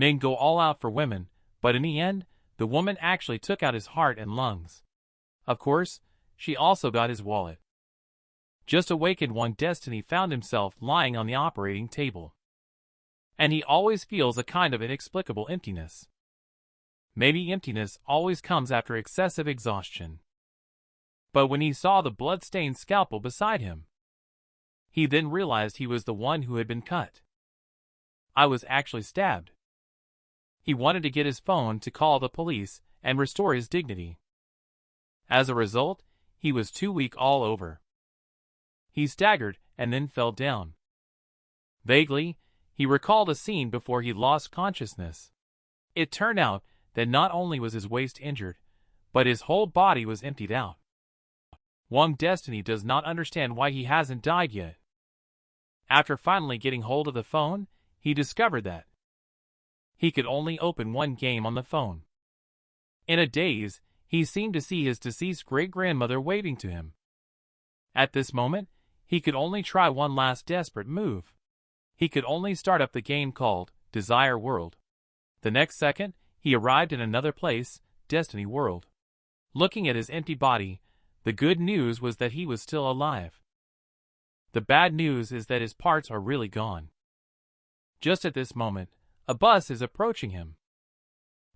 Men go all out for women, but in the end, the woman actually took out his heart and lungs. Of course, she also got his wallet. Just awakened Wang Destiny found himself lying on the operating table. And he always feels a kind of inexplicable emptiness. Maybe emptiness always comes after excessive exhaustion. But when he saw the blood-stained scalpel beside him, he then realized he was the one who had been cut. I was actually stabbed. He wanted to get his phone to call the police and restore his dignity. As a result, he was too weak all over. He staggered and then fell down. Vaguely, he recalled a scene before he lost consciousness. It turned out that not only was his waist injured, but his whole body was emptied out. Wang Destiny does not understand why he hasn't died yet. After finally getting hold of the phone, he discovered that he could only open one game on the phone. In a daze, he seemed to see his deceased great-grandmother waving to him. At this moment, he could only try one last desperate move. He could only start up the game called Desire World. The next second, he arrived in another place, Destiny World. Looking at his empty body, the good news was that he was still alive. The bad news is that his parts are really gone. Just at this moment, a bus is approaching him.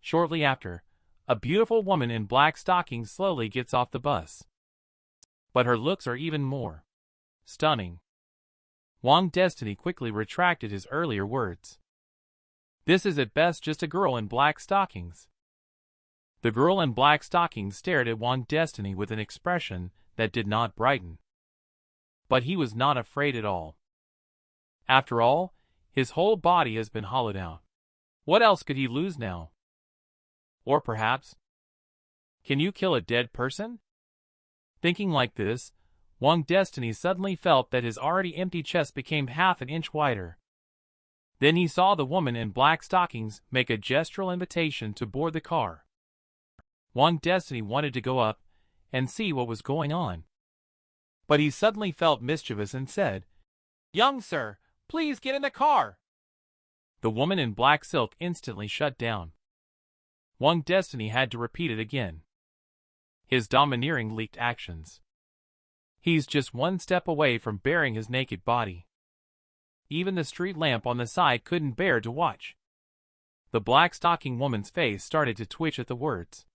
Shortly after, a beautiful woman in black stockings slowly gets off the bus. But her looks are even more stunning. Wang Destiny quickly retracted his earlier words. This is at best just a girl in black stockings. The girl in black stockings stared at Wang Destiny with an expression that did not brighten. But he was not afraid at all. After all, his whole body has been hollowed out. What else could he lose now? Or perhaps, can you kill a dead person? Thinking like this, Wang Destiny suddenly felt that his already empty chest became half an inch wider. Then he saw the woman in black stockings make a gestural invitation to board the car. Wang Destiny wanted to go up and see what was going on. But he suddenly felt mischievous and said, "Young sir, please get in the car." The woman in black silk instantly shut down. Wang Destiny had to repeat it again. His domineering leaked actions. He's just one step away from baring his naked body. Even the street lamp on the side couldn't bear to watch. The black stocking woman's face started to twitch at the words.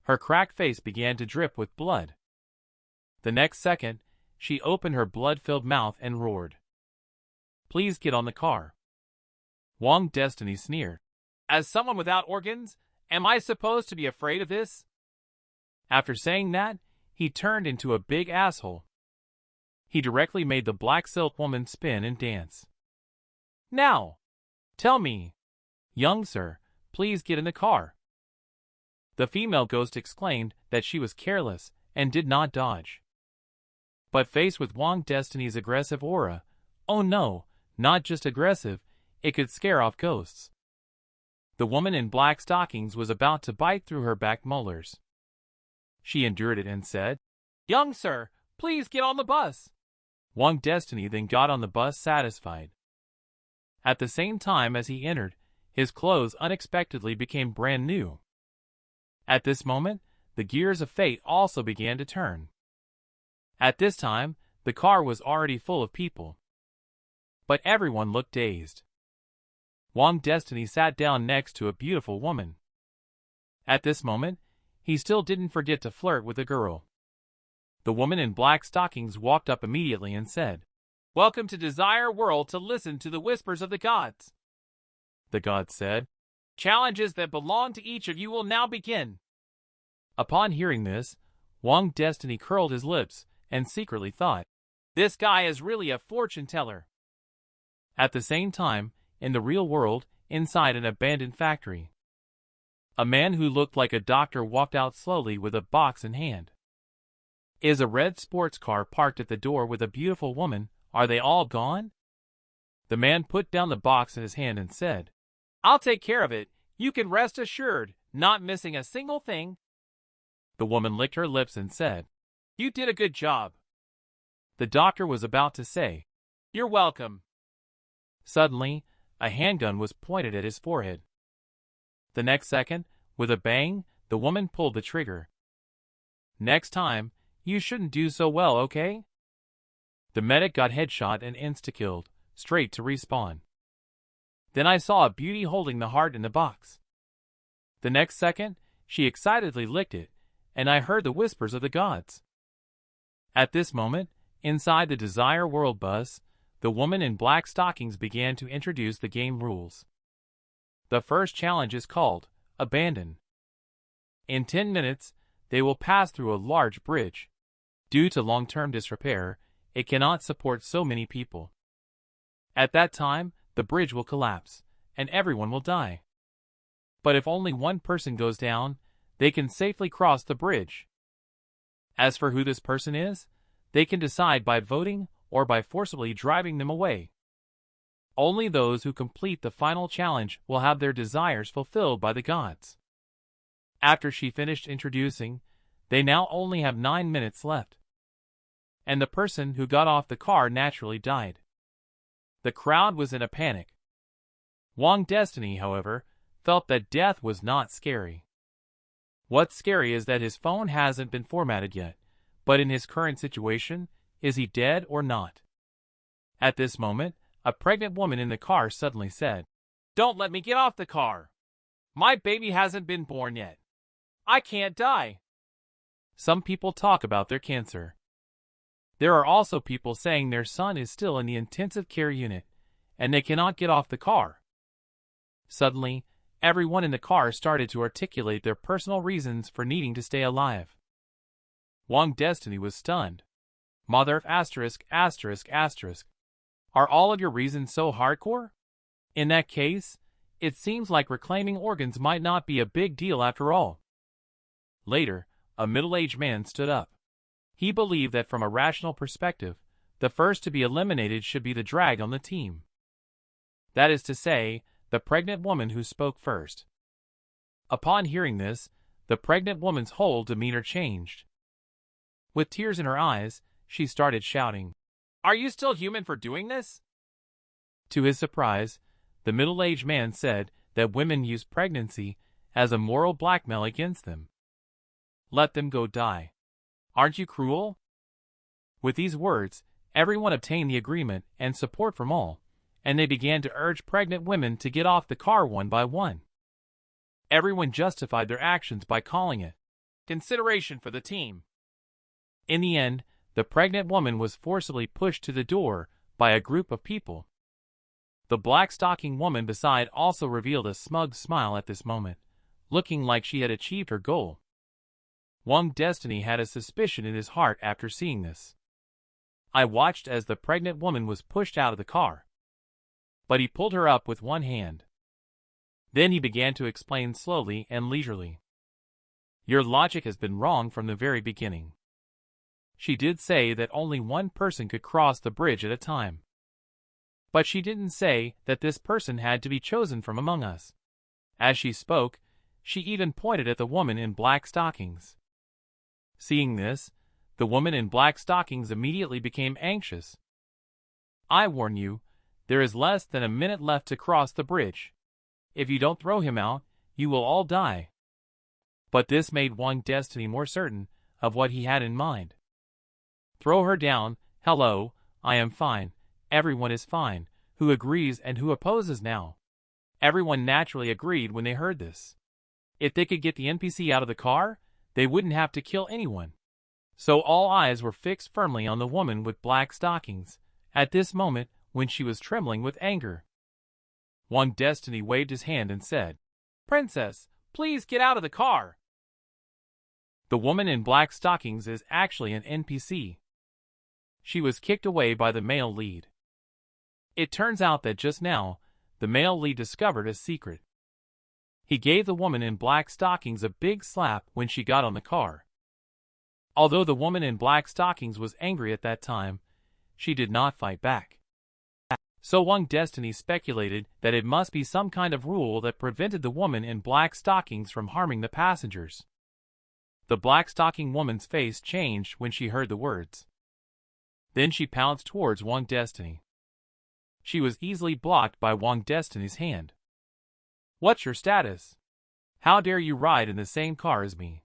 Her cracked face began to drip with blood. The next second, she opened her blood-filled mouth and roared. "Please get on the car." Wang Destiny sneered. "As someone without organs, am I supposed to be afraid of this?" After saying that, he turned into a big asshole. He directly made the black silk woman spin and dance. "Now, tell me, young sir, please get in the car." The female ghost exclaimed that she was careless and did not dodge. But faced with Wang Destiny's aggressive aura, oh no, not just aggressive, it could scare off ghosts. The woman in black stockings was about to bite through her back molars. She endured it and said, "Young sir, please get on the bus." Wang Destiny then got on the bus satisfied. At the same time as he entered, his clothes unexpectedly became brand new. At this moment, the gears of fate also began to turn. At this time, the car was already full of people. But everyone looked dazed. Wang Destiny sat down next to a beautiful woman. At this moment, he still didn't forget to flirt with the girl. The woman in black stockings walked up immediately and said, "Welcome to Desire World to listen to the whispers of the gods." The gods said, "Challenges that belong to each of you will now begin." Upon hearing this, Wang Destiny curled his lips and secretly thought, "This guy is really a fortune teller." At the same time, in the real world, inside an abandoned factory, a man who looked like a doctor walked out slowly with a box in hand. Is a red sports car parked at the door with a beautiful woman? Are they all gone? The man put down the box in his hand and said, "I'll take care of it. You can rest assured, not missing a single thing." The woman licked her lips and said, "You did a good job." The doctor was about to say, "You're welcome." Suddenly, a handgun was pointed at his forehead. The next second, with a bang, the woman pulled the trigger. "Next time, you shouldn't do so well, okay?" The medic got headshot and insta-killed, straight to respawn. Then I saw a beauty holding the heart in the box. The next second, she excitedly licked it, and I heard the whispers of the gods. At this moment, inside the Desire World bus, the woman in black stockings began to introduce the game rules. The first challenge is called Abandon. In 10 minutes, they will pass through a large bridge. Due to long-term disrepair, it cannot support so many people. At that time, the bridge will collapse, and everyone will die. But if only one person goes down, they can safely cross the bridge. As for who this person is, they can decide by voting or by forcibly driving them away. Only those who complete the final challenge will have their desires fulfilled by the gods. After she finished introducing, they now only have 9 minutes left. And the person who got off the car naturally died. The crowd was in a panic. Wang Destiny, however, felt that death was not scary. What's scary is that his phone hasn't been formatted yet, but in his current situation, is he dead or not? At this moment, a pregnant woman in the car suddenly said, "Don't let me get off the car. My baby hasn't been born yet. I can't die." Some people talk about their cancer. There are also people saying their son is still in the intensive care unit, and they cannot get off the car. Suddenly, everyone in the car started to articulate their personal reasons for needing to stay alive. Wang Destiny was stunned. Mother of asterisk. Are all of your reasons so hardcore? In that case, it seems like reclaiming organs might not be a big deal after all. Later, a middle-aged man stood up. He believed that from a rational perspective, the first to be eliminated should be the drag on the team. That is to say, the pregnant woman who spoke first. Upon hearing this, the pregnant woman's whole demeanor changed. With tears in her eyes, she started shouting, "Are you still human for doing this?" To his surprise, the middle-aged man said that women use pregnancy as a moral blackmail against them. "Let them go die. Aren't you cruel?" With these words, everyone obtained the agreement and support from all, and they began to urge pregnant women to get off the car one by one. Everyone justified their actions by calling it consideration for the team. In the end, the pregnant woman was forcibly pushed to the door by a group of people. The black-stocking woman beside also revealed a smug smile at this moment, looking like she had achieved her goal. Wang Destiny had a suspicion in his heart after seeing this. I watched as the pregnant woman was pushed out of the car. But he pulled her up with one hand. Then he began to explain slowly and leisurely. "Your logic has been wrong from the very beginning. She did say that only one person could cross the bridge at a time. But she didn't say that this person had to be chosen from among us." As she spoke, she even pointed at the woman in black stockings. Seeing this, the woman in black stockings immediately became anxious. "I warn you, there is less than a minute left to cross the bridge. If you don't throw him out, you will all die." But this made Wang Destiny more certain of what he had in mind. "Throw her down. Hello, I am fine. Everyone is fine. Who agrees and who opposes now?" Everyone naturally agreed when they heard this. If they could get the NPC out of the car, they wouldn't have to kill anyone. So all eyes were fixed firmly on the woman with black stockings, at this moment when she was trembling with anger. Wang Destiny waved his hand and said, "Princess, please get out of the car." The woman in black stockings is actually an NPC. She was kicked away by the male lead. It turns out that just now, the male lead discovered a secret. He gave the woman in black stockings a big slap when she got on the car. Although the woman in black stockings was angry at that time, she did not fight back. So Wang Destiny speculated that it must be some kind of rule that prevented the woman in black stockings from harming the passengers. The black stocking woman's face changed when she heard the words. Then she pounced towards Wang Destiny. She was easily blocked by Wang Destiny's hand. "What's your status? How dare you ride in the same car as me?"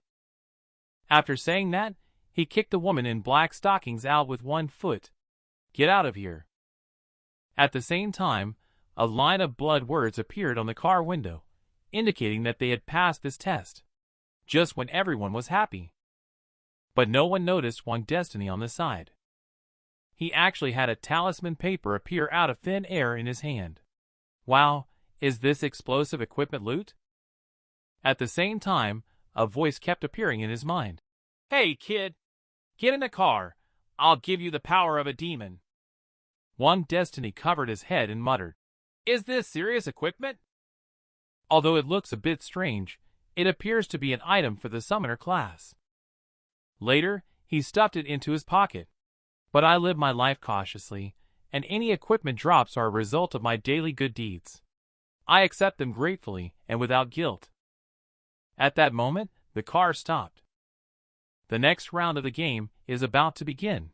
After saying that, he kicked the woman in black stockings out with one foot. "Get out of here." At the same time, a line of blood words appeared on the car window, indicating that they had passed this test, just when everyone was happy. But no one noticed Wang Destiny on the side. He actually had a talisman paper appear out of thin air in his hand. Wow, is this explosive equipment loot? At the same time, a voice kept appearing in his mind. "Hey kid, get in the car. I'll give you the power of a demon." Wang Destiny covered his head and muttered, "Is this serious equipment?" Although it looks a bit strange, it appears to be an item for the summoner class. Later, he stuffed it into his pocket. But I live my life cautiously, and any equipment drops are a result of my daily good deeds. I accept them gratefully and without guilt. At that moment, the car stopped. The next round of the game is about to begin.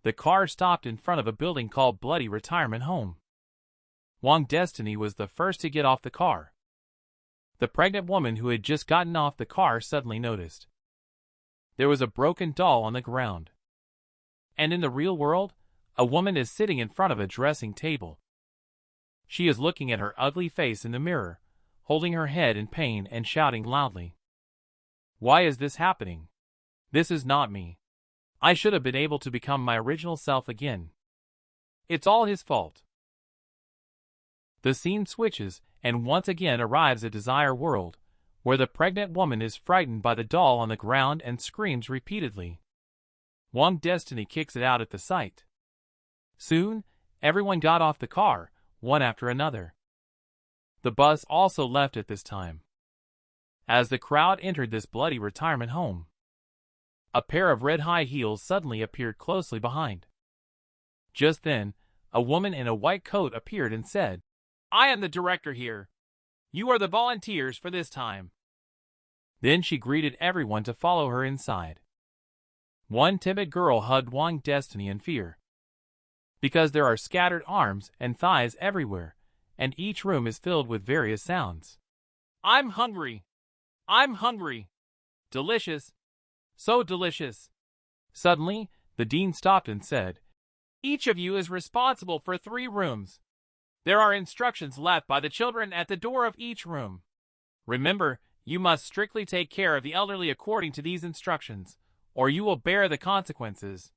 The car stopped in front of a building called Bloody Retirement Home. Wang Destiny was the first to get off the car. The pregnant woman who had just gotten off the car suddenly noticed. There was a broken doll on the ground. And in the real world, a woman is sitting in front of a dressing table. She is looking at her ugly face in the mirror, holding her head in pain and shouting loudly. "Why is this happening? This is not me. I should have been able to become my original self again. It's all his fault." The scene switches and once again arrives at Desire World, where the pregnant woman is frightened by the doll on the ground and screams repeatedly. Wang Destiny kicks it out at the sight. Soon, everyone got off the car, one after another. The bus also left at this time. As the crowd entered this bloody retirement home, a pair of red high heels suddenly appeared closely behind. Just then, a woman in a white coat appeared and said, "I am the director here. You are the volunteers for this time." Then she greeted everyone to follow her inside. One timid girl hugged Wang Destiny in fear. Because there are scattered arms and thighs everywhere, and each room is filled with various sounds. "I'm hungry. I'm hungry. Delicious. So delicious." Suddenly, the dean stopped and said, "Each of you is responsible for 3 rooms. There are instructions left by the children at the door of each room. Remember, you must strictly take care of the elderly according to these instructions, or you will bear the consequences."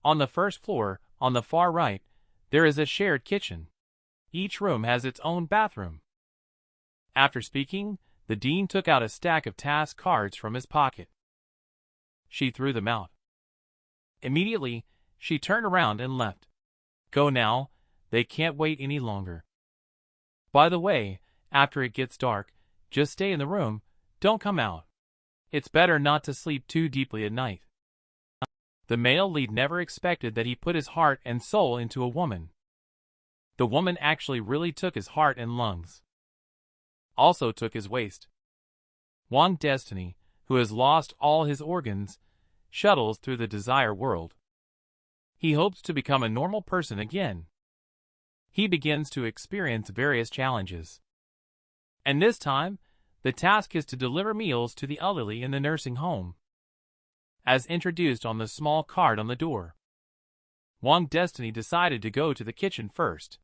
On the first floor, on the far right, there is a shared kitchen. Each room has its own bathroom. After speaking, the dean took out a stack of task cards from his pocket. She threw them out. Immediately, she turned around and left. "Go now, they can't wait any longer. By the way, after it gets dark, just stay in the room, don't come out. It's better not to sleep too deeply at night." The male lead never expected that he put his heart and soul into a woman. The woman actually really took his heart and lungs. Also took his waist. Wang Destiny, who has lost all his organs, shuttles through the Desire World. He hopes to become a normal person again. He begins to experience various challenges. And this time, the task is to deliver meals to the elderly in the nursing home, as introduced on the small card on the door. Wang Destiny decided to go to the kitchen first.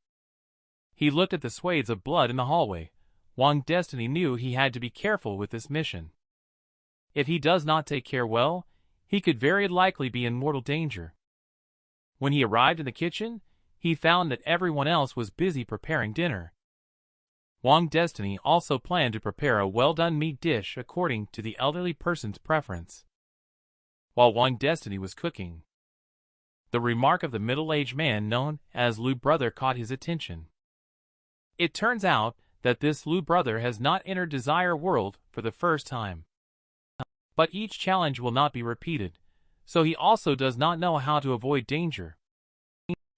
He looked at the swathes of blood in the hallway. Wang Destiny knew he had to be careful with this mission. If he does not take care well, he could very likely be in mortal danger. When he arrived in the kitchen, he found that everyone else was busy preparing dinner. Wang Destiny also planned to prepare a well-done meat dish according to the elderly person's preference. While Wang Destiny was cooking, the remark of the middle-aged man known as Lu Brother caught his attention. It turns out that this Lu Brother has not entered Desire World for the first time. But each challenge will not be repeated, so he also does not know how to avoid danger.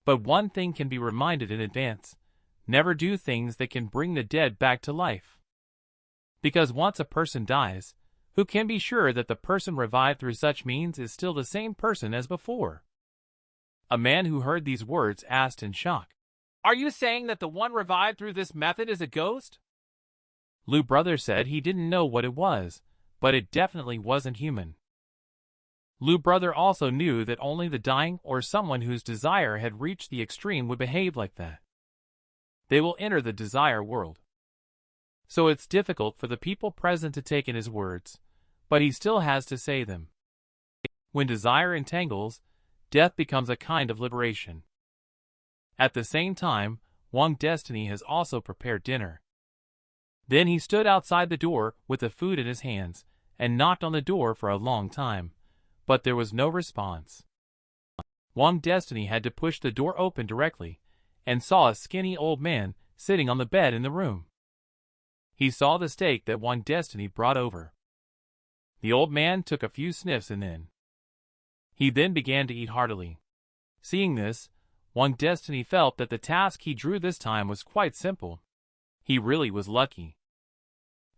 But one thing can be reminded in advance: never do things that can bring the dead back to life. Because once a person dies, who can be sure that the person revived through such means is still the same person as before? A man who heard these words asked in shock, Are you saying that the one revived through this method is a ghost? Lu brother said he didn't know what it was, but it definitely wasn't human. Lu brother also knew that only the dying or someone whose desire had reached the extreme would behave like that. They will enter the desire world. So it's difficult for the people present to take in his words, but he still has to say them. When desire entangles, death becomes a kind of liberation. At the same time, Wang Destiny has also prepared dinner. Then he stood outside the door with the food in his hands and knocked on the door for a long time, but there was no response. Wang Destiny had to push the door open directly and saw a skinny old man sitting on the bed in the room. He saw the steak that Wang Destiny brought over. The old man took a few sniffs and then he began to eat heartily. Seeing this, Wang Destiny felt that the task he drew this time was quite simple. He really was lucky.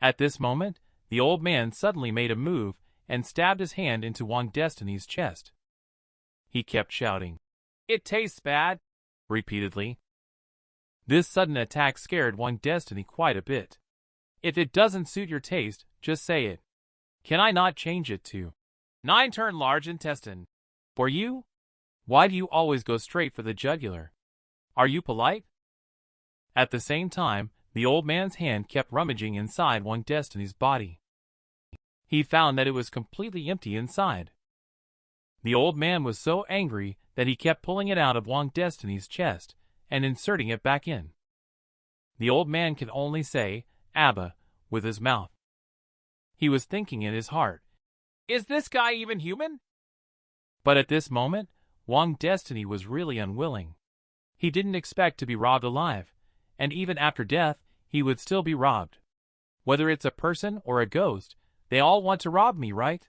At this moment, the old man suddenly made a move and stabbed his hand into Wang Destiny's chest. He kept shouting, "It tastes bad," repeatedly. This sudden attack scared Wang Destiny quite a bit. If it doesn't suit your taste, just say it. Can I not change it to 9 turn large intestine? For you? Why do you always go straight for the jugular? Are you polite? At the same time, the old man's hand kept rummaging inside Wang Destiny's body. He found that it was completely empty inside. The old man was so angry that he kept pulling it out of Wang Destiny's chest and inserting it back in. The old man could only say, "Abba," with his mouth. He was thinking in his heart, "Is this guy even human?" But at this moment, Wang Destiny was really unwilling. He didn't expect to be robbed alive, and even after death, he would still be robbed. Whether it's a person or a ghost, they all want to rob me, right?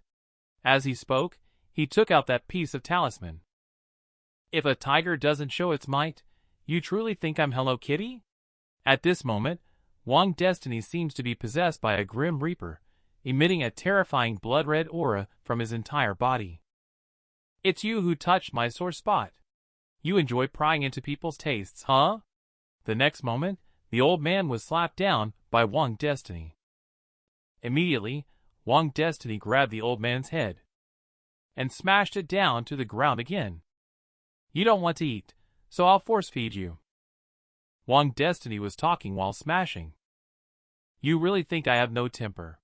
As he spoke, he took out that piece of talisman. If a tiger doesn't show its might, you truly think I'm Hello Kitty? At this moment, Wang Destiny seems to be possessed by a grim reaper, emitting a terrifying blood-red aura from his entire body. It's you who touched my sore spot. You enjoy prying into people's tastes, huh? The next moment, the old man was slapped down by Wang Destiny. Immediately, Wang Destiny grabbed the old man's head and smashed it down to the ground again. You don't want to eat, so I'll force-feed you. Wang Destiny was talking while smashing. You really think I have no temper?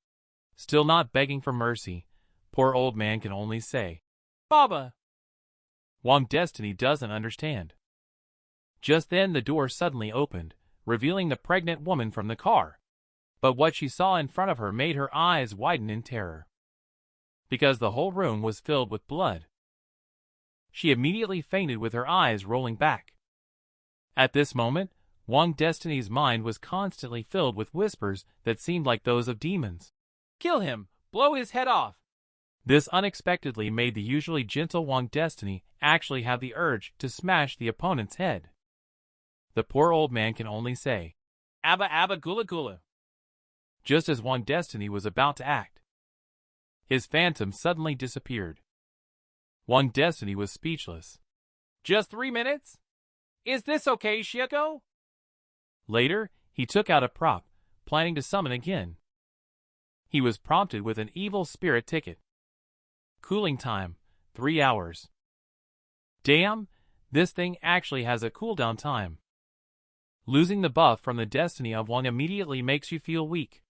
Still not begging for mercy, poor old man can only say, "Baba." Wang Destiny doesn't understand. Just then the door suddenly opened, revealing the pregnant woman from the car. But what she saw in front of her made her eyes widen in terror. Because the whole room was filled with blood. She immediately fainted with her eyes rolling back. At this moment, Wang Destiny's mind was constantly filled with whispers that seemed like those of demons. Kill him! Blow his head off! This unexpectedly made the usually gentle Wang Destiny actually have the urge to smash the opponent's head. The poor old man can only say, "Abba Abba Gula Gula." Just as Wang Destiny was about to act, his phantom suddenly disappeared. Wang Destiny was speechless. Just 3 minutes? Is this okay, Shiako? Later, he took out a prop, planning to summon again. He was prompted with an evil spirit ticket. Cooling time, 3 hours. Damn, this thing actually has a cooldown time. Losing the buff from the destiny of one immediately makes you feel weak.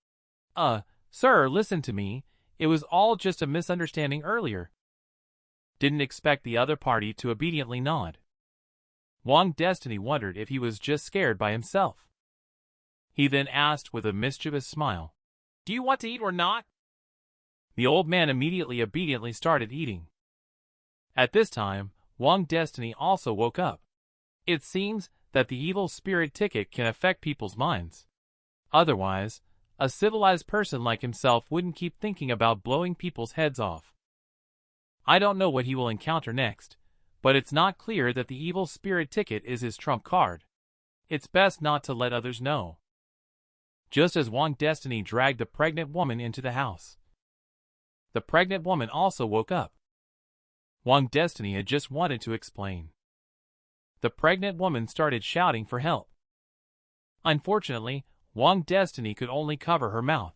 Sir, listen to me. It was all just a misunderstanding earlier. Didn't expect the other party to obediently nod. Wang Destiny wondered if he was just scared by himself. He then asked with a mischievous smile, "Do you want to eat or not?" The old man immediately obediently started eating. At this time, Wang Destiny also woke up. It seems that the evil spirit ticket can affect people's minds. Otherwise, a civilized person like himself wouldn't keep thinking about blowing people's heads off. I don't know what he will encounter next, but it's not clear that the evil spirit ticket is his trump card. It's best not to let others know. Just as Wang Destiny dragged the pregnant woman into the house, the pregnant woman also woke up. Wang Destiny had just wanted to explain. The pregnant woman started shouting for help. Unfortunately, Wang Destiny could only cover her mouth.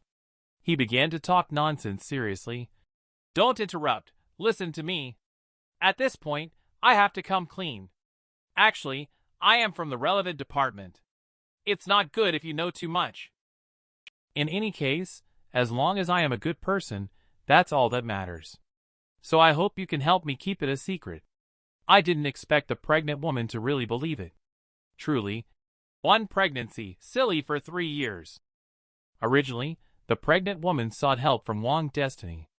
He began to talk nonsense seriously. "Don't interrupt. Listen to me. At this point, I have to come clean. Actually, I am from the relevant department. It's not good if you know too much. In any case, as long as I am a good person, that's all that matters. So I hope you can help me keep it a secret." I didn't expect the pregnant woman to really believe it. Truly, one pregnancy, silly for 3 years. Originally, the pregnant woman sought help from Wang Destiny.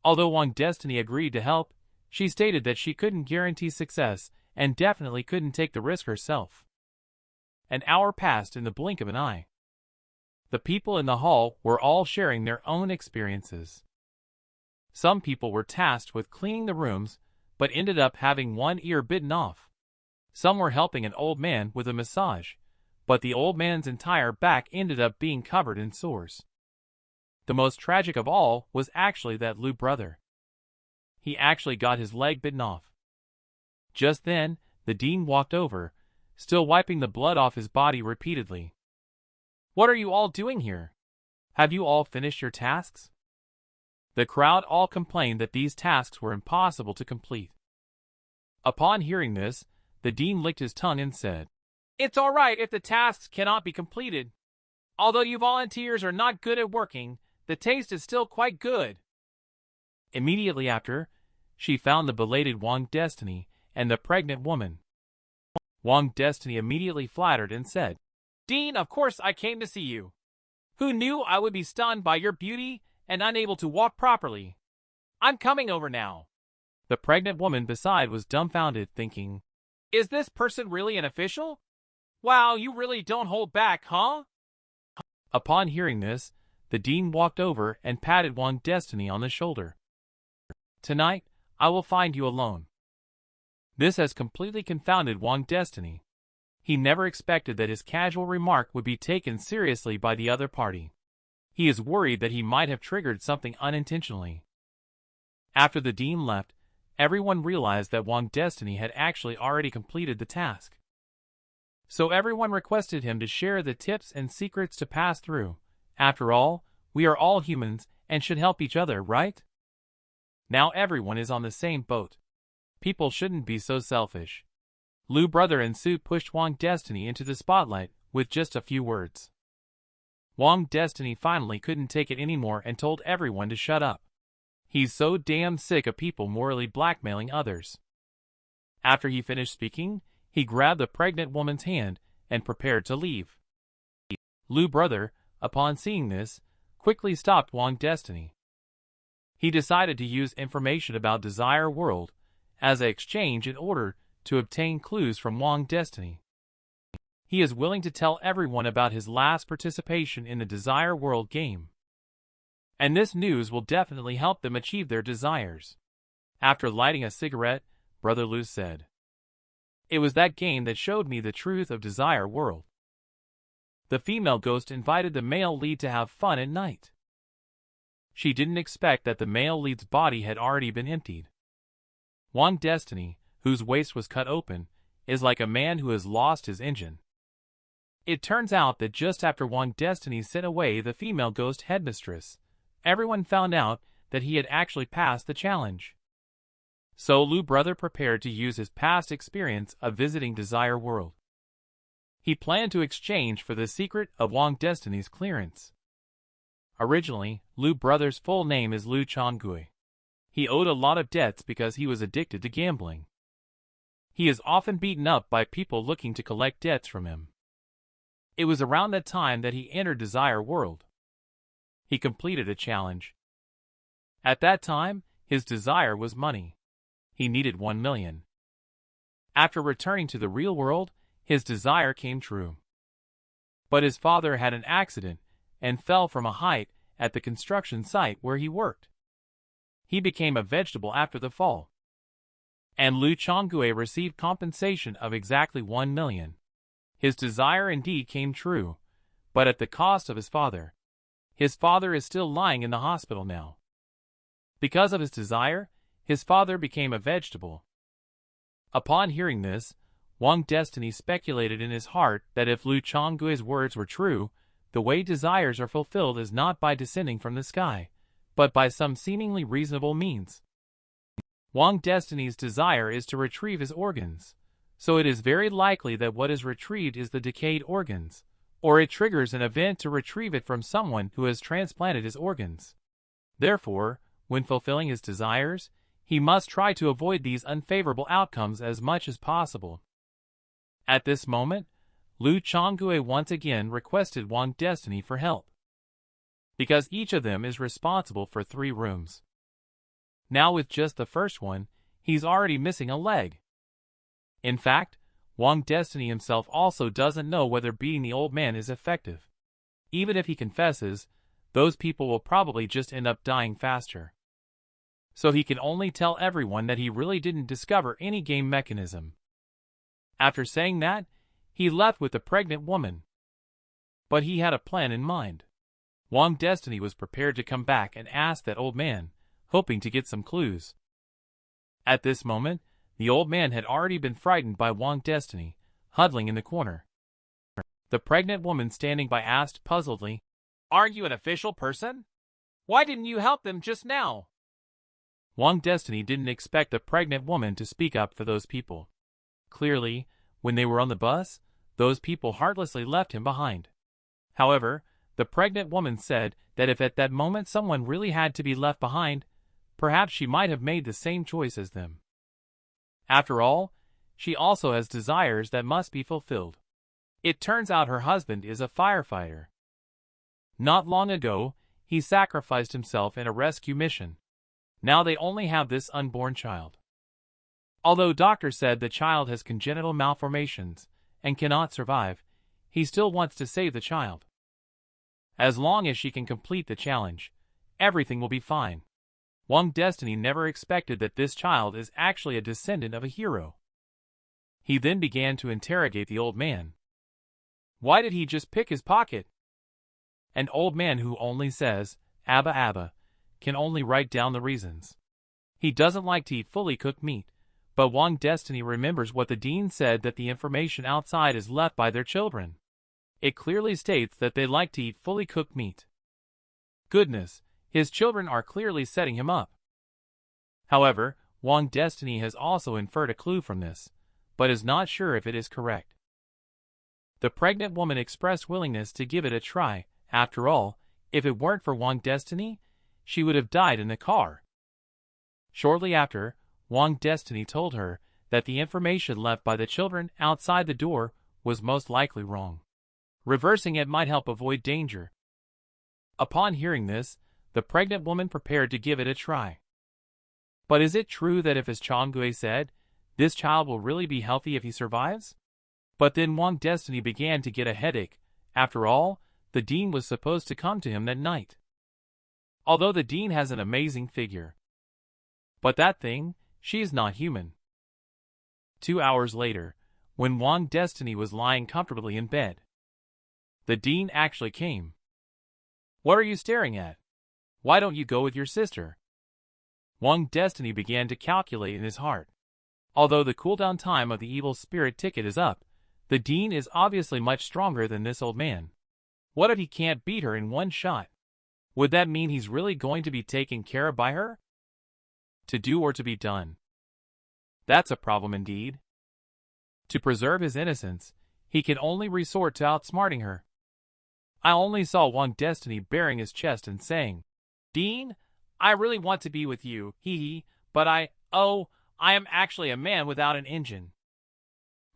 Although Wang Destiny agreed to help, she stated that she couldn't guarantee success and definitely couldn't take the risk herself. An hour passed in the blink of an eye. The people in the hall were all sharing their own experiences. Some people were tasked with cleaning the rooms, but ended up having one ear bitten off. Some were helping an old man with a massage, but the old man's entire back ended up being covered in sores. The most tragic of all was actually that Lu brother. He actually got his leg bitten off. Just then, the dean walked over, still wiping the blood off his body repeatedly. "What are you all doing here? Have you all finished your tasks?" The crowd all complained that these tasks were impossible to complete. Upon hearing this, the dean licked his tongue and said, "It's all right if the tasks cannot be completed. Although you volunteers are not good at working, the taste is still quite good." Immediately after, she found the belated Wang Destiny and the pregnant woman. Wang Destiny immediately flattered and said, "Dean, of course I came to see you. Who knew I would be stunned by your beauty and unable to walk properly? I'm coming over now." The pregnant woman beside was dumbfounded, thinking, "Is this person really an official? Wow, you really don't hold back, huh?" Upon hearing this, the dean walked over and patted Wang Destiny on the shoulder. "Tonight, I will find you alone." This has completely confounded Wang Destiny. He never expected that his casual remark would be taken seriously by the other party. He is worried that he might have triggered something unintentionally. After the dean left, everyone realized that Wang Destiny had actually already completed the task. So everyone requested him to share the tips and secrets to pass through. After all, we are all humans and should help each other, right? Now everyone is on the same boat. People shouldn't be so selfish. Lu brother and Su pushed Wang Destiny into the spotlight with just a few words. Wang Destiny finally couldn't take it anymore and told everyone to shut up. He's so damn sick of people morally blackmailing others. After he finished speaking, he grabbed the pregnant woman's hand and prepared to leave. Lu brother, upon seeing this, quickly stopped Wang Destiny. He decided to use information about Desire World as an exchange in order to obtain clues from Wang Destiny. He is willing to tell everyone about his last participation in the Desire World game. And this news will definitely help them achieve their desires. After lighting a cigarette, Brother Lu said, "It was that game that showed me the truth of Desire World. The female ghost invited the male lead to have fun at night. She didn't expect that the male lead's body had already been emptied. Wang Destiny, whose waist was cut open, is like a man who has lost his engine. It turns out that just after Wang Destiny sent away the female ghost headmistress, everyone found out that he had actually passed the challenge. So Lu brother prepared to use his past experience of visiting Desire World. He planned to exchange for the secret of Wang Destiny's clearance. Originally, Lu brother's full name is Lu Changui. He owed a lot of debts because he was addicted to gambling. He is often beaten up by people looking to collect debts from him. It was around that time that he entered Desire World. He completed a challenge. At that time, his desire was money. He needed 1 million. After returning to the real world, his desire came true. But his father had an accident and fell from a height at the construction site where he worked. He became a vegetable after the fall. And Lu Changui received compensation of exactly 1 million. His desire indeed came true, but at the cost of his father. His father is still lying in the hospital now. Because of his desire, his father became a vegetable. Upon hearing this, Wang Destiny speculated in his heart that if Lu Chonggui's words were true, the way desires are fulfilled is not by descending from the sky, but by some seemingly reasonable means. Wang Destiny's desire is to retrieve his organs, so it is very likely that what is retrieved is the decayed organs, or it triggers an event to retrieve it from someone who has transplanted his organs. Therefore, when fulfilling his desires, he must try to avoid these unfavorable outcomes as much as possible. At this moment, Lu Chonggui once again requested Wang Destiny for help, because each of them is responsible for 3 rooms. Now with just the first one, he's already missing a leg. In fact, Wang Destiny himself also doesn't know whether beating the old man is effective. Even if he confesses, those people will probably just end up dying faster. So he can only tell everyone that he really didn't discover any game mechanism. After saying that, he left with the pregnant woman. But he had a plan in mind. Wang Destiny was prepared to come back and ask that old man, hoping to get some clues. At this moment, the old man had already been frightened by Wang Destiny, huddling in the corner. The pregnant woman standing by asked puzzledly, "Aren't you an official person? Why didn't you help them just now?" Wang Destiny didn't expect the pregnant woman to speak up for those people. Clearly, when they were on the bus, those people heartlessly left him behind. However, the pregnant woman said that if at that moment someone really had to be left behind, perhaps she might have made the same choice as them. After all, she also has desires that must be fulfilled. It turns out her husband is a firefighter. Not long ago, he sacrificed himself in a rescue mission. Now they only have this unborn child. Although doctors said the child has congenital malformations and cannot survive, he still wants to save the child. As long as she can complete the challenge, everything will be fine. Wang Destiny never expected that this child is actually a descendant of a hero. He then began to interrogate the old man. Why did he just pick his pocket? An old man who only says, "Abba Abba," can only write down the reasons. He doesn't like to eat fully cooked meat, but Wang Destiny remembers what the dean said, that the information outside is left by their children. It clearly states that they like to eat fully cooked meat. Goodness, his children are clearly setting him up. However, Wang Destiny has also inferred a clue from this, but is not sure if it is correct. The pregnant woman expressed willingness to give it a try. After all, if it weren't for Wang Destiny, she would have died in the car. Shortly after, Wang Destiny told her that the information left by the children outside the door was most likely wrong. Reversing it might help avoid danger. Upon hearing this, the pregnant woman prepared to give it a try. But is it true that if, as Chonggui said, this child will really be healthy if he survives? But then Wang Destiny began to get a headache. After all, the dean was supposed to come to him that night. Although the dean has an amazing figure. But that thing, she's not human. 2 hours later, when Wang Destiny was lying comfortably in bed, the dean actually came. "What are you staring at? Why don't you go with your sister?" Wang Destiny began to calculate in his heart. Although the cooldown time of the evil spirit ticket is up, the dean is obviously much stronger than this old man. What if he can't beat her in one shot? Would that mean he's really going to be taken care of by her? To do or to be done? That's a problem indeed. To preserve his innocence, he can only resort to outsmarting her. I only saw Wang Destiny baring his chest and saying, "Dean, I really want to be with you, hee, but I am actually a man without an engine.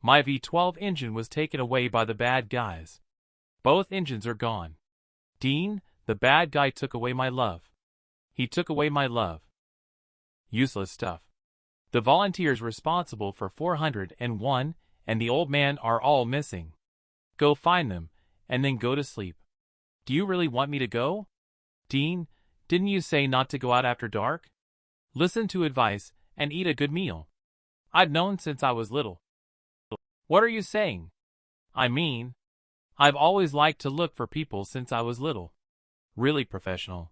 My V12 engine was taken away by the bad guys. Both engines are gone. Dean, the bad guy took away my love. He took away my love." Useless stuff. The volunteers responsible for 401 and the old man are all missing. Go find them, and then go to sleep. Do you really want me to go? Dean, didn't you say not to go out after dark? Listen to advice and eat a good meal. I've known since I was little. What are you saying? I mean, I've always liked to look for people since I was little. Really professional.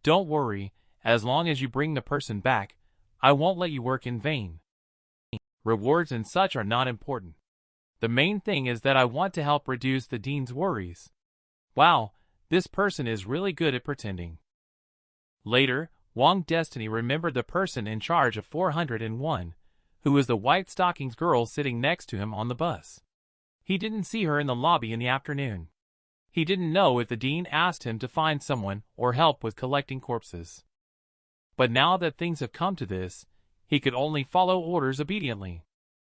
Don't worry, as long as you bring the person back, I won't let you work in vain. rewards and such are not important. The main thing is that I want to help reduce the dean's worries. Wow, this person is really good at pretending. Later, Wang Destiny remembered the person in charge of 401, who was the white stockings girl sitting next to him on the bus. He didn't see her in the lobby in the afternoon. He didn't know if the dean asked him to find someone or help with collecting corpses. But now that things have come to this, he could only follow orders obediently.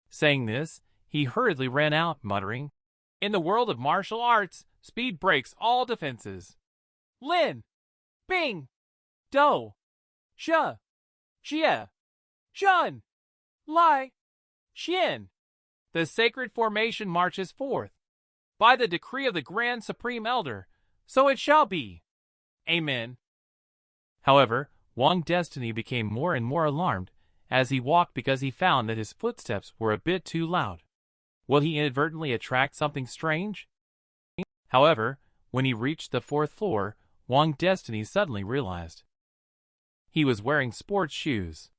Saying this, he hurriedly ran out, muttering, "In the world of martial arts, speed breaks all defenses. Lin! Bing! Do! Xia! Jie! Zhen! Lai! Xian! The sacred formation marches forth. By the decree of the Grand Supreme Elder, so it shall be. Amen." However, Wang Destiny became more and more alarmed as he walked because he found that his footsteps were a bit too loud. Will he inadvertently attract something strange? However, when he reached the 4th floor, Wang Destiny suddenly realized he was wearing sports shoes.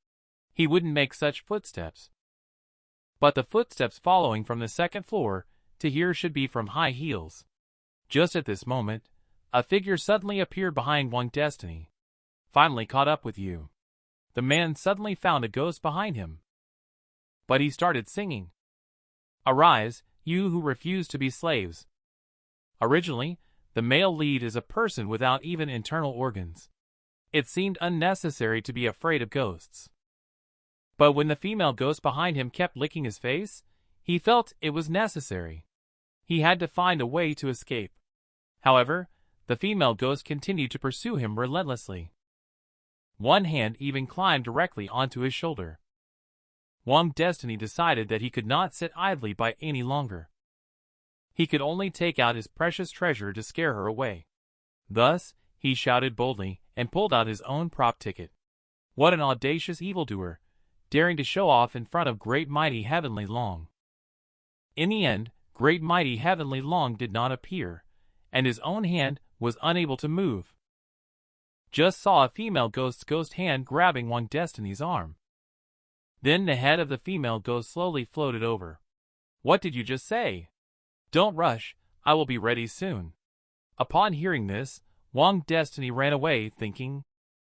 He wouldn't make such footsteps. But the footsteps following from the 2nd floor to here should be from high heels. Just at this moment, a figure suddenly appeared behind Wang Destiny. "Finally caught up with you." The man suddenly found a ghost behind him. But he started singing, "Arise, you who refuse to be slaves." Originally, the male lead is a person without even internal organs. It seemed unnecessary to be afraid of ghosts. But when the female ghost behind him kept licking his face, he felt it was necessary. He had to find a way to escape. However, the female ghost continued to pursue him relentlessly. One hand even climbed directly onto his shoulder. Wang Destiny decided that he could not sit idly by any longer. He could only take out his precious treasure to scare her away. Thus, he shouted boldly and pulled out his own prop ticket. What an audacious evildoer, daring to show off in front of Great Mighty Heavenly Long. In the end, Great Mighty Heavenly Long did not appear, and his own hand was unable to move. Just saw a female ghost's ghost hand grabbing Wang Destiny's arm. Then the head of the female ghost slowly floated over. "What did you just say?" "Don't rush, I will be ready soon." Upon hearing this, Wang Destiny ran away, thinking,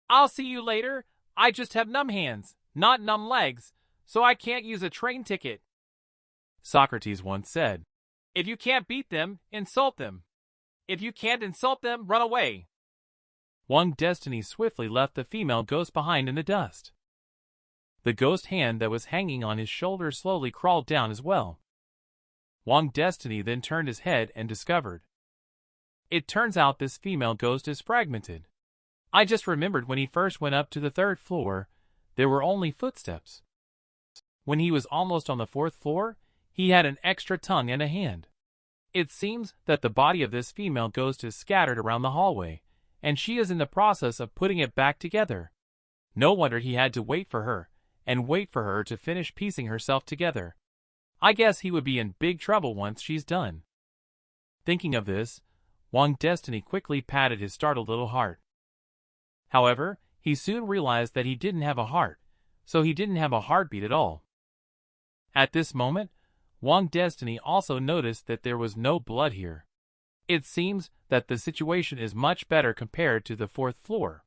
"I'll see you later. I just have numb hands, not numb legs, so I can't use a train ticket." Socrates once said, "If you can't beat them, insult them. If you can't insult them, run away." Wang Destiny swiftly left the female ghost behind in the dust. The ghost hand that was hanging on his shoulder slowly crawled down as well. Wang Destiny then turned his head and discovered. It turns out this female ghost is fragmented. I just remembered when he first went up to the 3rd floor, there were only footsteps. When he was almost on the 4th floor, he had an extra tongue and a hand. It seems that the body of this female ghost is scattered around the hallway, and she is in the process of putting it back together. No wonder he had to wait for her, and wait for her to finish piecing herself together. I guess he would be in big trouble once she's done. Thinking of this, Wang Destiny quickly patted his startled little heart. However, he soon realized that he didn't have a heart, so he didn't have a heartbeat at all. At this moment, Wang Destiny also noticed that there was no blood here. It seems that the situation is much better compared to the 4th floor.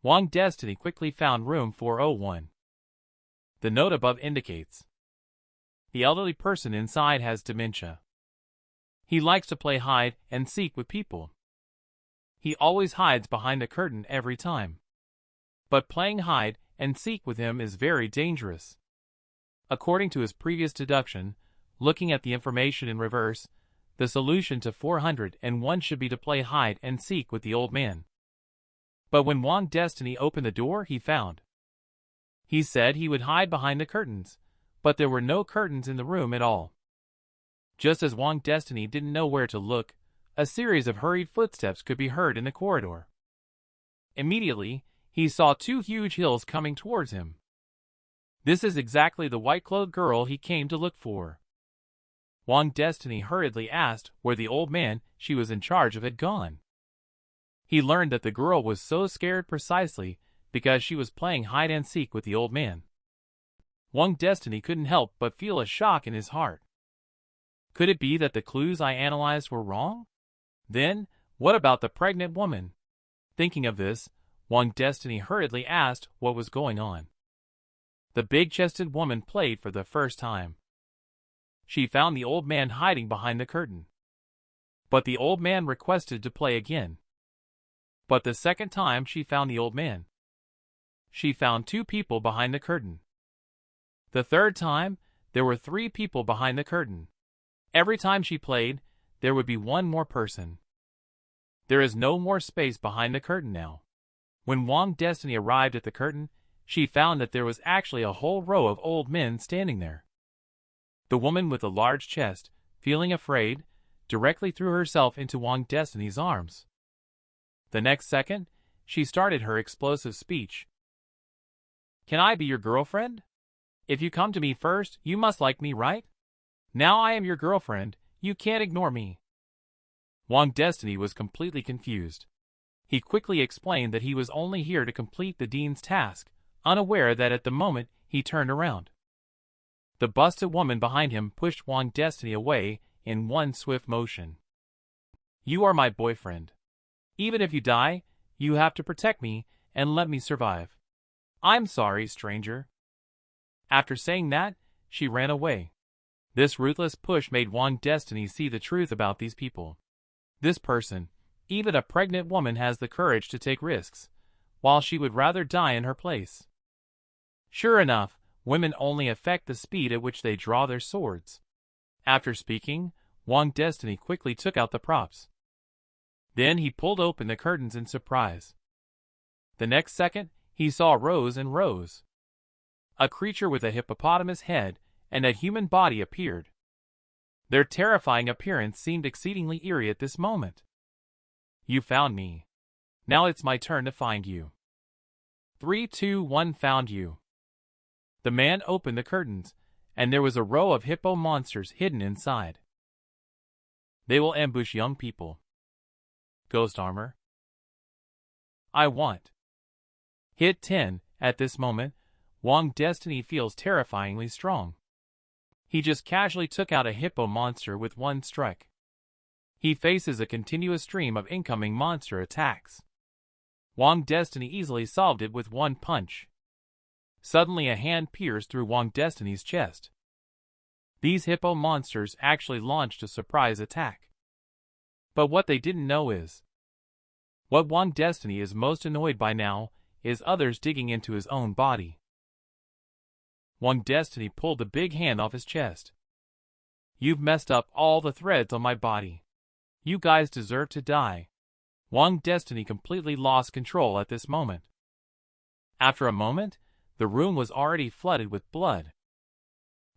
Wang Destiny quickly found room 401. The note above indicates the elderly person inside has dementia. He likes to play hide and seek with people. He always hides behind a curtain every time. But playing hide and seek with him is very dangerous. According to his previous deduction, looking at the information in reverse, the solution to 401 should be to play hide and seek with the old man. But when Wang Destiny opened the door, he said he would hide behind the curtains, but there were no curtains in the room at all. Just as Wang Destiny didn't know where to look, a series of hurried footsteps could be heard in the corridor. Immediately, he saw 2 huge hills coming towards him. This is exactly the white-clothed girl he came to look for. Wang Destiny hurriedly asked where the old man she was in charge of had gone. He learned that the girl was so scared precisely because she was playing hide and seek with the old man. Wang Destiny couldn't help but feel a shock in his heart. Could it be that the clues I analyzed were wrong? Then, what about the pregnant woman? Thinking of this, Wang Destiny hurriedly asked what was going on. The big-chested woman played for the first time. She found the old man hiding behind the curtain. But the old man requested to play again. But the second time she found the old man, she found 2 people behind the curtain. The third time, there were 3 people behind the curtain. Every time she played, there would be 1 more person. There is no more space behind the curtain now. When Wang Destiny arrived at the curtain, she found that there was actually a whole row of old men standing there. The woman with the large chest, feeling afraid, directly threw herself into Wang Destiny's arms. The next second, she started her explosive speech. "Can I be your girlfriend? If you come to me first, you must like me, right? Now I am your girlfriend, you can't ignore me." Wang Destiny was completely confused. He quickly explained that he was only here to complete the dean's task, unaware that at the moment he turned around, the busted woman behind him pushed Wang Destiny away in one swift motion. "You are my boyfriend. Even if you die, you have to protect me and let me survive. I'm sorry, stranger." After saying that, she ran away. This ruthless push made Wang Destiny see the truth about these people. This person, even a pregnant woman, has the courage to take risks, while she would rather die in her place. Sure enough, women only affect the speed at which they draw their swords. After speaking, Wang Destiny quickly took out the props. Then he pulled open the curtains in surprise. The next second, he saw rows and rows. A creature with a hippopotamus head and a human body appeared. Their terrifying appearance seemed exceedingly eerie at this moment. "You found me. Now it's my turn to find you. 3, 2, 1 found you." The man opened the curtains, and there was a row of hippo monsters hidden inside. "They will ambush young people. Ghost armor. I want." Hit 10. At this moment, Wang Destiny feels terrifyingly strong. He just casually took out a hippo monster with one strike. He faces a continuous stream of incoming monster attacks. Wang Destiny easily solved it with one punch. Suddenly a hand pierced through Wang Destiny's chest. These hippo monsters actually launched a surprise attack. But what they didn't know is, what Wang Destiny is most annoyed by now is others digging into his own body. Wang Destiny pulled the big hand off his chest. "You've messed up all the threads on my body. You guys deserve to die." Wang Destiny completely lost control at this moment. After a moment, the room was already flooded with blood.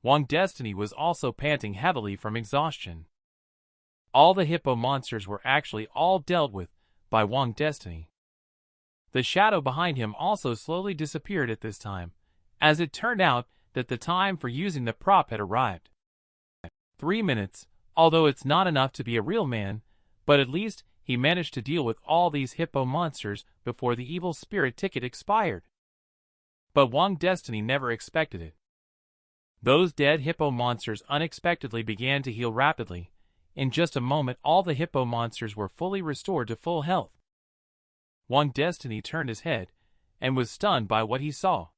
Wang Destiny was also panting heavily from exhaustion. All the hippo monsters were actually all dealt with by Wang Destiny. The shadow behind him also slowly disappeared at this time, as it turned out that the time for using the prop had arrived. 3 minutes, although it's not enough to be a real man, but at least he managed to deal with all these hippo monsters before the evil spirit ticket expired. But Wang Destiny never expected it. Those dead hippo monsters unexpectedly began to heal rapidly. In just a moment, all the hippo monsters were fully restored to full health. Wang Destiny turned his head and was stunned by what he saw.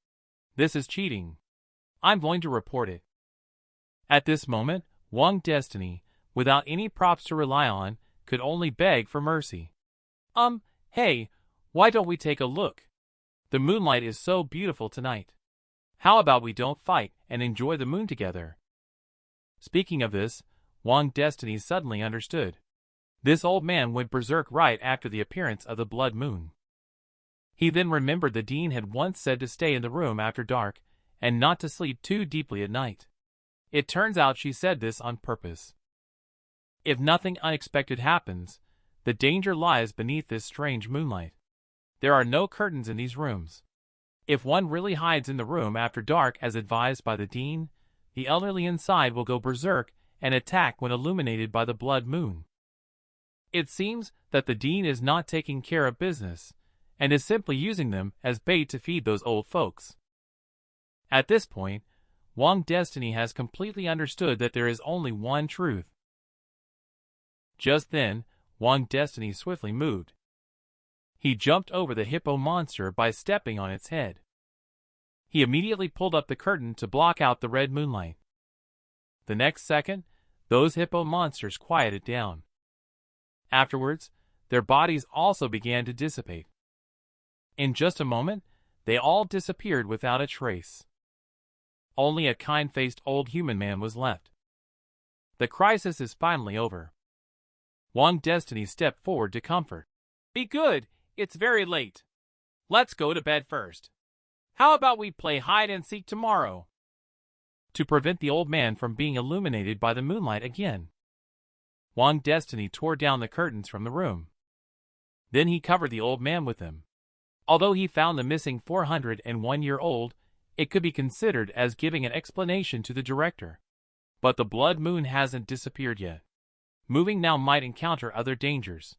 "This is cheating. I'm going to report it." At this moment, Wang Destiny, without any props to rely on, could only beg for mercy. Hey, why don't we take a look? The moonlight is so beautiful tonight. How about we don't fight and enjoy the moon together?" Speaking of this, Wang Destiny suddenly understood. This old man went berserk right after the appearance of the blood moon. He then remembered the dean had once said to stay in the room after dark and not to sleep too deeply at night. It turns out she said this on purpose. If nothing unexpected happens, the danger lies beneath this strange moonlight. There are no curtains in these rooms. If one really hides in the room after dark as advised by the dean, the elderly inside will go berserk and attack when illuminated by the blood moon. It seems that the dean is not taking care of business, and is simply using them as bait to feed those old folks. At this point, Wang Destiny has completely understood that there is only one truth. Just then, Wang Destiny swiftly moved. He jumped over the hippo monster by stepping on its head. He immediately pulled up the curtain to block out the red moonlight. The next second, those hippo monsters quieted down. Afterwards, their bodies also began to dissipate. In just a moment, they all disappeared without a trace. Only a kind-faced old human man was left. The crisis is finally over. Wang Destiny stepped forward to comfort. "Be good, it's very late. Let's go to bed first. How about we play hide-and-seek tomorrow?" To prevent the old man from being illuminated by the moonlight again, Wang Destiny tore down the curtains from the room. Then he covered the old man with them. Although he found the missing 401-year-old, it could be considered as giving an explanation to the director. But the blood moon hasn't disappeared yet. Moving now might encounter other dangers.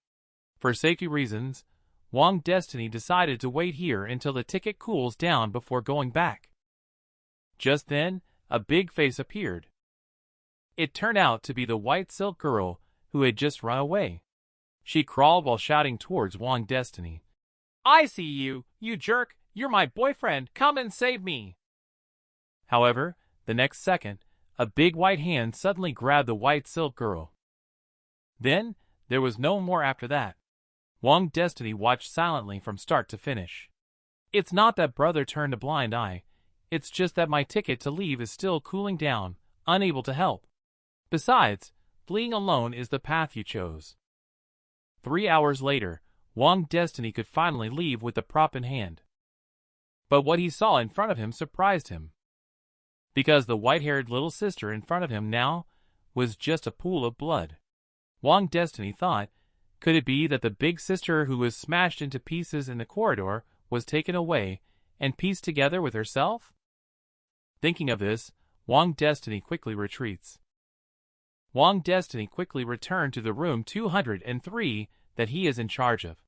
For safety reasons, Wang Destiny decided to wait here until the ticket cools down before going back. Just then, a big face appeared. It turned out to be the white silk girl who had just run away. She crawled while shouting towards Wang Destiny. "I see you, you jerk! You're my boyfriend! Come and save me!" However, the next second, a big white hand suddenly grabbed the white silk girl. Then, there was no more after that. Wang Destiny watched silently from start to finish. It's not that brother turned a blind eye, it's just that my ticket to leave is still cooling down, unable to help. Besides, fleeing alone is the path you chose. 3 hours later, Wang Destiny could finally leave with the prop in hand. But what he saw in front of him surprised him. Because the white-haired little sister in front of him now was just a pool of blood. Wang Destiny thought, could it be that the big sister who was smashed into pieces in the corridor was taken away and pieced together with herself? Thinking of this, Wang Destiny quickly retreats. Wang Destiny quickly returned to the room 203 that he is in charge of.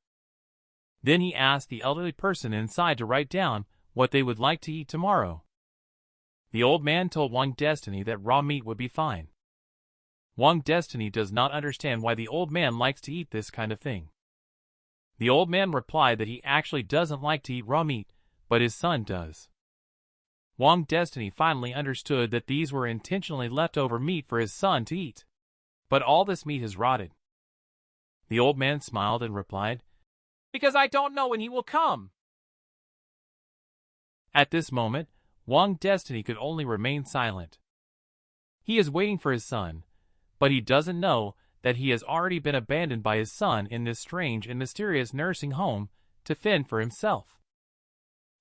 Then he asked the elderly person inside to write down what they would like to eat tomorrow. The old man told Wang Destiny that raw meat would be fine. Wang Destiny does not understand why the old man likes to eat this kind of thing. The old man replied that he actually doesn't like to eat raw meat, but his son does. Wang Destiny finally understood that these were intentionally leftover meat for his son to eat. But all this meat has rotted. The old man smiled and replied, "Because I don't know when he will come." At this moment, Wang Destiny could only remain silent. He is waiting for his son, but he doesn't know that he has already been abandoned by his son in this strange and mysterious nursing home to fend for himself.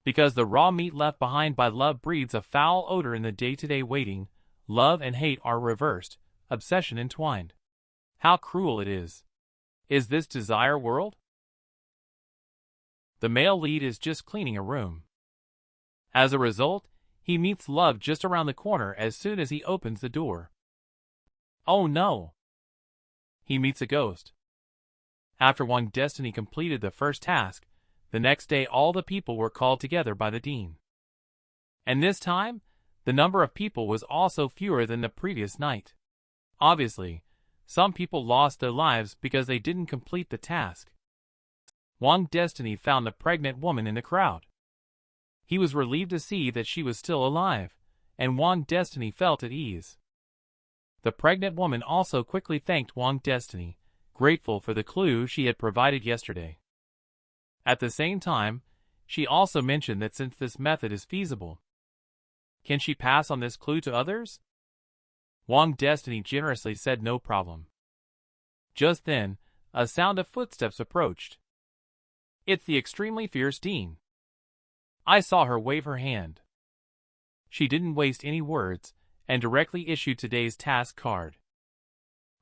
Because the raw meat left behind by love breathes a foul odor in the day-to-day waiting, love and hate are reversed, obsession entwined. How cruel it is. Is this Desire World? The male lead is just cleaning a room. As a result, he meets love just around the corner as soon as he opens the door. Oh no! He meets a ghost. After Wang Destiny completed the first task, the next day all the people were called together by the dean. And this time, the number of people was also fewer than the previous night. Obviously, some people lost their lives because they didn't complete the task. Wang Destiny found the pregnant woman in the crowd. He was relieved to see that she was still alive, and Wang Destiny felt at ease. The pregnant woman also quickly thanked Wang Destiny, grateful for the clue she had provided yesterday. At the same time, she also mentioned that since this method is feasible, can she pass on this clue to others? Wang Destiny generously said no problem. Just then, a sound of footsteps approached. It's the extremely fierce dean. I saw her wave her hand. She didn't waste any words and directly issued today's task card.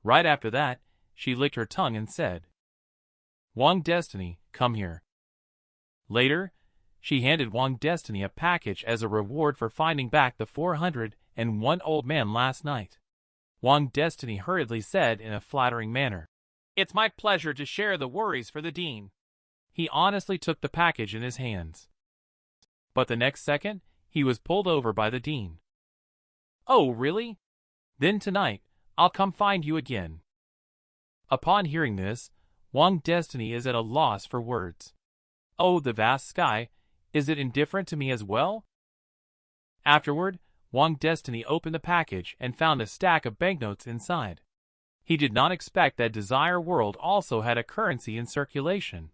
Right after that, she licked her tongue and said, "Wang Destiny, come here." Later, she handed Wang Destiny a package as a reward for finding back the 401 old man last night. Wang Destiny hurriedly said in a flattering manner, "It's my pleasure to share the worries for the dean." He honestly took the package in his hands. But the next second, he was pulled over by the dean. Oh, really? Then tonight, I'll come find you again. Upon hearing this, Wang Destiny is at a loss for words. Oh, the vast sky, is it indifferent to me as well? Afterward, Wang Destiny opened the package and found a stack of banknotes inside. He did not expect that Desire World also had a currency in circulation.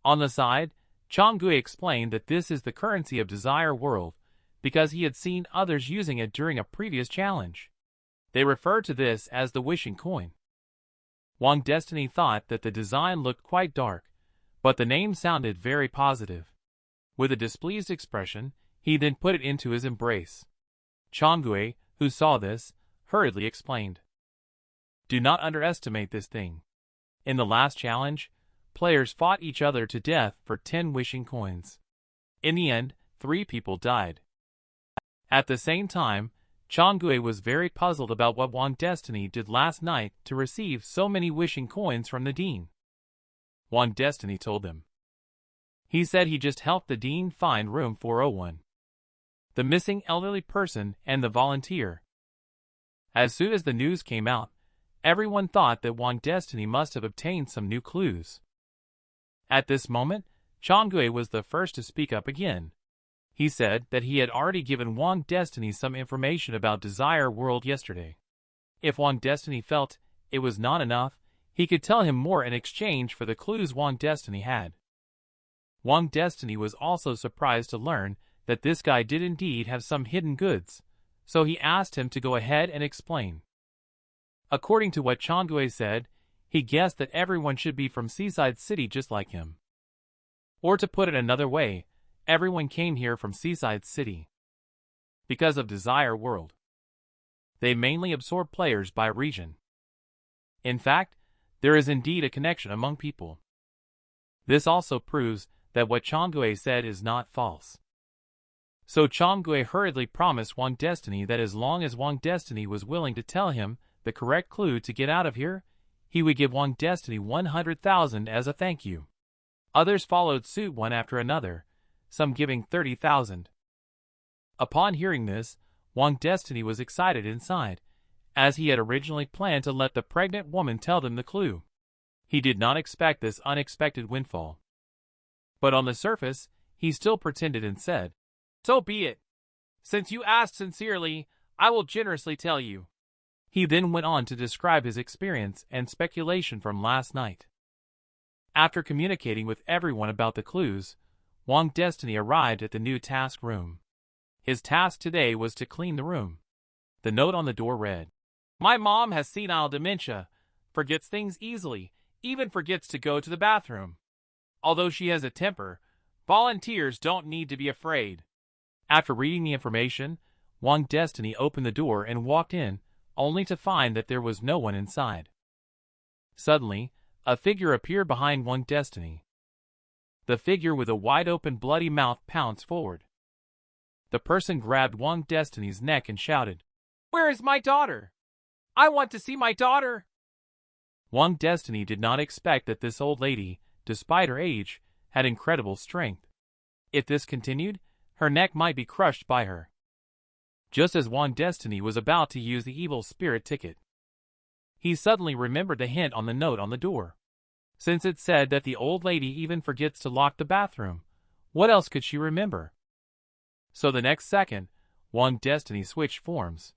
On the side, Chonggui explained that this is the currency of Desire World because he had seen others using it during a previous challenge. They referred to this as the wishing coin. Wang Destiny thought that the design looked quite dark, but the name sounded very positive. With a displeased expression, he then put it into his embrace. Chonggui, who saw this, hurriedly explained. Do not underestimate this thing. In the last challenge, players fought each other to death for 10 wishing coins. In the end, 3 people died. At the same time, Chonggui was very puzzled about what Wang Destiny did last night to receive so many wishing coins from the dean. Wang Destiny told him. He said he just helped the dean find room 401. The missing elderly person and the volunteer. As soon as the news came out, everyone thought that Wang Destiny must have obtained some new clues. At this moment, Chonggui was the first to speak up again. He said that he had already given Wang Destiny some information about Desire World yesterday. If Wang Destiny felt it was not enough, he could tell him more in exchange for the clues Wang Destiny had. Wang Destiny was also surprised to learn that this guy did indeed have some hidden goods, so he asked him to go ahead and explain. According to what Chonggui said, he guessed that everyone should be from Seaside City just like him. Or to put it another way, everyone came here from Seaside City. Because of Desire World. They mainly absorb players by region. In fact, there is indeed a connection among people. This also proves that what Chonggui said is not false. So Chonggui hurriedly promised Wang Destiny that as long as Wang Destiny was willing to tell him the correct clue to get out of here, he would give Wang Destiny 100,000 as a thank you. Others followed suit one after another, some giving 30,000. Upon hearing this, Wang Destiny was excited inside, as he had originally planned to let the pregnant woman tell them the clue. He did not expect this unexpected windfall. But on the surface, he still pretended and said, "So be it. Since you asked sincerely, I will generously tell you." He then went on to describe his experience and speculation from last night. After communicating with everyone about the clues, Wang Destiny arrived at the new task room. His task today was to clean the room. The note on the door read, "My mom has senile dementia, forgets things easily, even forgets to go to the bathroom. Although she has a temper, volunteers don't need to be afraid." After reading the information, Wang Destiny opened the door and walked in, only to find that there was no one inside. Suddenly, a figure appeared behind Wang Destiny. The figure with a wide-open bloody mouth pounced forward. The person grabbed Wang Destiny's neck and shouted, "Where is my daughter? I want to see my daughter!" Wang Destiny did not expect that this old lady, despite her age, had incredible strength. If this continued, her neck might be crushed by her. Just as Wang Destiny was about to use the evil spirit ticket, he suddenly remembered the hint on the note on the door. Since it said that the old lady even forgets to lock the bathroom, what else could she remember? So the next second, Wang Destiny switched forms.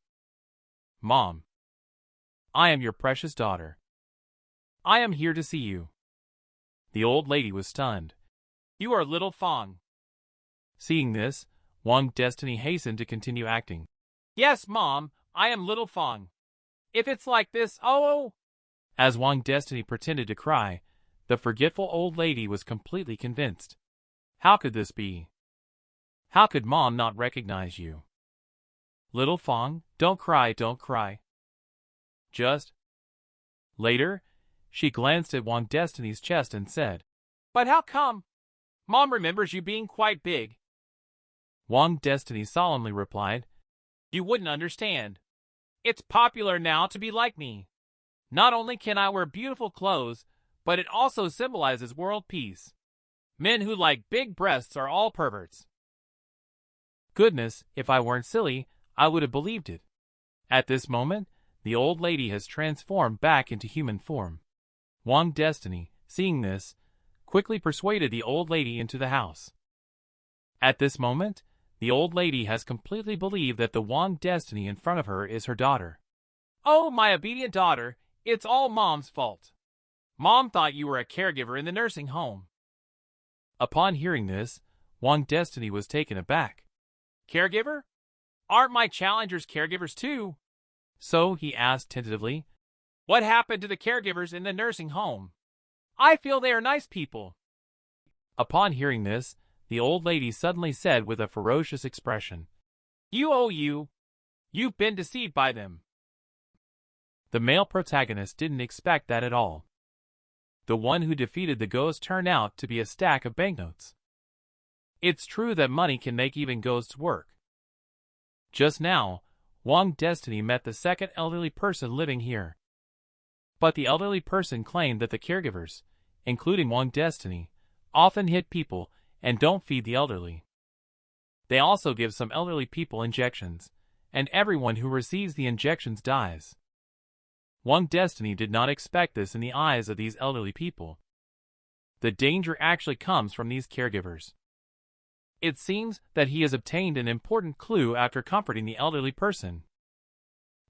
"Mom, I am your precious daughter. I am here to see you." The old lady was stunned. "You are little Fong." Seeing this, Wang Destiny hastened to continue acting. "Yes, Mom, I am little Fong. If it's like this, oh!" As Wang Destiny pretended to cry, the forgetful old lady was completely convinced. How could this be? How could Mom not recognize you? "Little Fong, don't cry, don't cry." Just later, she glanced at Wang Destiny's chest and said, "But how come? Mom remembers you being quite big." Wang Destiny solemnly replied, "You wouldn't understand. It's popular now to be like me. Not only can I wear beautiful clothes, but it also symbolizes world peace. Men who like big breasts are all perverts." Goodness, if I weren't silly, I would have believed it. At this moment, the old lady has transformed back into human form. Wang Destiny, seeing this, quickly persuaded the old lady into the house. At this moment, the old lady has completely believed that the Wang Destiny in front of her is her daughter. "Oh, my obedient daughter, it's all Mom's fault. Mom thought you were a caregiver in the nursing home." Upon hearing this, Wang Destiny was taken aback. "Caregiver? Aren't my challengers caregivers too?" So he asked tentatively, "What happened to the caregivers in the nursing home? I feel they are nice people." Upon hearing this, the old lady suddenly said with a ferocious expression, You've been deceived by them." The male protagonist didn't expect that at all. The one who defeated the ghost turned out to be a stack of banknotes. It's true that money can make even ghosts work. Just now, Wang Destiny met the second elderly person living here. But the elderly person claimed that the caregivers, including Wang Destiny, often hit people and don't feed the elderly. They also give some elderly people injections, and everyone who receives the injections dies. Wang Destiny did not expect this in the eyes of these elderly people. The danger actually comes from these caregivers. It seems that he has obtained an important clue after comforting the elderly person.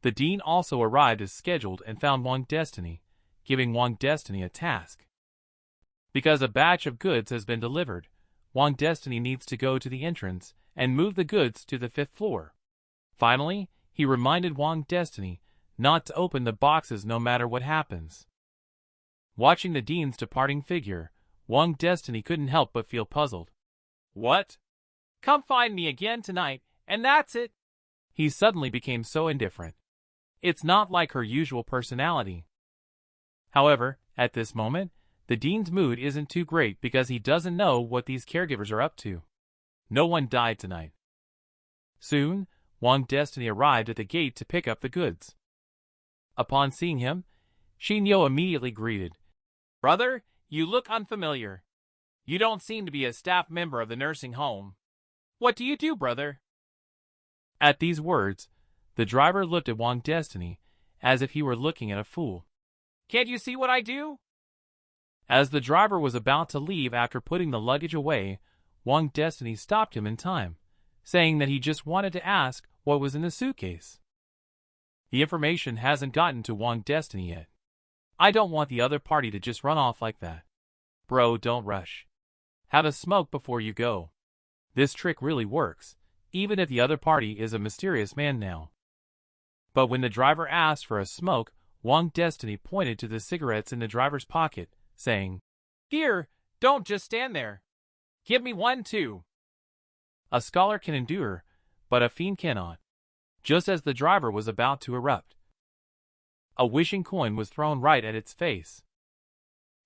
The dean also arrived as scheduled and found Wang Destiny, giving Wang Destiny a task. Because a batch of goods has been delivered, Wang Destiny needs to go to the entrance and move the goods to the 5th floor. Finally, he reminded Wang Destiny not to open the boxes no matter what happens. Watching the dean's departing figure, Wang Destiny couldn't help but feel puzzled. "What? Come find me again tonight, and that's it." He suddenly became so indifferent. It's not like her usual personality. However, at this moment, the dean's mood isn't too great because he doesn't know what these caregivers are up to. No one died tonight. Soon, Wang Destiny arrived at the gate to pick up the goods. Upon seeing him, Xinyo immediately greeted, "Brother, you look unfamiliar. You don't seem to be a staff member of the nursing home. What do you do, brother?" At these words, the driver looked at Wang Destiny as if he were looking at a fool. "Can't you see what I do?" As the driver was about to leave after putting the luggage away, Wang Destiny stopped him in time, saying that he just wanted to ask what was in the suitcase. The information hasn't gotten to Wang Destiny yet. I don't want the other party to just run off like that. Bro, don't rush. Have a smoke before you go. This trick really works, even if the other party is a mysterious man now. But when the driver asked for a smoke, Wang Destiny pointed to the cigarettes in the driver's pocket, saying, "Here, don't just stand there. Give me one too." A scholar can endure, but a fiend cannot. Just as the driver was about to erupt, a wishing coin was thrown right at its face.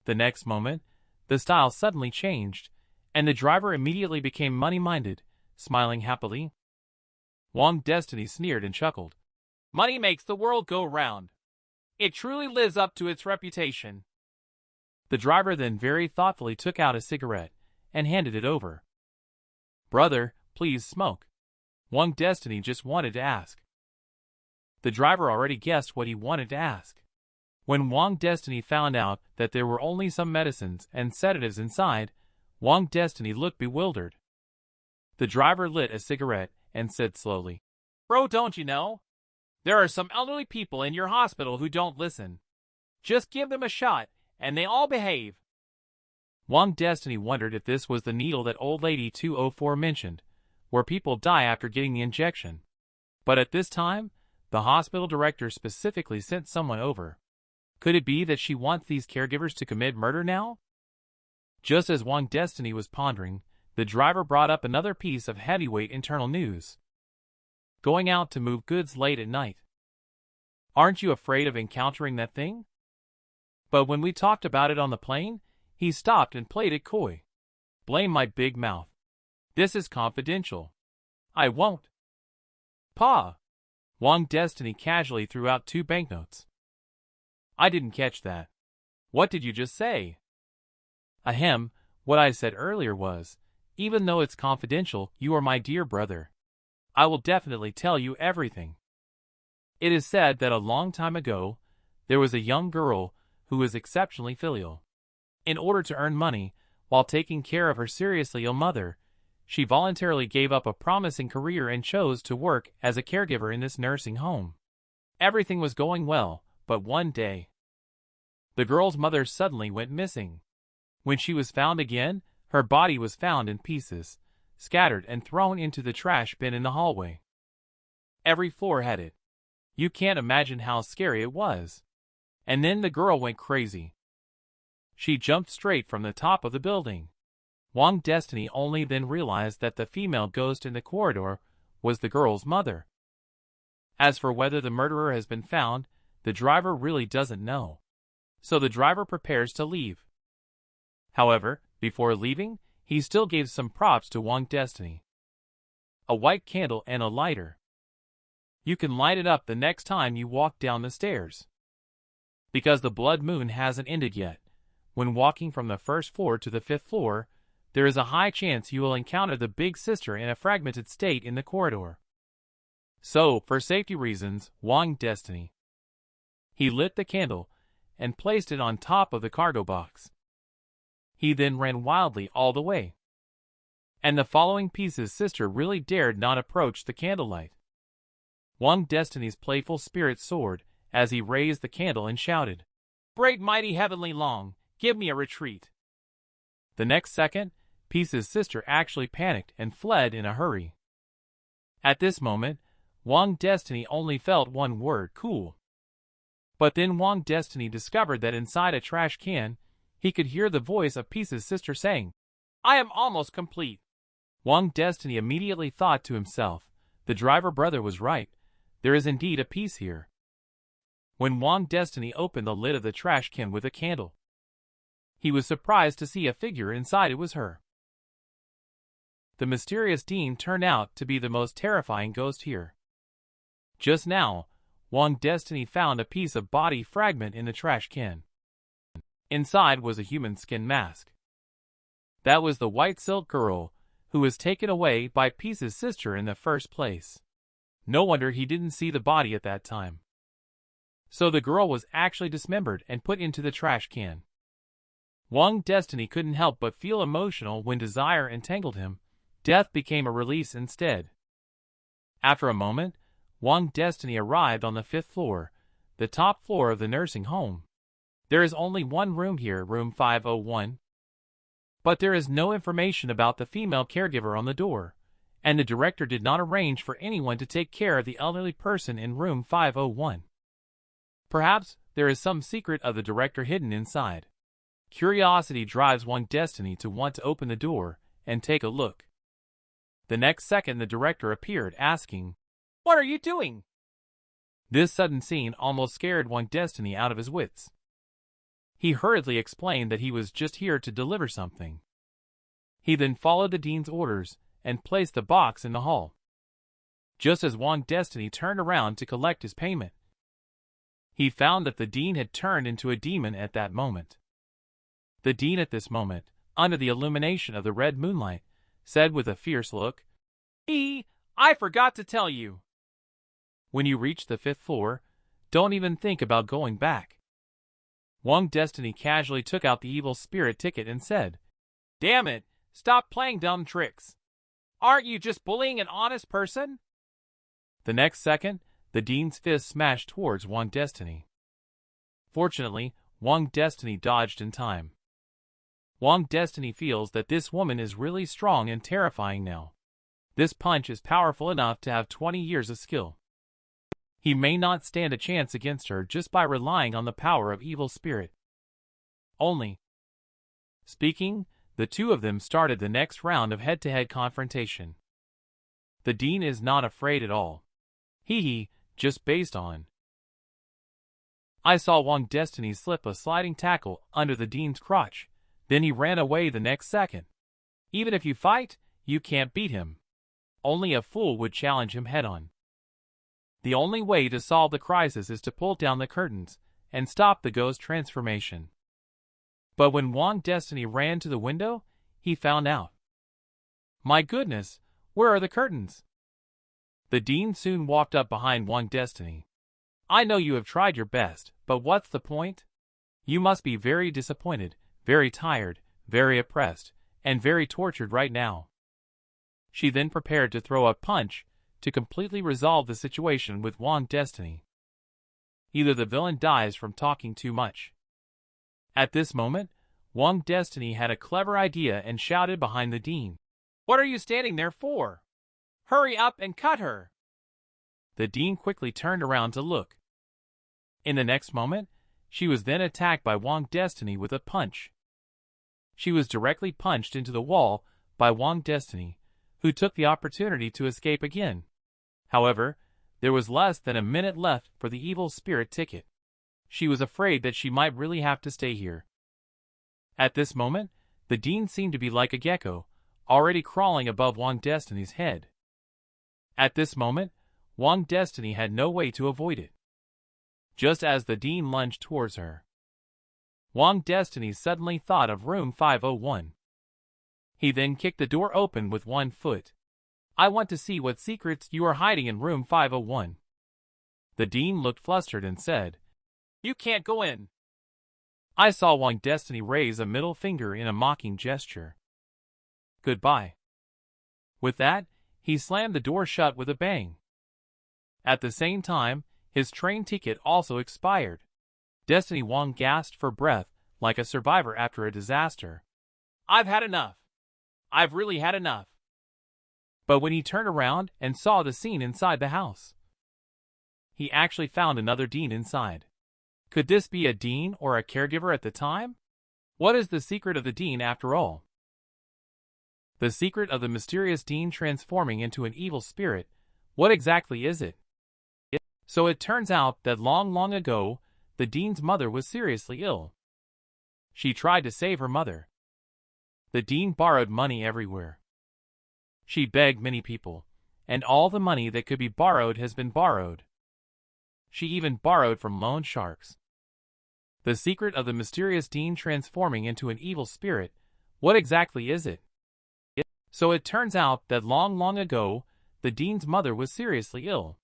The next moment, the style suddenly changed, and the driver immediately became money-minded, smiling happily. Wang Destiny sneered and chuckled. "Money makes the world go round. It truly lives up to its reputation." The driver then very thoughtfully took out a cigarette and handed it over. "Brother, please smoke." Wang Destiny just wanted to ask. The driver already guessed what he wanted to ask. When Wang Destiny found out that there were only some medicines and sedatives inside, Wang Destiny looked bewildered. The driver lit a cigarette and said slowly, "Bro, don't you know? There are some elderly people in your hospital who don't listen. Just give them a shot, and they all behave." Wang Destiny wondered if this was the needle that old lady 204 mentioned, where people die after getting the injection. But at this time, the hospital director specifically sent someone over. Could it be that she wants these caregivers to commit murder now? Just as Wang Destiny was pondering, the driver brought up another piece of heavyweight internal news. Going out to move goods late at night. Aren't you afraid of encountering that thing? But when we talked about it on the plane, he stopped and played it coy. Blame my big mouth. This is confidential. I won't. Pa. Wang Destiny casually threw out 2 banknotes. I didn't catch that. What did you just say? Ahem, what I said earlier was, even though it's confidential, you are my dear brother. I will definitely tell you everything. It is said that a long time ago, there was a young girl who was exceptionally filial. In order to earn money, while taking care of her seriously ill mother, she voluntarily gave up a promising career and chose to work as a caregiver in this nursing home. Everything was going well, but one day, the girl's mother suddenly went missing. When she was found again, her body was found in pieces, scattered and thrown into the trash bin in the hallway. Every floor had it. You can't imagine how scary it was. And then the girl went crazy. She jumped straight from the top of the building. Wang Destiny only then realized that the female ghost in the corridor was the girl's mother. As for whether the murderer has been found, the driver really doesn't know. So the driver prepares to leave. However, before leaving, he still gave some props to Wang Destiny. A white candle and a lighter. You can light it up the next time you walk down the stairs. Because the blood moon hasn't ended yet, when walking from the first floor to the 5th floor, there is a high chance you will encounter the big sister in a fragmented state in the corridor. So, for safety reasons, Wang Destiny. He lit the candle and placed it on top of the cargo box. He then ran wildly all the way. And the following piece's sister really dared not approach the candlelight. Wang Destiny's playful spirit soared as he raised the candle and shouted, "Great mighty heavenly Long, give me a retreat." The next second, Peace's sister actually panicked and fled in a hurry. At this moment, Wang Destiny only felt one word: cool. But then Wang Destiny discovered that inside a trash can, he could hear the voice of Peace's sister saying, "I am almost complete." Wang Destiny immediately thought to himself, the driver brother was right, there is indeed a piece here. When Wang Destiny opened the lid of the trash can with a candle, he was surprised to see a figure inside. It was her. The mysterious Dean turned out to be the most terrifying ghost here. Just now, Wang Destiny found a piece of body fragment in the trash can. Inside was a human skin mask. That was the white silk girl who was taken away by Peace's sister in the first place. No wonder he didn't see the body at that time. So the girl was actually dismembered and put into the trash can. Wang Destiny couldn't help but feel emotional when desire entangled him. Death became a release instead. After a moment, Wang Destiny arrived on the 5th floor, the top floor of the nursing home. There is only one room here, room 501. But there is no information about the female caregiver on the door, and the director did not arrange for anyone to take care of the elderly person in room 501. Perhaps there is some secret of the director hidden inside. Curiosity drives Wang Destiny to want to open the door and take a look. The next second the director appeared asking, "What are you doing?" This sudden scene almost scared Wang Destiny out of his wits. He hurriedly explained that he was just here to deliver something. He then followed the dean's orders and placed the box in the hall. Just as Wang Destiny turned around to collect his payment, he found that the dean had turned into a demon at that moment. The dean at this moment, under the illumination of the red moonlight, said with a fierce look, I forgot to tell you. When you reach the 5th floor, don't even think about going back." Wang Destiny casually took out the evil spirit ticket and said, "Damn it, stop playing dumb tricks. Aren't you just bullying an honest person?" The next second, the dean's fist smashed towards Wang Destiny. Fortunately, Wang Destiny dodged in time. Wang Destiny feels that this woman is really strong and terrifying now. This punch is powerful enough to have 20 years of skill. He may not stand a chance against her just by relying on the power of evil spirit. Only. Speaking, the two of them started the next round of head-to-head confrontation. The dean is not afraid at all. Just based on. I saw Wang Destiny slip a sliding tackle under the dean's crotch. Then he ran away the next second. Even if you fight, you can't beat him. Only a fool would challenge him head-on. The only way to solve the crisis is to pull down the curtains and stop the ghost transformation. But when Wang Destiny ran to the window, he found out. My goodness, where are the curtains? The dean soon walked up behind Wang Destiny. I know you have tried your best, but what's the point? You must be very disappointed, very tired, very oppressed, and very tortured right now. She then prepared to throw a punch to completely resolve the situation with Wang Destiny. Either the villain dies from talking too much. At this moment, Wang Destiny had a clever idea and shouted behind the dean. What are you standing there for? Hurry up and cut her! The dean quickly turned around to look. In the next moment, she was then attacked by Wang Destiny with a punch. She was directly punched into the wall by Wang Destiny, who took the opportunity to escape again. However, there was less than a minute left for the evil spirit ticket. She was afraid that she might really have to stay here. At this moment, the dean seemed to be like a gecko, already crawling above Wang Destiny's head. At this moment, Wang Destiny had no way to avoid it. Just as the dean lunged towards her, Wang Destiny suddenly thought of room 501. He then kicked the door open with one foot. I want to see what secrets you are hiding in room 501. The dean looked flustered and said, You can't go in. I saw Wang Destiny raise a middle finger in a mocking gesture. Goodbye. With that, he slammed the door shut with a bang. At the same time, his train ticket also expired. Destiny Wang gasped for breath like a survivor after a disaster. I've had enough. I've really had enough. But when he turned around and saw the scene inside the house, he actually found another dean inside. Could this be a dean or a caregiver at the time? What is the secret of the dean after all? The secret of the mysterious dean transforming into an evil spirit, what exactly is it? So it turns out that long ago, the dean's mother was seriously ill. She tried to save her mother. The dean borrowed money everywhere. She begged many people, and all the money that could be borrowed has been borrowed. She even borrowed from loan sharks. The secret of the mysterious dean transforming into an evil spirit, what exactly is it? So it turns out that long ago, the dean's mother was seriously ill.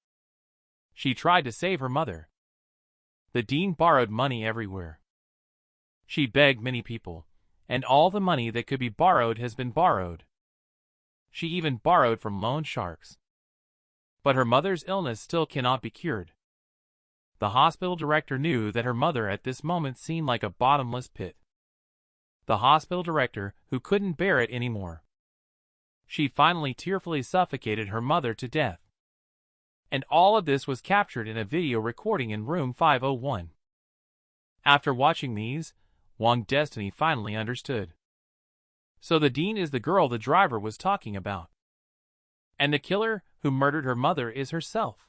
She tried to save her mother. The dean borrowed money everywhere. She begged many people, and all the money that could be borrowed has been borrowed. She even borrowed from loan sharks. But her mother's illness still cannot be cured. The hospital director knew that her mother at this moment seemed like a bottomless pit. The hospital director who couldn't bear it anymore. She finally tearfully suffocated her mother to death. And all of this was captured in a video recording in room 501. After watching these, Wang Destiny finally understood. So the dean is the girl the driver was talking about. And the killer who murdered her mother is herself.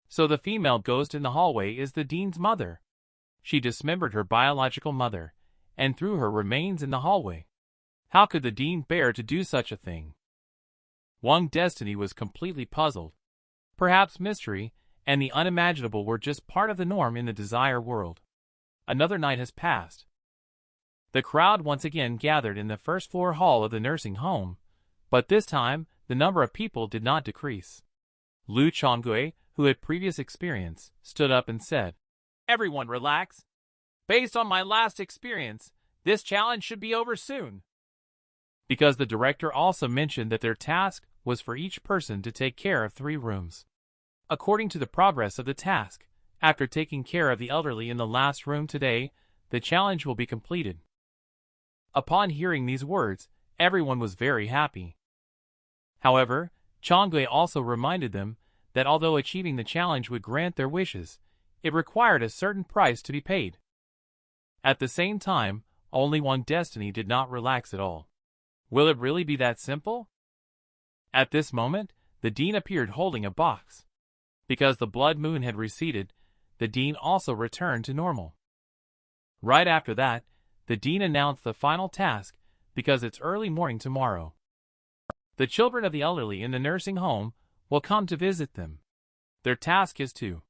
So the female ghost in the hallway is the dean's mother. She dismembered her biological mother, and threw her remains in the hallway. How could the dean bear to do such a thing? Wang Destiny was completely puzzled. Perhaps mystery and the unimaginable were just part of the norm in the Desire world. Another night has passed. The crowd once again gathered in the first floor hall of the nursing home, but this time the number of people did not decrease. Lu Chongui, who had previous experience, stood up and said, Everyone relax. Based on my last experience, this challenge should be over soon. Because the director also mentioned that their task was for each person to take care of 3 rooms. According to the progress of the task, after taking care of the elderly in the last room today, the challenge will be completed. Upon hearing these words, everyone was very happy. However, Chongui also reminded them that although achieving the challenge would grant their wishes, it required a certain price to be paid. At the same time, only Wang Destiny did not relax at all. Will it really be that simple? At this moment, the dean appeared holding a box. Because the blood moon had receded, the dean also returned to normal. Right after that, the dean announced the final task because it's early morning tomorrow. The children of the elderly in the nursing home will come to visit them. Their task is to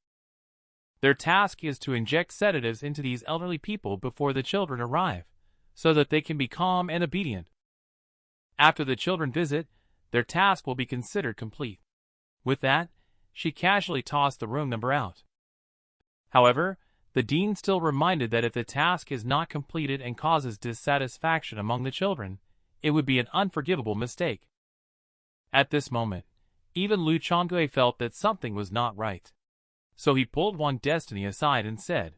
inject sedatives into these elderly people before the children arrive, so that they can be calm and obedient. After the children visit, their task will be considered complete. With that, she casually tossed the room number out. However, the dean still reminded that if the task is not completed and causes dissatisfaction among the children, it would be an unforgivable mistake. At this moment, even Lu Chongui felt that something was not right. So he pulled Wang Destiny aside and said,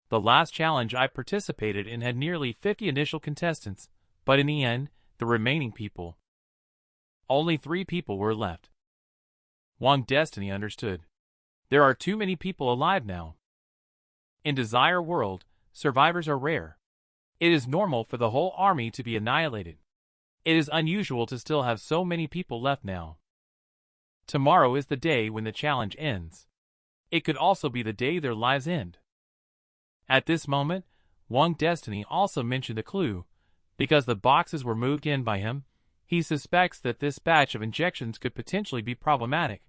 "The last challenge I participated in had nearly 50 initial contestants, but in the end, the remaining people, only 3 people were left." Wang Destiny understood. There are too many people alive now. In Desire World, survivors are rare. It is normal for the whole army to be annihilated. It is unusual to still have so many people left now. Tomorrow is the day when the challenge ends. It could also be the day their lives end. At this moment, Wang Destiny also mentioned a clue. Because the boxes were moved in by him, he suspects that this batch of injections could potentially be problematic.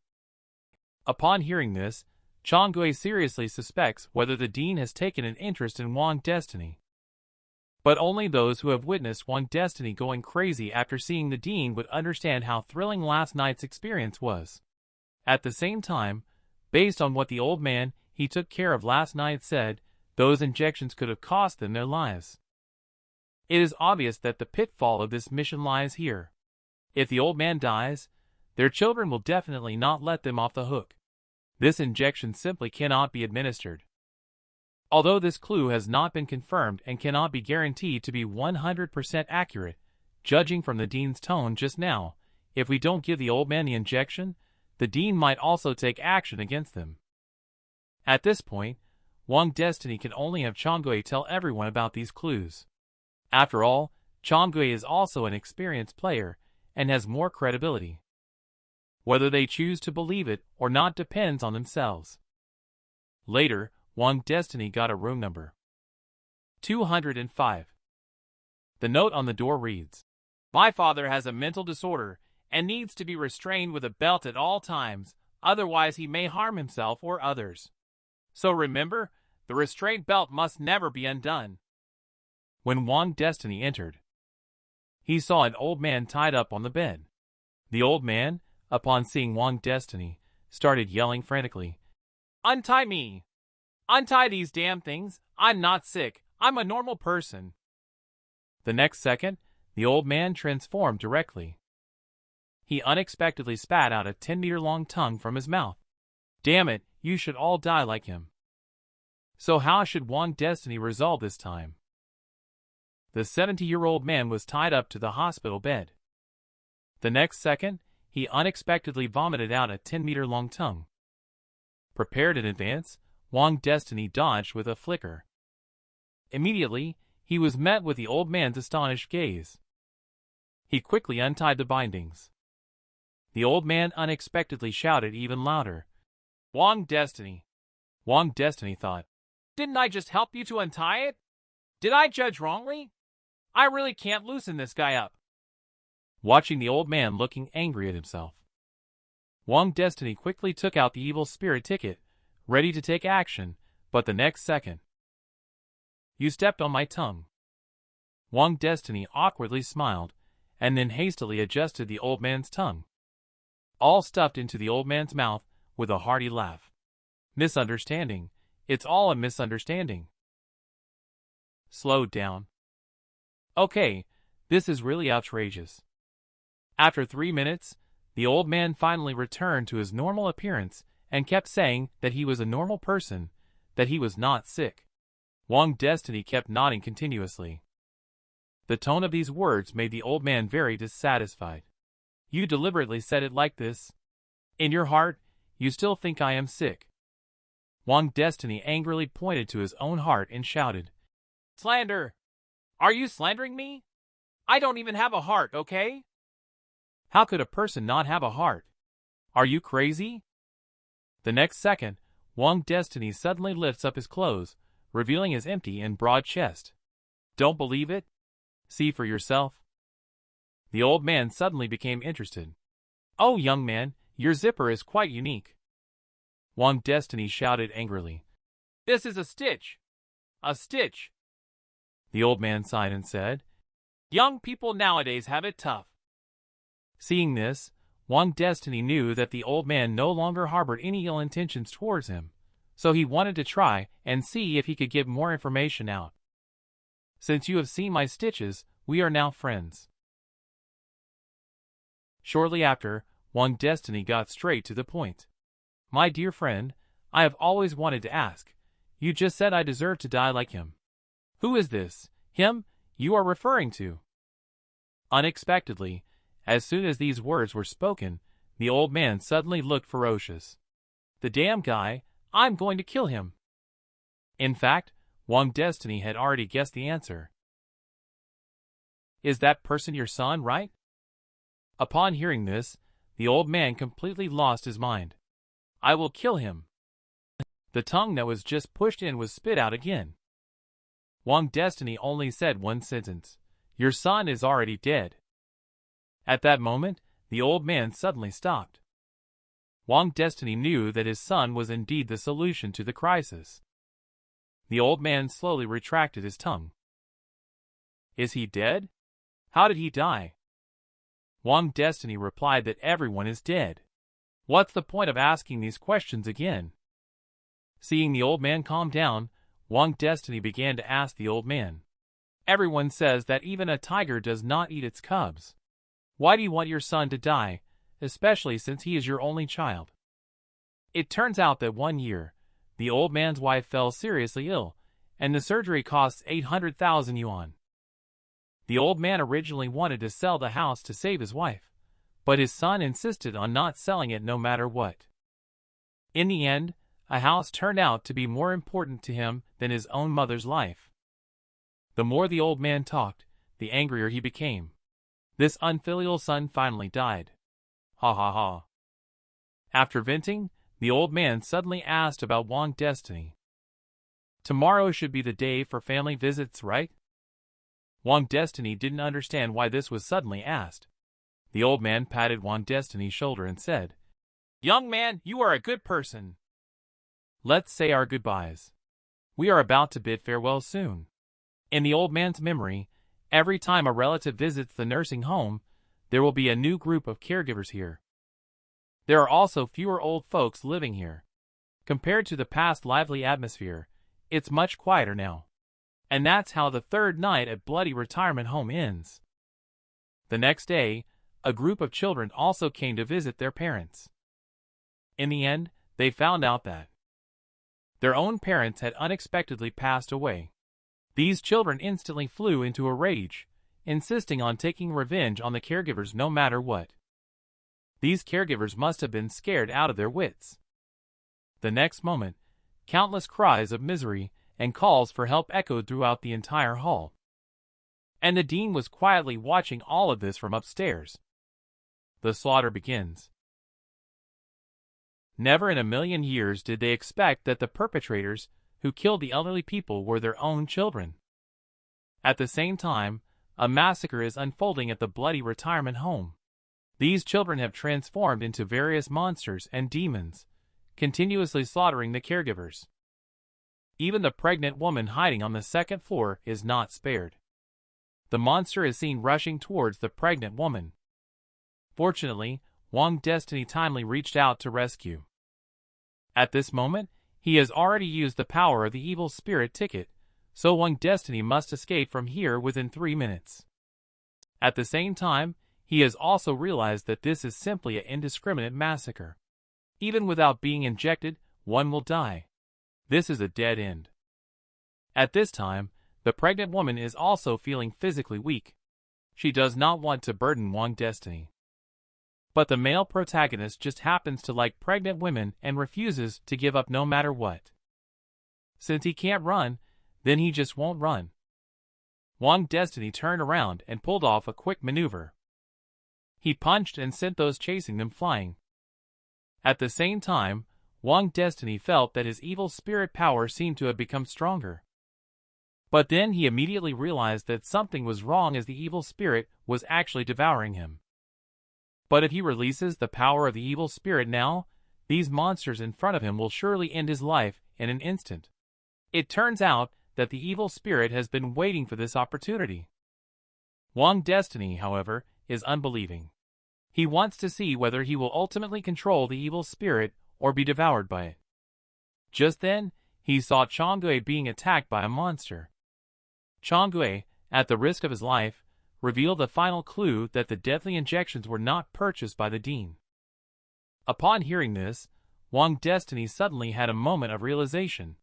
Upon hearing this, Chongui seriously suspects whether the dean has taken an interest in Wang Destiny. But only those who have witnessed Wang Destiny going crazy after seeing the dean would understand how thrilling last night's experience was. At the same time, based on what the old man he took care of last night said, those injections could have cost them their lives. It is obvious that the pitfall of this mission lies here. If the old man dies, their children will definitely not let them off the hook. This injection simply cannot be administered. Although this clue has not been confirmed and cannot be guaranteed to be 100% accurate, judging from the dean's tone just now, if we don't give the old man the injection, the dean might also take action against them. At this point, Wang Destiny can only have Chongui tell everyone about these clues. After all, Chongui is also an experienced player and has more credibility. Whether they choose to believe it or not depends on themselves. Later, Wang Destiny got a room number 205. The note on the door reads, "My father has a mental disorder and needs to be restrained with a belt at all times, otherwise he may harm himself or others. So remember, the restraint belt must never be undone." When Wang Destiny entered, he saw an old man tied up on the bed. The old man, upon seeing Wang Destiny, started yelling frantically, "Untie me! Untie these damn things! I'm not sick! I'm a normal person!" The next second, the old man transformed directly. He unexpectedly spat out a 10-meter-long tongue from his mouth. Damn it, you should all die like him. So how should Wang Destiny resolve this time? The 70-year-old man was tied up to the hospital bed. The next second, he unexpectedly vomited out a 10-meter-long tongue. Prepared in advance, Wang Destiny dodged with a flicker. Immediately, he was met with the old man's astonished gaze. He quickly untied the bindings. The old man unexpectedly shouted even louder, "Wang Destiny!" Wang Destiny thought, "Didn't I just help you to untie it? Did I judge wrongly? I really can't loosen this guy up." Watching the old man looking angry at himself, Wang Destiny quickly took out the evil spirit ticket, ready to take action, but the next second, "You stepped on my tongue." Wang Destiny awkwardly smiled, and then hastily adjusted the old man's tongue, all stuffed into the old man's mouth with a hearty laugh. Misunderstanding. It's all a misunderstanding. Slowed down. Okay, this is really outrageous. After 3 minutes, the old man finally returned to his normal appearance and kept saying that he was a normal person, that he was not sick. Wang Destiny kept nodding continuously. The tone of these words made the old man very dissatisfied. "You deliberately said it like this. In your heart, you still think I am sick." Wang Destiny angrily pointed to his own heart and shouted, "Slander! Are you slandering me? I don't even have a heart, okay? How could a person not have a heart? Are you crazy?" The next second, Wang Destiny suddenly lifts up his clothes, revealing his empty and broad chest. "Don't believe it? See for yourself." The old man suddenly became interested. "Oh, young man, your zipper is quite unique." Wang Destiny shouted angrily, "This is a stitch! A stitch!" The old man sighed and said, "Young people nowadays have it tough." Seeing this, Wang Destiny knew that the old man no longer harbored any ill intentions towards him, so he wanted to try and see if he could get more information out. Since you have seen my stitches, we are now friends. Shortly after, Wang Destiny got straight to the point. My dear friend, I have always wanted to ask. You just said I deserve to die like him. Who is this, him, you are referring to? Unexpectedly, as soon as these words were spoken, the old man suddenly looked ferocious. The damn guy, I'm going to kill him. In fact, Wang Destiny had already guessed the answer. Is that person your son, right? Upon hearing this, the old man completely lost his mind. I will kill him. The tongue that was just pushed in was spit out again. Wang Destiny only said one sentence. Your son is already dead. At that moment, the old man suddenly stopped. Wang Destiny knew that his son was indeed the solution to the crisis. The old man slowly retracted his tongue. Is he dead? How did he die? Wang Destiny replied that everyone is dead. What's the point of asking these questions again? Seeing the old man calm down, Wang Destiny began to ask the old man. Everyone says that even a tiger does not eat its cubs. Why do you want your son to die, especially since he is your only child? It turns out that one year, the old man's wife fell seriously ill, and the surgery costs 800,000 yuan. The old man originally wanted to sell the house to save his wife, but his son insisted on not selling it no matter what. In the end, a house turned out to be more important to him than his own mother's life. The more the old man talked, the angrier he became. This unfilial son finally died. Ha ha ha. After venting, the old man suddenly asked about Wang Destiny. Tomorrow should be the day for family visits, right? Wang Destiny didn't understand why this was suddenly asked. The old man patted Wang Destiny's shoulder and said, Young man, you are a good person. Let's say our goodbyes. We are about to bid farewell soon. In the old man's memory, every time a relative visits the nursing home, there will be a new group of caregivers here. There are also fewer old folks living here. Compared to the past lively atmosphere, it's much quieter now. And that's how the third night at Bloody Retirement Home ends. The next day, a group of children also came to visit their parents. In the end, they found out that their own parents had unexpectedly passed away. These children instantly flew into a rage, insisting on taking revenge on the caregivers no matter what. These caregivers must have been scared out of their wits. The next moment, countless cries of misery and calls for help echoed throughout the entire hall. And the dean was quietly watching all of this from upstairs. The slaughter begins. Never in a million years did they expect that the perpetrators who killed the elderly people were their own children. At the same time, a massacre is unfolding at the Bloody Retirement Home. These children have transformed into various monsters and demons, continuously slaughtering the caregivers. Even the pregnant woman hiding on the second floor is not spared. The monster is seen rushing towards the pregnant woman. Fortunately, Wang Destiny timely reached out to rescue. At this moment, he has already used the power of the evil spirit ticket, so Wang Destiny must escape from here within 3 minutes. At the same time, he has also realized that this is simply an indiscriminate massacre. Even without being injected, one will die. This is a dead end. At this time, the pregnant woman is also feeling physically weak. She does not want to burden Wang Destiny. But the male protagonist just happens to like pregnant women and refuses to give up no matter what. Since he can't run, then he just won't run. Wang Destiny turned around and pulled off a quick maneuver. He punched and sent those chasing them flying. At the same time, Wang Destiny felt that his evil spirit power seemed to have become stronger. But then he immediately realized that something was wrong as the evil spirit was actually devouring him. But if he releases the power of the evil spirit now, these monsters in front of him will surely end his life in an instant. It turns out that the evil spirit has been waiting for this opportunity. Wang Destiny, however, is unbelieving. He wants to see whether he will ultimately control the evil spirit or be devoured by it. Just then, he saw Changui being attacked by a monster. Changui, at the risk of his life, revealed the final clue that the deadly injections were not purchased by the Dean. Upon hearing this, Wang Destiny suddenly had a moment of realization.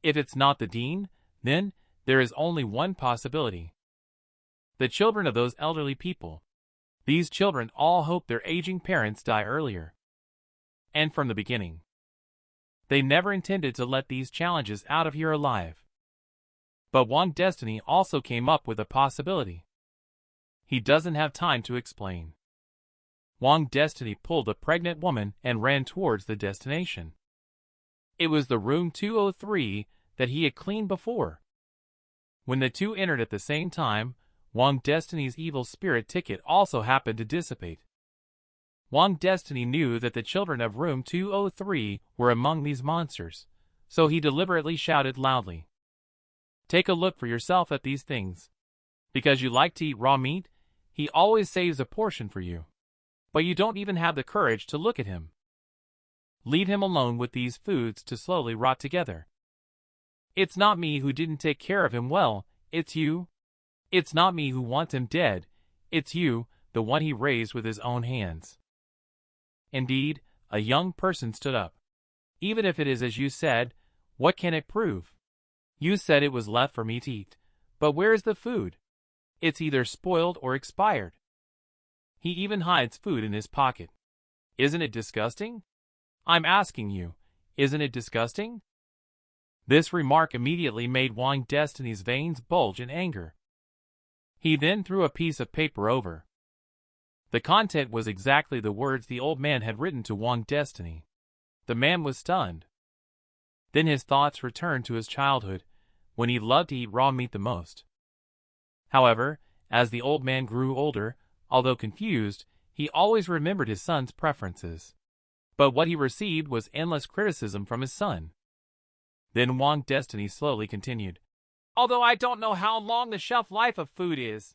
If it's not the Dean, then there is only one possibility. The children of those elderly people. These children all hope their aging parents die earlier. And from the beginning, they never intended to let these challenges out of here alive. But Wang Destiny also came up with a possibility. He doesn't have time to explain. Wang Destiny pulled a pregnant woman and ran towards the destination. It was the room 203 that he had cleaned before. When the two entered at the same time, Wang Destiny's evil spirit ticket also happened to dissipate. Wang Destiny knew that the children of room 203 were among these monsters, so he deliberately shouted loudly, "Take a look for yourself at these things. Because you like to eat raw meat, he always saves a portion for you. But you don't even have the courage to look at him. Leave him alone with these foods to slowly rot together. It's not me who didn't take care of him well, it's you. It's not me who wants him dead, it's you, the one he raised with his own hands." Indeed, a young person stood up. "Even if it is as you said, what can it prove? You said it was left for me to eat, but where is the food? It's either spoiled or expired. He even hides food in his pocket. Isn't it disgusting? I'm asking you, isn't it disgusting?" This remark immediately made Wang Destiny's veins bulge in anger. He then threw a piece of paper over. The content was exactly the words the old man had written to Wang Destiny. The man was stunned. Then his thoughts returned to his childhood, when he loved to eat raw meat the most. However, as the old man grew older, although confused, he always remembered his son's preferences. But what he received was endless criticism from his son. Then Wang Destiny slowly continued, "Although I don't know how long the shelf life of food is,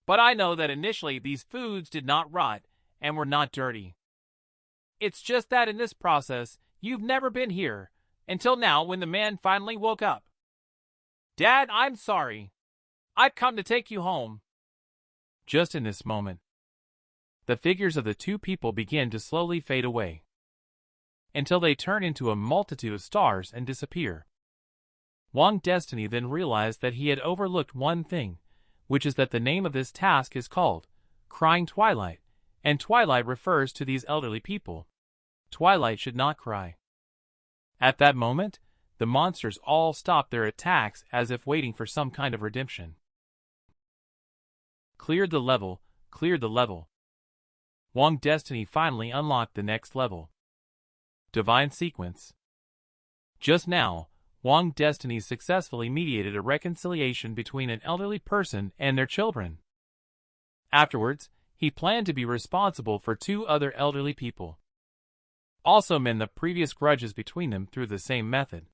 but I know that initially these foods did not rot and were not dirty. It's just that in this process, you've never been here, until now when the man finally woke up. Dad, I'm sorry. I've come to take you home." Just in this moment, the figures of the two people began to slowly fade away, until they turn into a multitude of stars and disappear. Wang Destiny then realized that he had overlooked one thing, which is that the name of this task is called Crying Twilight, and Twilight refers to these elderly people. Twilight should not cry. At that moment, the monsters all stopped their attacks as if waiting for some kind of redemption. Cleared the level, cleared the level. Wang Destiny finally unlocked the next level. Divine Sequence. Just now, Wang Destiny successfully mediated a reconciliation between an elderly person and their children. Afterwards, he planned to be responsible for two other elderly people. Also mend the previous grudges between them through the same method.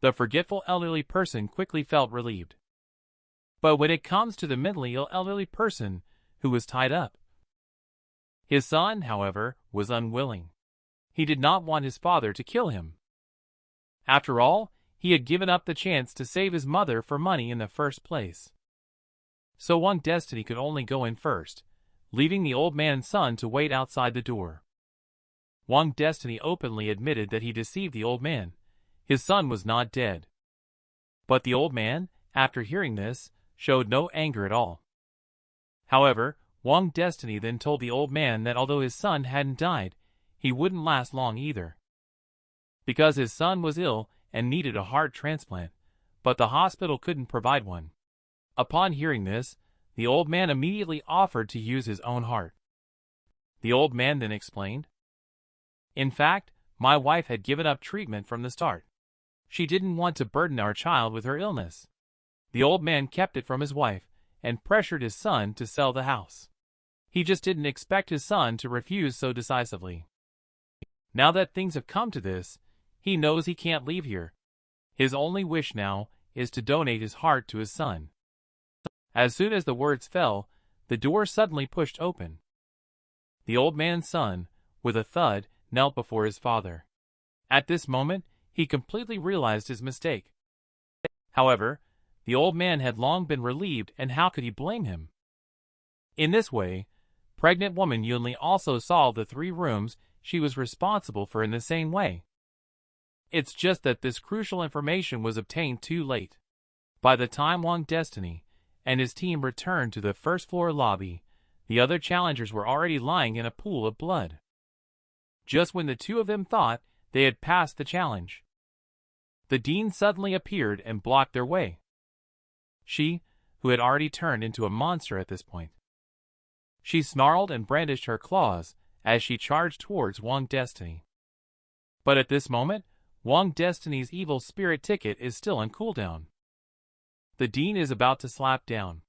The forgetful elderly person quickly felt relieved. But when it comes to the mentally ill elderly person who was tied up, his son, however, was unwilling. He did not want his father to kill him. After all, he had given up the chance to save his mother for money in the first place. So Wang Destiny could only go in first, leaving the old man's son to wait outside the door. Wang Destiny openly admitted that he deceived the old man. His son was not dead. But the old man, after hearing this, showed no anger at all. However, Wang Destiny then told the old man that although his son hadn't died, he wouldn't last long either. Because his son was ill and needed a heart transplant, but the hospital couldn't provide one. Upon hearing this, the old man immediately offered to use his own heart. The old man then explained, "In fact, my wife had given up treatment from the start. She didn't want to burden our child with her illness." The old man kept it from his wife and pressured his son to sell the house. He just didn't expect his son to refuse so decisively. Now that things have come to this, he knows he can't leave here. His only wish now is to donate his heart to his son. As soon as the words fell, the door suddenly pushed open. The old man's son, with a thud, knelt before his father. At this moment, he completely realized his mistake. However, the old man had long been relieved, and how could he blame him? In this way, pregnant woman Yunli also saw the 3 rooms she was responsible for in the same way. It's just that this crucial information was obtained too late. By the time Wang Destiny and his team returned to the first floor lobby, the other challengers were already lying in a pool of blood. Just when the 2 of them thought they had passed the challenge, the dean suddenly appeared and blocked their way. She, who had already turned into a monster at this point. She snarled and brandished her claws as she charged towards Wang Destiny. But at this moment, Wang Destiny's evil spirit ticket is still on cooldown. The dean is about to slap down.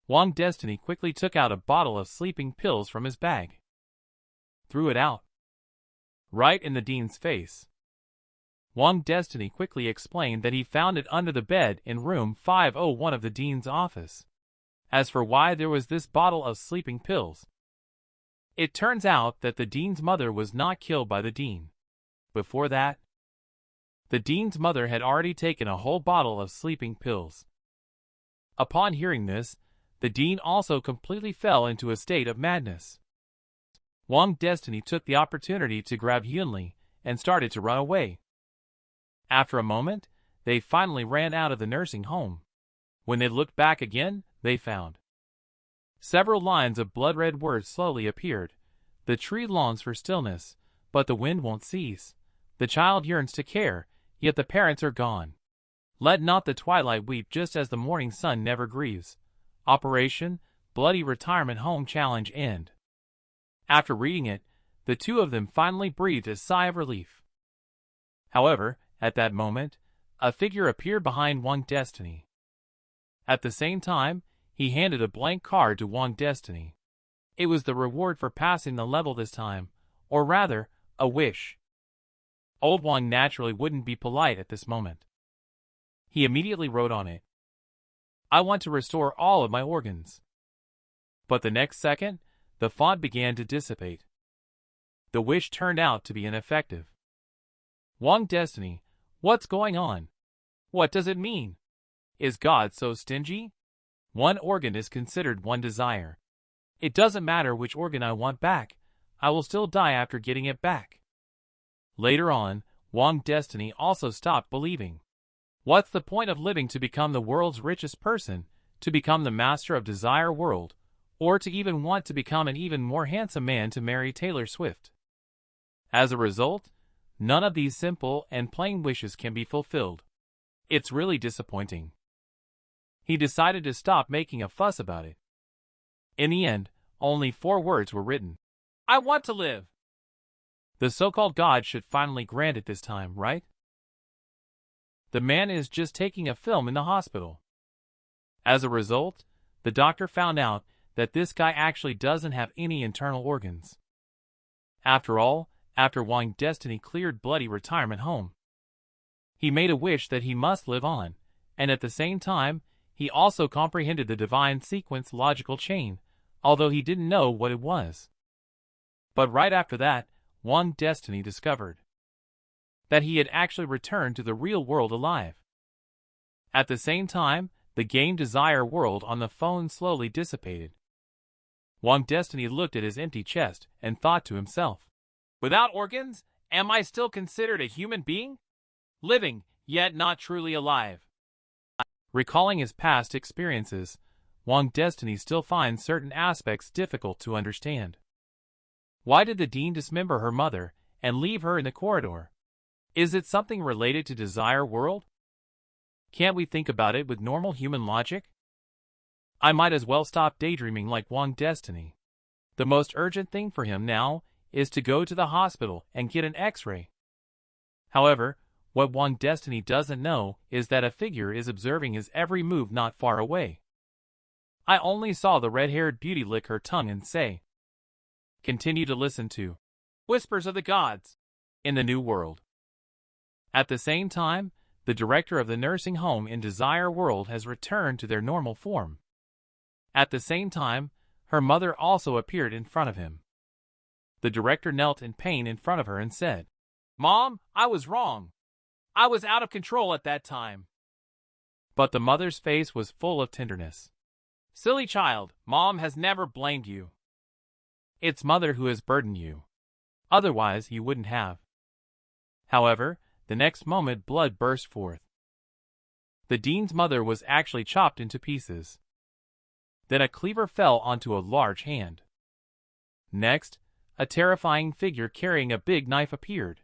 Wang Destiny quickly took out a bottle of sleeping pills from his bag. Threw it out. Right in the dean's face. Wang Destiny quickly explained that he found it under the bed in room 501 of the dean's office. As for why there was this bottle of sleeping pills, it turns out that the dean's mother was not killed by the dean. Before that, the dean's mother had already taken a whole bottle of sleeping pills. Upon hearing this, the dean also completely fell into a state of madness. Wang Destiny took the opportunity to grab Yunli and started to run away. After a moment, they finally ran out of the nursing home. When they looked back again, they found several lines of blood-red words slowly appeared. The tree longs for stillness, but the wind won't cease. The child yearns to care, yet the parents are gone. Let not the twilight weep just as the morning sun never grieves. Operation Bloody Retirement Home Challenge End. After reading it, the 2 of them finally breathed a sigh of relief. However, at that moment, a figure appeared behind Wang Destiny. At the same time, he handed a blank card to Wang Destiny. It was the reward for passing the level this time, or rather, a wish. Old Wang naturally wouldn't be polite at this moment. He immediately wrote on it, "I want to restore all of my organs." But the next second, the font began to dissipate. The wish turned out to be ineffective. Wang Destiny, what's going on? What does it mean? Is God so stingy? 1 organ is considered 1 desire. It doesn't matter which organ I want back, I will still die after getting it back. Later on, Wang Destiny also stopped believing. What's the point of living to become the world's richest person, to become the master of Desire World, or to even want to become an even more handsome man to marry Taylor Swift? As a result, none of these simple and plain wishes can be fulfilled. It's really disappointing. He decided to stop making a fuss about it. In the end, only 4 words were written. I want to live. The so-called God should finally grant it this time, right? The man is just taking a film in the hospital. As a result, the doctor found out that this guy actually doesn't have any internal organs. After all, after Wang Destiny cleared Bloody Retirement Home, he made a wish that he must live on, and at the same time, he also comprehended the divine sequence logical chain, although he didn't know what it was. But right after that, Wang Destiny discovered that he had actually returned to the real world alive. At the same time, the game Desire World on the phone slowly dissipated. Wang Destiny looked at his empty chest and thought to himself, without organs, am I still considered a human being? Living, yet not truly alive. Recalling his past experiences, Wang Destiny still finds certain aspects difficult to understand. Why did the dean dismember her mother and leave her in the corridor? Is it something related to Desire World? Can't we think about it with normal human logic? I might as well stop daydreaming like Wang Destiny. The most urgent thing for him now is to go to the hospital and get an X-ray. However, what Wang Destiny doesn't know is that a figure is observing his every move not far away. I only saw the red-haired beauty lick her tongue and say, continue to listen to Whispers of the Gods in the New World. At the same time, the director of the nursing home in Desire World has returned to their normal form. At the same time, her mother also appeared in front of him. The director knelt in pain in front of her and said, "Mom, I was wrong. I was out of control at that time." But the mother's face was full of tenderness. "Silly child, Mom has never blamed you. It's Mother who has burdened you. Otherwise, you wouldn't have." However, the next moment blood burst forth. The dean's mother was actually chopped into pieces. Then a cleaver fell onto a large hand. Next, a terrifying figure carrying a big knife appeared.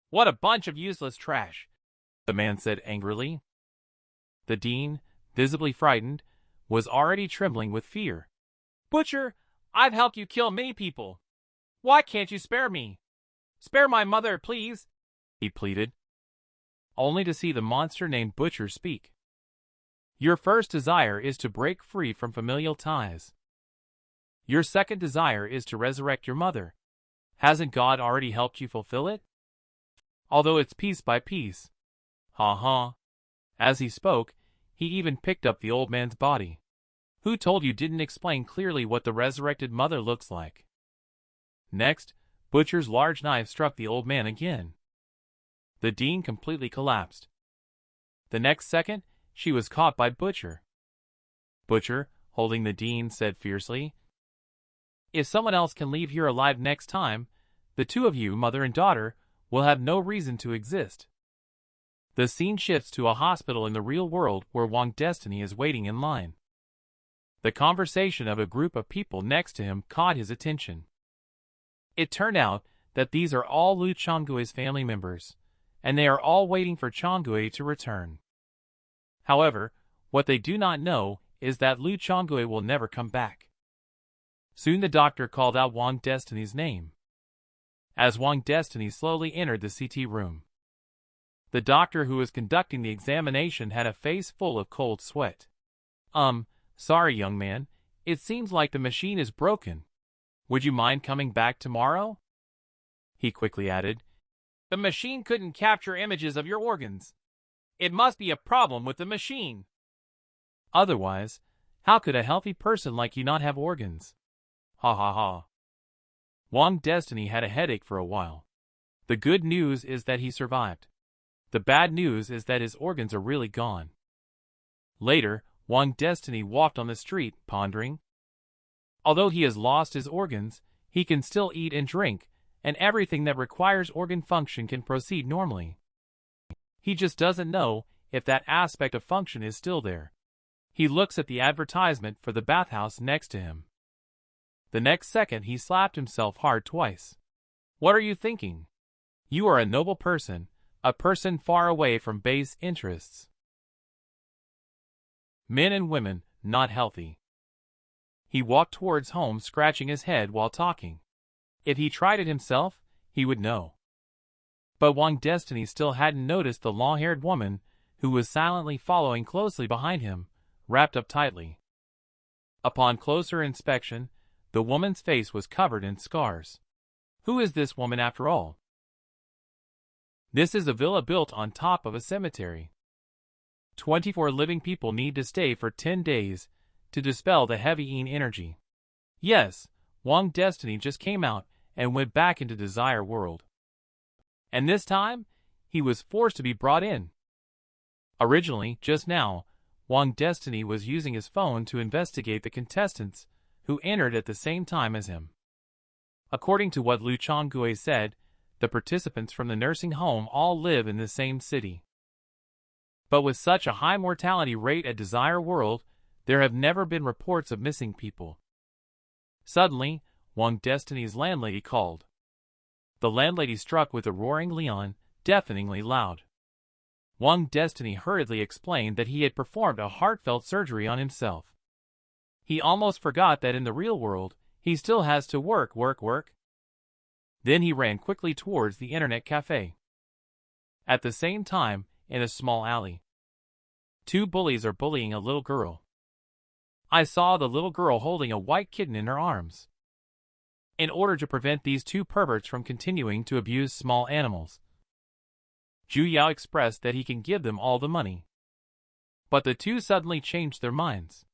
"What a bunch of useless trash," the man said angrily. The dean, visibly frightened, was already trembling with fear. "Butcher, I've helped you kill many people. Why can't you spare me? Spare my mother, please," he pleaded, only to see the monster named Butcher speak. "Your first desire is to break free from familial ties. Your second desire is to resurrect your mother. Hasn't God already helped you fulfill it? Although it's piece by piece." Ha ha. As he spoke, he even picked up the old man's body. "Who told you didn't explain clearly what the resurrected mother looks like?" Next, Butcher's large knife struck the old man again. The dean completely collapsed. The next second, she was caught by Butcher. Butcher, holding the dean, said fiercely, "If someone else can leave here alive next time, the two of you, mother and daughter, will have no reason to exist." The scene shifts to a hospital in the real world where Wang Destiny is waiting in line. The conversation of a group of people next to him caught his attention. It turned out that these are all Lu Changgui's family members, and they are all waiting for Changgui to return. However, what they do not know is that Lu Changgui will never come back. Soon the doctor called out Wang Destiny's name. As Wang Destiny slowly entered the CT room, the doctor who was conducting the examination had a face full of cold sweat. Sorry, young man, it seems like the machine is broken. Would you mind coming back tomorrow?" He quickly added, "The machine couldn't capture images of your organs. It must be a problem with the machine. Otherwise, how could a healthy person like you not have organs?" Ha ha ha. Wang Destiny had a headache for a while. The good news is that he survived. The bad news is that his organs are really gone. Later, Wang Destiny walked on the street, pondering. Although he has lost his organs, he can still eat and drink, and everything that requires organ function can proceed normally. He just doesn't know if that aspect of function is still there. He looks at the advertisement for the bathhouse next to him. The next second he slapped himself hard twice. What are you thinking? You are a noble person, a person far away from base interests. Men and women, not healthy. He walked towards home scratching his head while talking. If he tried it himself, he would know. But Wang Destiny still hadn't noticed the long-haired woman who was silently following closely behind him, wrapped up tightly. Upon closer inspection, the woman's face was covered in scars. Who is this woman after all? This is a villa built on top of a cemetery. 24 living people need to stay for 10 days to dispel the heavy Yin energy. Yes, Wang Destiny just came out and went back into Desire World. And this time, he was forced to be brought in. Originally, just now, Wang Destiny was using his phone to investigate the contestants who entered at the same time as him. According to what Lu Changgui said, the participants from the nursing home all live in the same city. But with such a high mortality rate at Desire World, there have never been reports of missing people. Suddenly, Wang Destiny's landlady called. The landlady struck with a roaring Leon, deafeningly loud. Wang Destiny hurriedly explained that he had performed a heartfelt surgery on himself. He almost forgot that in the real world, he still has to work. Then he ran quickly towards the internet cafe. At the same time, in a small alley, 2 bullies are bullying a little girl. I saw the little girl holding a white kitten in her arms. In order to prevent these 2 perverts from continuing to abuse small animals, Zhu Yao expressed that he can give them all the money. But the 2 suddenly changed their minds.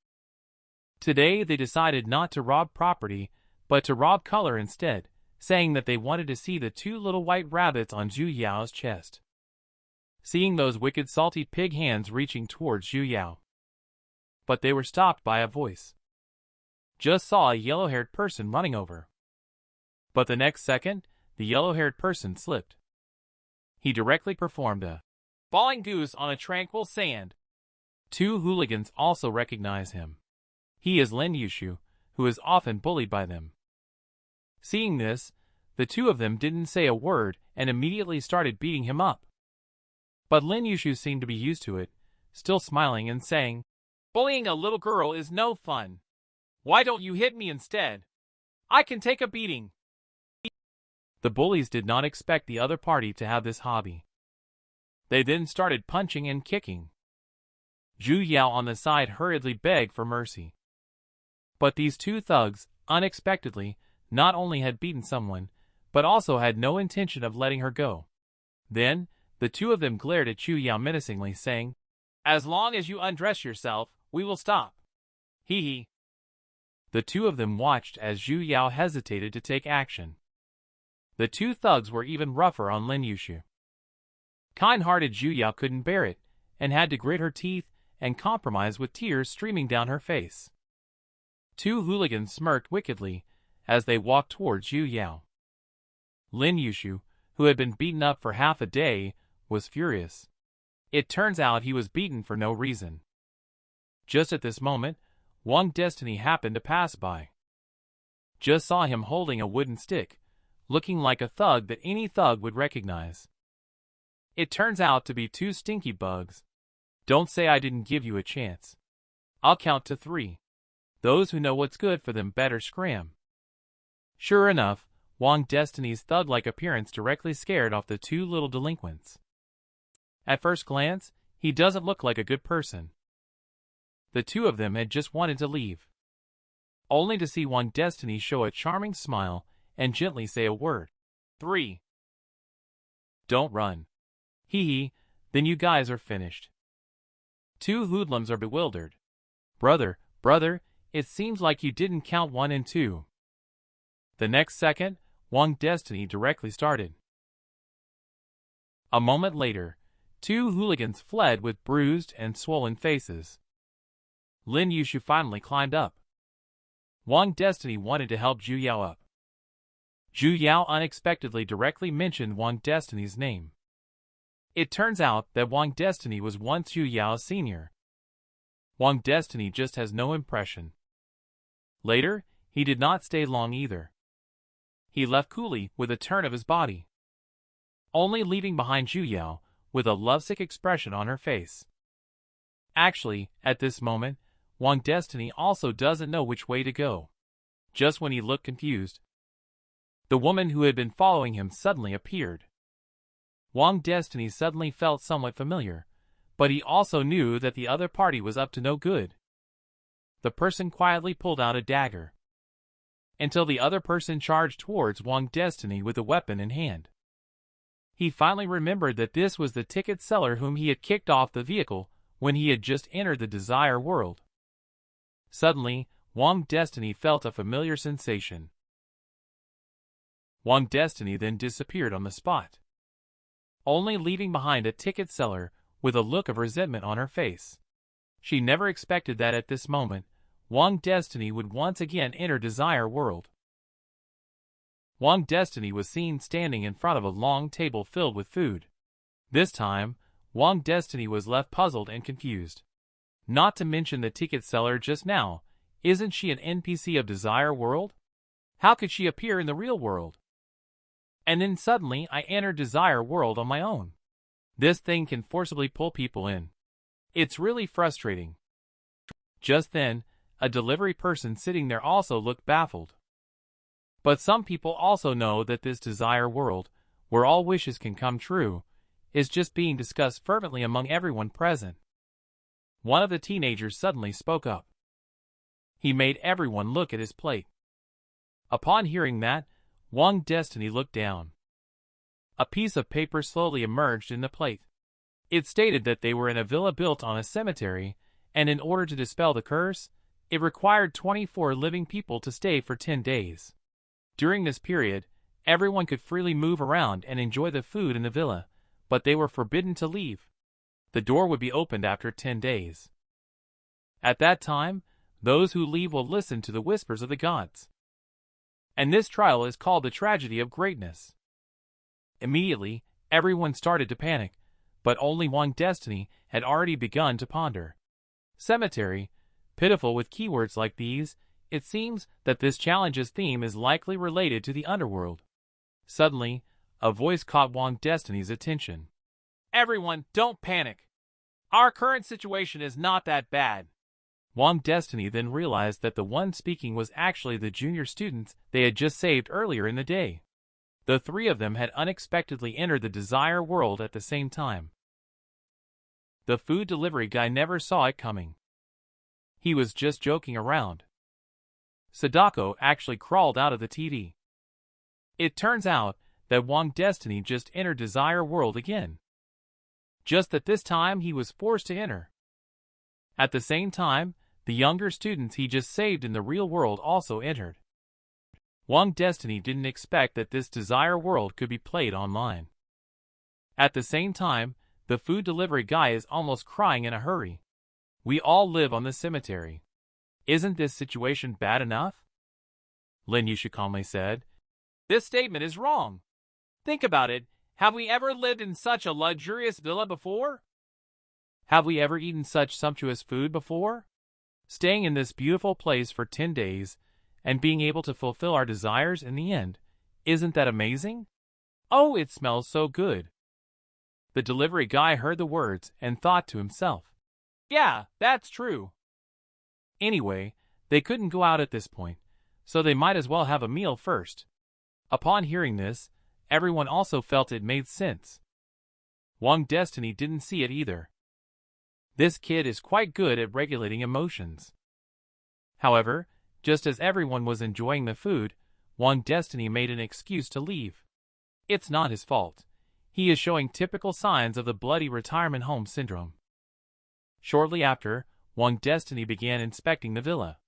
Today they decided not to rob property, but to rob color instead, saying that they wanted to see the two little white rabbits on Zhu Yao's chest. Seeing those wicked salty pig hands reaching towards Zhu Yao. But they were stopped by a voice. Just saw a yellow-haired person running over. But the next second, the yellow-haired person slipped. He directly performed a falling goose on a tranquil sand. Two hooligans also recognize him. He is Lin Yushu, who is often bullied by them. Seeing this, the two of them didn't say a word and immediately started beating him up. But Lin Yushu seemed to be used to it, still smiling and saying, "Bullying a little girl is no fun. Why don't you hit me instead? I can take a beating." The bullies did not expect the other party to have this hobby. They then started punching and kicking. Zhu Yao on the side hurriedly begged for mercy. But these two thugs, unexpectedly, not only had beaten someone, but also had no intention of letting her go. Then, the two of them glared at Zhu Yao menacingly, saying, "As long as you undress yourself, we will stop." Hee hee. The two of them watched as Zhu Yao hesitated to take action. The two thugs were even rougher on Lin Yushu. Kind-hearted Zhu Yao couldn't bear it, and had to grit her teeth and compromise with tears streaming down her face. Two hooligans smirked wickedly as they walked towards Zhu Yao. Lin Yushu, who had been beaten up for half a day, was furious. It turns out he was beaten for no reason. Just at this moment, Wang Destiny happened to pass by. Just saw him holding a wooden stick, looking like a thug that any thug would recognize. It turns out to be two stinky bugs. Don't say I didn't give you a chance. I'll count to 3. Those who know what's good for them better scram. Sure enough, Wang Destiny's thug-like appearance directly scared off the two little delinquents. At first glance, he doesn't look like a good person. The two of them had just wanted to leave, only to see Wang Destiny show a charming smile and gently say a word. 3. Don't run. Hee hee, then you guys are finished. Two hoodlums are bewildered. Brother, it seems like you didn't count 1 and 2. The next second, Wang Destiny directly started. A moment later, two hooligans fled with bruised and swollen faces. Lin Yushu finally climbed up. Wang Destiny wanted to help Zhu Yao up. Zhu Yao unexpectedly directly mentioned Wang Destiny's name. It turns out that Wang Destiny was once Zhu Yao's senior. Wang Destiny just has no impression. Later, he did not stay long either. He left coolly with a turn of his body, only leaving behind Zhu Yao with a lovesick expression on her face. Actually, at this moment, Wang Destiny also doesn't know which way to go. Just when he looked confused, the woman who had been following him suddenly appeared. Wang Destiny suddenly felt somewhat familiar, but he also knew that the other party was up to no good. The person quietly pulled out a dagger, until the other person charged towards Wang Destiny with a weapon in hand. He finally remembered that this was the ticket seller whom he had kicked off the vehicle when he had just entered the Desire World. Suddenly, Wang Destiny felt a familiar sensation. Wang Destiny then disappeared on the spot, only leaving behind a ticket seller with a look of resentment on her face. She never expected that at this moment, Wang Destiny would once again enter Desire World. Wang Destiny was seen standing in front of a long table filled with food. This time, Wang Destiny was left puzzled and confused. Not to mention the ticket seller just now. Isn't she an NPC of Desire World? How could she appear in the real world? And then suddenly I entered Desire World on my own. This thing can forcibly pull people in. It's really frustrating. Just then, a delivery person sitting there also looked baffled. But some people also know that this Desire World, where all wishes can come true, is just being discussed fervently among everyone present. One of the teenagers suddenly spoke up. He made everyone look at his plate. Upon hearing that, Wang Destiny looked down. A piece of paper slowly emerged in the plate. It stated that they were in a villa built on a cemetery, and in order to dispel the curse, It required 24 living people to stay for 10 days. During this period, everyone could freely move around and enjoy the food in the villa, but they were forbidden to leave. The door would be opened after 10 days. At that time, those who leave will listen to the whispers of the gods. And this trial is called the tragedy of greatness. Immediately, everyone started to panic, but only one destiny had already begun to ponder. Cemetery, pitiful with keywords like these, it seems that this challenge's theme is likely related to the underworld. Suddenly, a voice caught Wang Destiny's attention. Everyone, don't panic. Our current situation is not that bad. Wang Destiny then realized that the one speaking was actually the junior students they had just saved earlier in the day. The three of them had unexpectedly entered the Desire World at the same time. The food delivery guy never saw it coming. He was just joking around. Sadako actually crawled out of the TV. It turns out that Wang Destiny just entered Desire World again. Just that this time he was forced to enter. At the same time, the younger students he just saved in the real world also entered. Wang Destiny didn't expect that this Desire World could be played online. At the same time, the food delivery guy is almost crying in a hurry. We all live on the cemetery. Isn't this situation bad enough? Lin Yushu calmly said. This statement is wrong. Think about it. Have we ever lived in such a luxurious villa before? Have we ever eaten such sumptuous food before? Staying in this beautiful place for 10 days and being able to fulfill our desires in the end, isn't that amazing? Oh, it smells so good. The delivery guy heard the words and thought to himself, yeah, that's true. Anyway, they couldn't go out at this point, so they might as well have a meal first. Upon hearing this, everyone also felt it made sense. Wang Destiny didn't see it either. This kid is quite good at regulating emotions. However, just as everyone was enjoying the food, Wang Destiny made an excuse to leave. It's not his fault. He is showing typical signs of the bloody retirement home syndrome. Shortly after, Wang Destiny began inspecting the villa.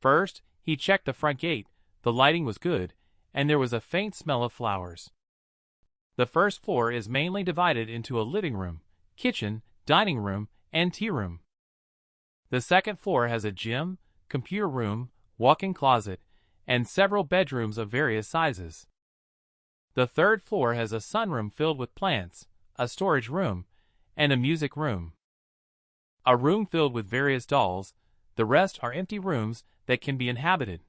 First, he checked the front gate. The lighting was good, and there was a faint smell of flowers. The first floor is mainly divided into a living room, kitchen, dining room, and tea room. The second floor has a gym, computer room, walk-in closet, and several bedrooms of various sizes. The third floor has a sunroom filled with plants, a storage room, and a music room. A room filled with various dolls. The rest are empty rooms that can be inhabited.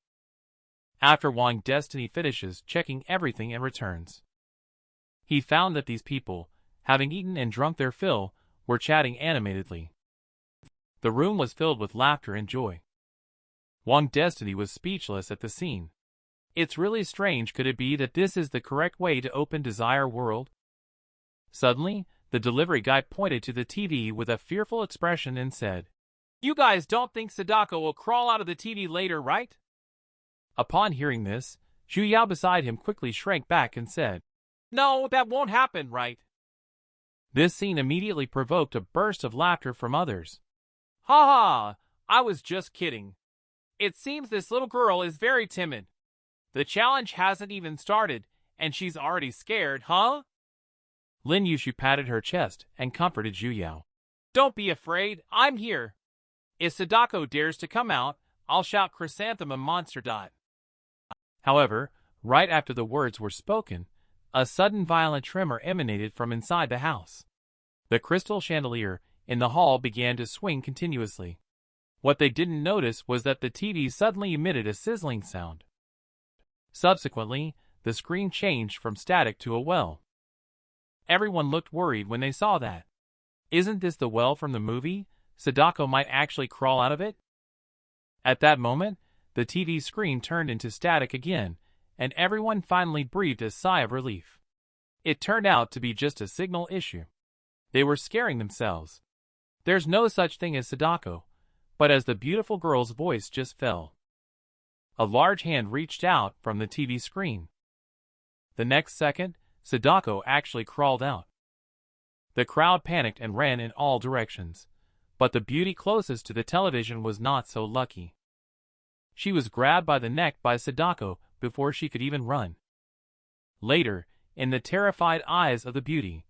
After Wang Destiny finishes checking everything and returns, he found that these people, having eaten and drunk their fill, were chatting animatedly. The room was filled with laughter and joy. Wang Destiny was speechless at the scene. It's really strange. Could it be that this is the correct way to open Desire World? Suddenly, the delivery guy pointed to the TV with a fearful expression and said, You guys don't think Sadako will crawl out of the TV later, right? Upon hearing this, Zhu Yao beside him quickly shrank back and said, No, that won't happen, right? This scene immediately provoked a burst of laughter from others. Ha ha! I was just kidding. It seems this little girl is very timid. The challenge hasn't even started, and she's already scared, huh? Lin Yushu patted her chest and comforted Zhu Yao. Don't be afraid, I'm here. If Sadako dares to come out, I'll shout chrysanthemum monster dot. However, right after the words were spoken, a sudden violent tremor emanated from inside the house. The crystal chandelier in the hall began to swing continuously. What they didn't notice was that the TV suddenly emitted a sizzling sound. Subsequently, the screen changed from static to a well. Everyone looked worried when they saw that. Isn't this the well from the movie? Sadako might actually crawl out of it? At that moment, the TV screen turned into static again, and everyone finally breathed a sigh of relief. It turned out to be just a signal issue. They were scaring themselves. There's no such thing as Sadako, but as the beautiful girl's voice just fell, a large hand reached out from the TV screen. The next second, Sadako actually crawled out. The crowd panicked and ran in all directions, but the beauty closest to the television was not so lucky. She was grabbed by the neck by Sadako before she could even run. Later, in the terrified eyes of the beauty,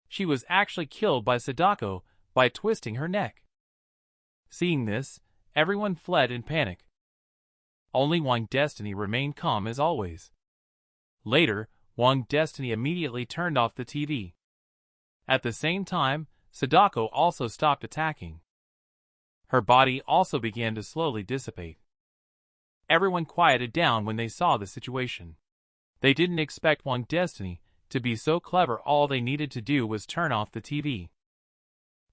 she was actually killed by Sadako by twisting her neck. Seeing this, everyone fled in panic. Only Wang Destiny remained calm as always. Later, Wang Destiny immediately turned off the TV. At the same time, Sadako also stopped attacking. Her body also began to slowly dissipate. Everyone quieted down when they saw the situation. They didn't expect Wang Destiny to be so clever. All they needed to do was turn off the TV.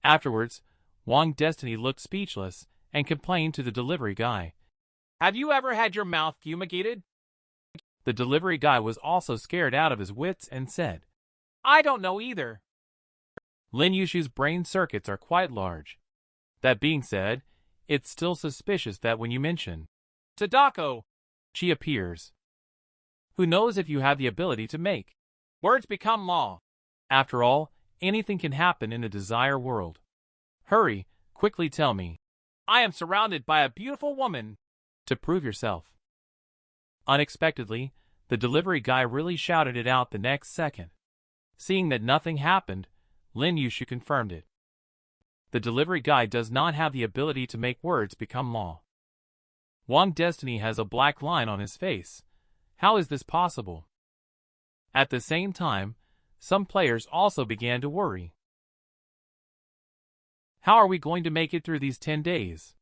Afterwards, Wang Destiny looked speechless and complained to the delivery guy. "Have you ever had your mouth fumigated?" The delivery guy was also scared out of his wits and said, "I don't know either." Lin Yushu's brain circuits are quite large. That being said, it's still suspicious that when you mention Sadako, she appears. Who knows if you have the ability to make words become law? After all, anything can happen in a desire world. Hurry, quickly tell me. I am surrounded by a beautiful woman. To prove yourself. Unexpectedly, the delivery guy really shouted it out the next second. Seeing that nothing happened, Lin Yushu confirmed it. The delivery guy does not have the ability to make words become law. Wang Destiny has a black line on his face. How is this possible? At the same time, some players also began to worry. How are we going to make it through these 10 days?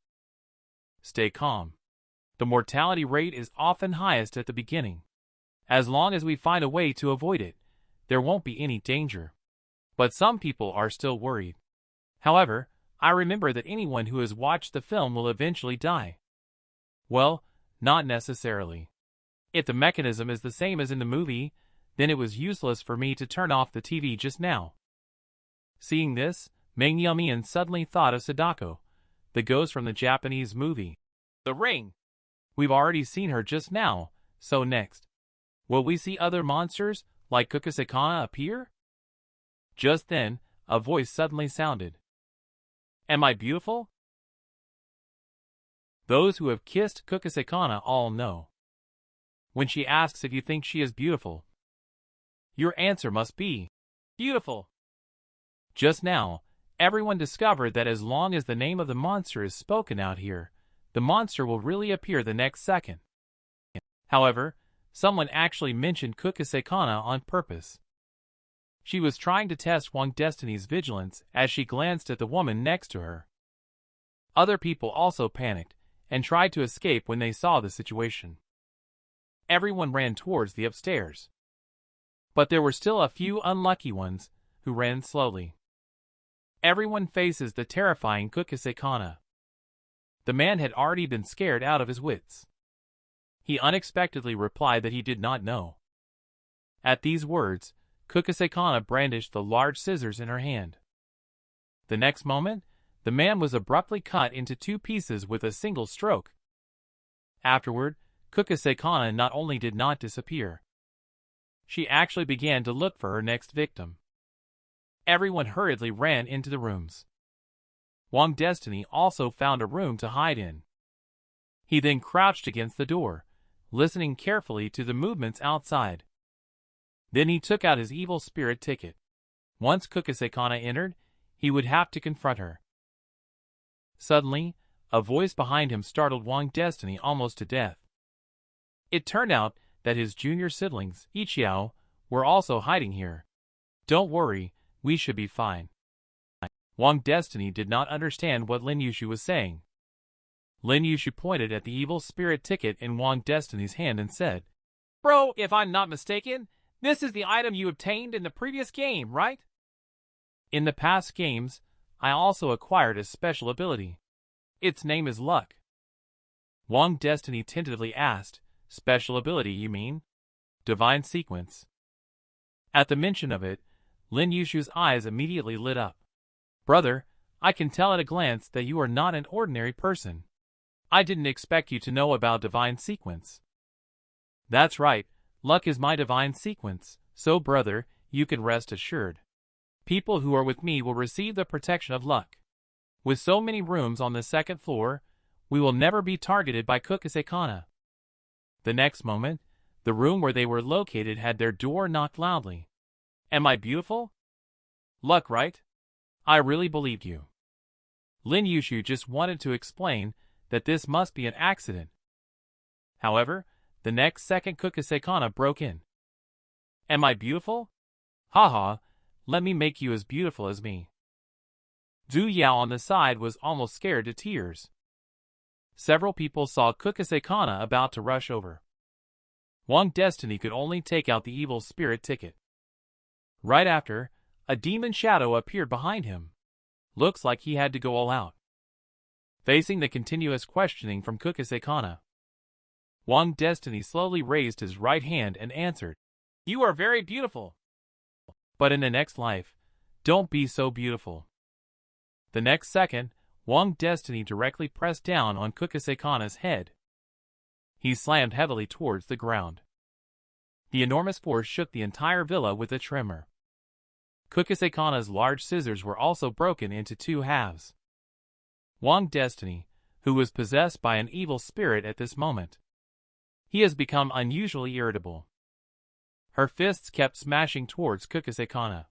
Stay calm. The mortality rate is often highest at the beginning. As long as we find a way to avoid it, there won't be any danger. But some people are still worried. However, I remember that anyone who has watched the film will eventually die. Well, not necessarily. If the mechanism is the same as in the movie, then it was useless for me to turn off the TV just now. Seeing this, Mangyumian suddenly thought of Sadako, the ghost from the Japanese movie, The Ring. We've already seen her just now, so next, will we see other monsters like Kukusekana appear? Just then, a voice suddenly sounded. Am I beautiful? Those who have kissed Kukusekana all know. When she asks if you think she is beautiful, your answer must be beautiful. Just now, everyone discovered that as long as the name of the monster is spoken out here, the monster will really appear the next second. However, someone actually mentioned Kukusekana on purpose. She was trying to test Wang Destiny's vigilance as she glanced at the woman next to her. Other people also panicked and tried to escape when they saw the situation. Everyone ran towards the upstairs. But there were still a few unlucky ones who ran slowly. Everyone faces the terrifying Kukusekana. The man had already been scared out of his wits. He unexpectedly replied that he did not know. At these words, Kukusekana brandished the large scissors in her hand. The next moment, the man was abruptly cut into 2 pieces with a single stroke. Afterward, Kukusekana not only did not disappear, she actually began to look for her next victim. Everyone hurriedly ran into the rooms. Wang Destiny also found a room to hide in. He then crouched against the door, listening carefully to the movements outside. Then he took out his evil spirit ticket. Once Kukusekana entered, he would have to confront her. Suddenly, a voice behind him startled Wang Destiny almost to death. It turned out that his junior siblings, Ichiao, were also hiding here. Don't worry, we should be fine. Wang Destiny did not understand what Lin Yushu was saying. Lin Yushu pointed at the evil spirit ticket in Wang Destiny's hand and said, Bro, if I'm not mistaken, this is the item you obtained in the previous game, right? In the past games, I also acquired a special ability. Its name is Luck. Wang Destiny tentatively asked, Special ability, you mean? Divine Sequence. At the mention of it, Lin Yushu's eyes immediately lit up. Brother, I can tell at a glance that you are not an ordinary person. I didn't expect you to know about Divine Sequence. That's right, Luck is my Divine Sequence, so brother, you can rest assured. People who are with me will receive the protection of Luck. With so many rooms on the second floor, we will never be targeted by Kukase-kana. The next moment, the room where they were located had their door knocked loudly. Am I beautiful? Luck, right? I really believed you. Lin Yushu just wanted to explain that this must be an accident. However, the next second Kukase-kana broke in. Am I beautiful? Haha, let me make you as beautiful as me. Zhu Yao on the side was almost scared to tears. Several people saw Kukase-kana about to rush over. Wang Destiny could only take out the evil spirit ticket. Right after, a demon shadow appeared behind him. Looks like he had to go all out. Facing the continuous questioning from Kukase-kana, Wang Destiny slowly raised his right hand and answered, You are very beautiful. But in the next life, don't be so beautiful. The next second, Wang Destiny directly pressed down on Kukase-kana's head. He slammed heavily towards the ground. The enormous force shook the entire villa with a tremor. Kukase-kana's large scissors were also broken into two halves. Wang Destiny, who was possessed by an evil spirit at this moment. He has become unusually irritable. Her fists kept smashing towards Kukase-kana.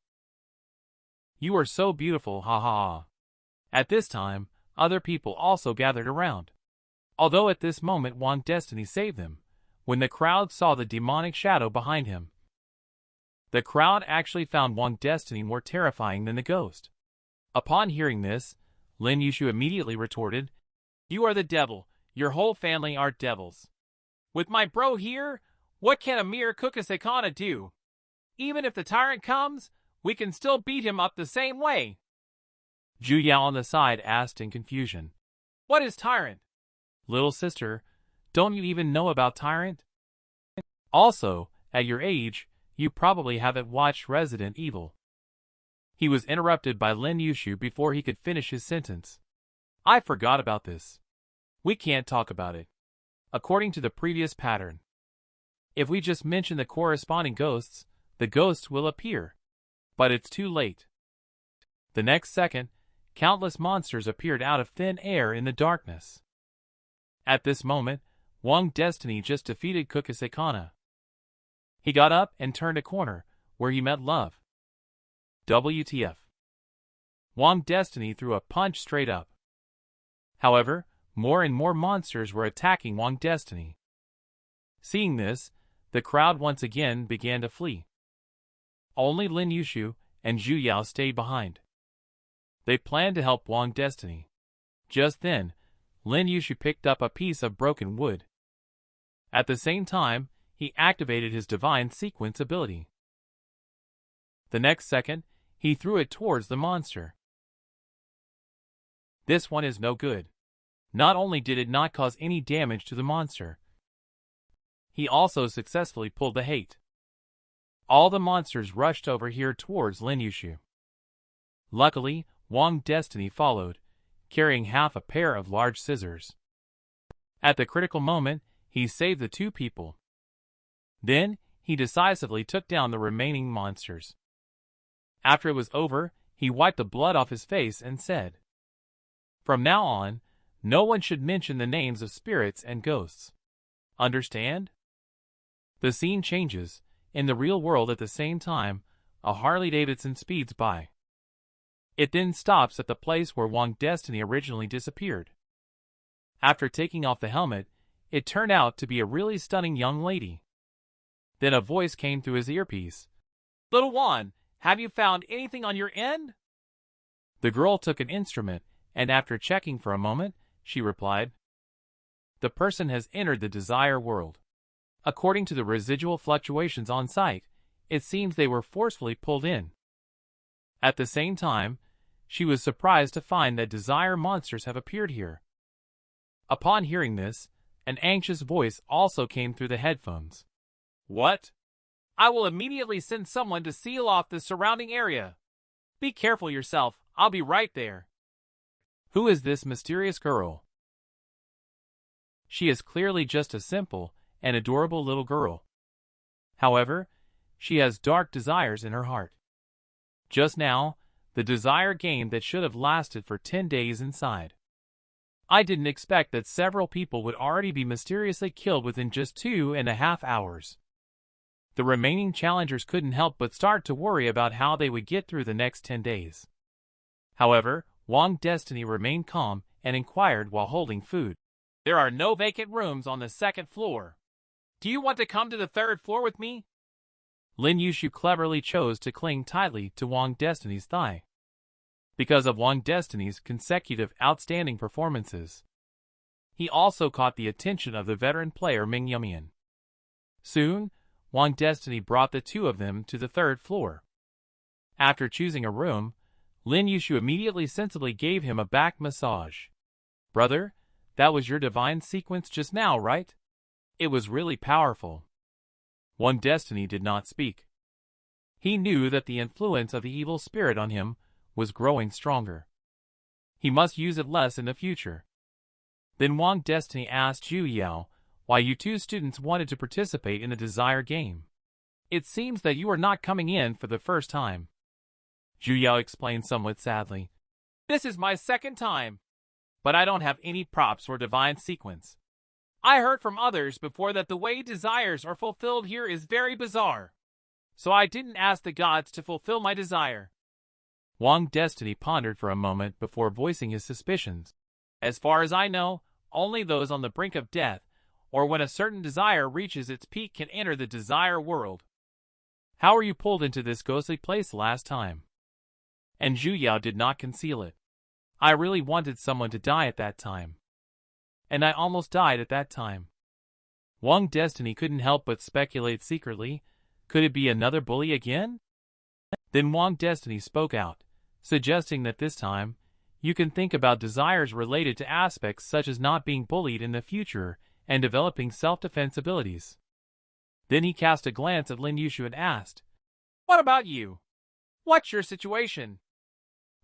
You are so beautiful, ha ha ha. At this time, other people also gathered around. Although at this moment Wang Destiny saved them, when the crowd saw the demonic shadow behind him. The crowd actually found Wang Destiny more terrifying than the ghost. Upon hearing this, Lin Yushu immediately retorted, You are the devil, your whole family are devils. With my bro here, what can a mere Kukase-kana do? Even if the tyrant comes, we can still beat him up the same way. Zhu Yao on the side asked in confusion, What is tyrant? Little sister, don't you even know about tyrant? Also, at your age, you probably haven't watched Resident Evil. He was interrupted by Lin Yushu before he could finish his sentence. I forgot about this. We can't talk about it. According to the previous pattern, if we just mention the corresponding ghosts, the ghosts will appear. But it's too late. The next second, countless monsters appeared out of thin air in the darkness. At this moment, Wang Destiny just defeated Kukase-kana. He got up and turned a corner, where he met love. WTF. Wang Destiny threw a punch straight up. However, more and more monsters were attacking Wang Destiny. Seeing this, the crowd once again began to flee. Only Lin Yushu and Zhu Yao stayed behind. They planned to help Wang Destiny. Just then, Lin Yushu picked up a piece of broken wood. At the same time, he activated his divine sequence ability. The next second, he threw it towards the monster. This one is no good. Not only did it not cause any damage to the monster, he also successfully pulled the hate. All the monsters rushed over here towards Lin Yushu. Luckily, Wang Destiny followed, carrying half a pair of large scissors. At the critical moment, he saved the two people. Then, he decisively took down the remaining monsters. After it was over, he wiped the blood off his face and said, From now on, no one should mention the names of spirits and ghosts. Understand? The scene changes. In the real world at the same time, a Harley-Davidson speeds by. It then stops at the place where Wang Destiny originally disappeared. After taking off the helmet, it turned out to be a really stunning young lady. Then a voice came through his earpiece. Little Juan, have you found anything on your end? The girl took an instrument, and after checking for a moment, she replied, The person has entered the desire world. According to the residual fluctuations on site, it seems they were forcefully pulled in. At the same time, she was surprised to find that desire monsters have appeared here. Upon hearing this, an anxious voice also came through the headphones. What? I will immediately send someone to seal off the surrounding area. Be careful yourself, I'll be right there. Who is this mysterious girl? She is clearly just a simple and adorable little girl. However, she has dark desires in her heart. Just now, the desire game that should have lasted for 10 days inside. I didn't expect that several people would already be mysteriously killed within just 2.5 hours. The remaining challengers couldn't help but start to worry about how they would get through the next 10 days. However, Wang Destiny remained calm and inquired while holding food. There are no vacant rooms on the second floor. Do you want to come to the third floor with me? Lin Yushu cleverly chose to cling tightly to Wang Destiny's thigh. Because of Wang Destiny's consecutive outstanding performances, he also caught the attention of the veteran player Ming Yumian. Soon, Wang Destiny brought the two of them to the third floor. After choosing a room, Lin Yushu immediately sensibly gave him a back massage. Brother, that was your divine sequence just now, right? It was really powerful. Wang Destiny did not speak. He knew that the influence of the evil spirit on him was growing stronger. He must use it less in the future. Then Wang Destiny asked Zhu Yao why you two students wanted to participate in the desire game. It seems that you are not coming in for the first time. Zhu Yao explained somewhat sadly. This is my second time, but I don't have any props or divine sequence. I heard from others before that the way desires are fulfilled here is very bizarre, so I didn't ask the gods to fulfill my desire. Wang Destiny pondered for a moment before voicing his suspicions. As far as I know, only those on the brink of death, or when a certain desire reaches its peak, can enter the desire world. How were you pulled into this ghostly place last time? And Zhu Yao did not conceal it. I really wanted someone to die at that time. And I almost died at that time. Wang Destiny couldn't help but speculate secretly. Could it be another bully again? Then Wang Destiny spoke out, suggesting that this time, you can think about desires related to aspects such as not being bullied in the future and developing self-defense abilities. Then he cast a glance at Lin Yushu and asked, What about you? What's your situation?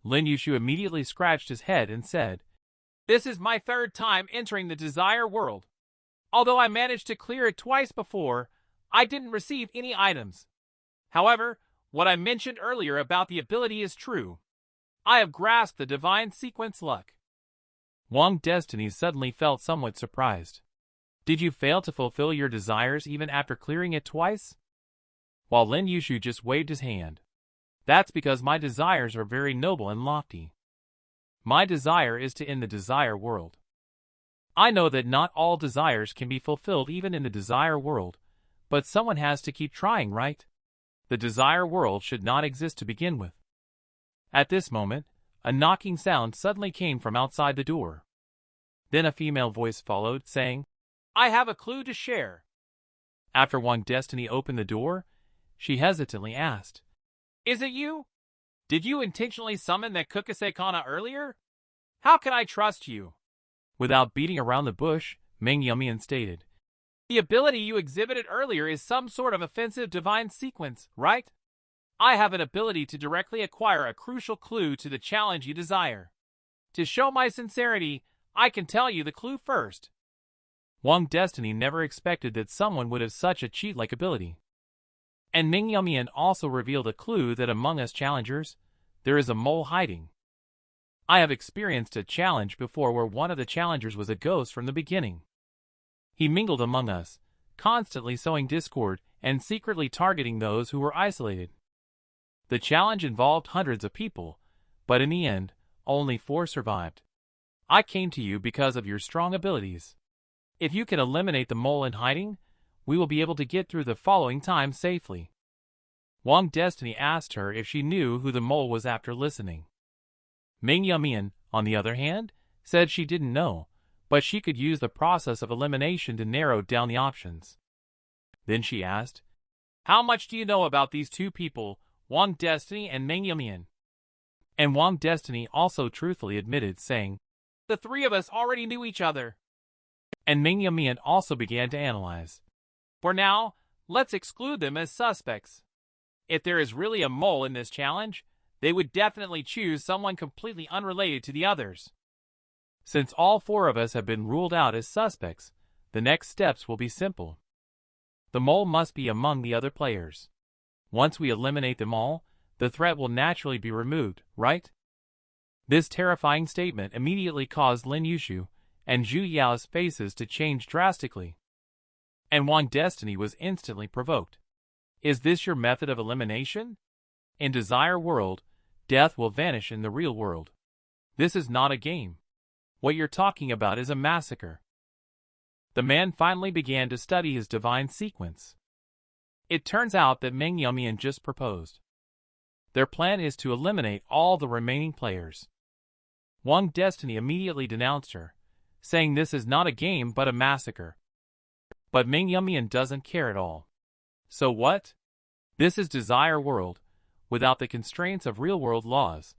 Lin Yushu immediately scratched his head and said, This is my third time entering the desire world. Although I managed to clear it twice before, I didn't receive any items. However, what I mentioned earlier about the ability is true. I have grasped the divine sequence luck. Wang Destiny suddenly felt somewhat surprised. Did you fail to fulfill your desires even after clearing it twice? While Lin Yushu just waved his hand. That's because my desires are very noble and lofty. My desire is to end the desire world. I know that not all desires can be fulfilled even in the desire world, but someone has to keep trying, right? The desire world should not exist to begin with. At this moment, a knocking sound suddenly came from outside the door. Then a female voice followed, saying, I have a clue to share. After Wang Destiny opened the door, she hesitantly asked, Is it you? Did you intentionally summon that Kukase-kana earlier? How can I trust you? Without beating around the bush, Ming Yumian stated, The ability you exhibited earlier is some sort of offensive divine sequence, right? I have an ability to directly acquire a crucial clue to the challenge you desire. To show my sincerity, I can tell you the clue first. Wang Destiny never expected that someone would have such a cheat-like ability. And Ming Yumian also revealed a clue that among us challengers, there is a mole hiding. I have experienced a challenge before where one of the challengers was a ghost from the beginning. He mingled among us, constantly sowing discord and secretly targeting those who were isolated. The challenge involved hundreds of people, but in the end, only 4 survived. I came to you because of your strong abilities. If you can eliminate the mole in hiding, we will be able to get through the following time safely. Wang Destiny asked her if she knew who the mole was after listening. Ming Yumian, on the other hand, said she didn't know, but she could use the process of elimination to narrow down the options. Then she asked, How much do you know about these two people, Wang Destiny and Ming Yumian? And Wang Destiny also truthfully admitted, saying, The 3 of us already knew each other. And Ming Yumian also began to analyze. For now, let's exclude them as suspects. If there is really a mole in this challenge, they would definitely choose someone completely unrelated to the others. Since all 4 of us have been ruled out as suspects, the next steps will be simple. The mole must be among the other players. Once we eliminate them all, the threat will naturally be removed, right? This terrifying statement immediately caused Lin Yushu, and Zhu Yao's faces to change drastically. And Wang Destiny was instantly provoked. Is this your method of elimination? In Desire World, death will vanish in the real world. This is not a game. What you're talking about is a massacre. The man finally began to study his divine sequence. It turns out that Meng Yumian just proposed. Their plan is to eliminate all the remaining players. Wang Destiny immediately denounced her, saying this is not a game but a massacre. But Meng Yumian doesn't care at all. So what? This is Desire World, without the constraints of real-world laws.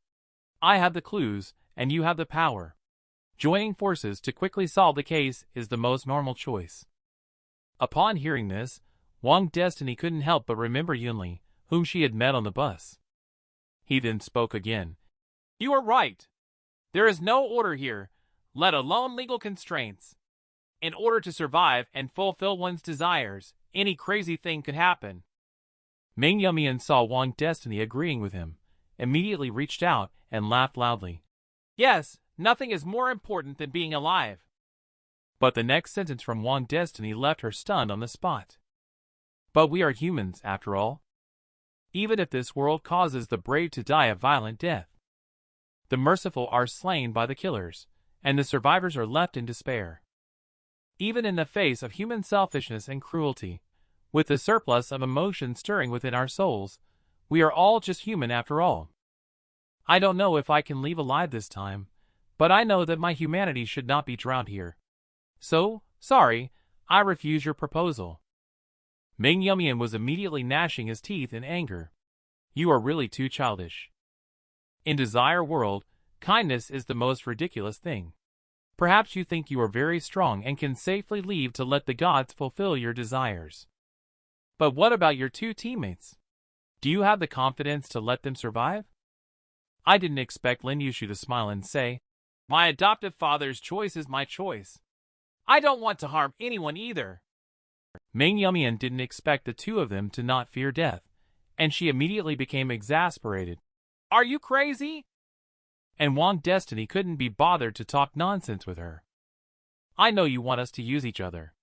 I have the clues, and you have the power. Joining forces to quickly solve the case is the most normal choice. Upon hearing this, Wang Destiny couldn't help but remember Yunli, whom she had met on the bus. He then spoke again. You are right. There is no order here, let alone legal constraints. In order to survive and fulfill one's desires, any crazy thing could happen. Meng Yumian saw Wang Destiny agreeing with him, immediately reached out and laughed loudly. Yes, nothing is more important than being alive. But the next sentence from Wang Destiny left her stunned on the spot. But we are humans, after all. Even if this world causes the brave to die a violent death, the merciful are slain by the killers, and the survivors are left in despair. Even in the face of human selfishness and cruelty, with the surplus of emotion stirring within our souls, we are all just human after all. I don't know if I can leave alive this time, but I know that my humanity should not be drowned here. So, sorry, I refuse your proposal. Meng Yumian was immediately gnashing his teeth in anger. You are really too childish. In Desire World, kindness is the most ridiculous thing. Perhaps you think you are very strong and can safely leave to let the gods fulfill your desires. But what about your two teammates? Do you have the confidence to let them survive? I didn't expect Lin Yushu to smile and say, my adoptive father's choice is my choice. I don't want to harm anyone either. Meng Yumian didn't expect the two of them to not fear death, and she immediately became exasperated. Are you crazy? And Wang Destiny couldn't be bothered to talk nonsense with her. I know you want us to use each other.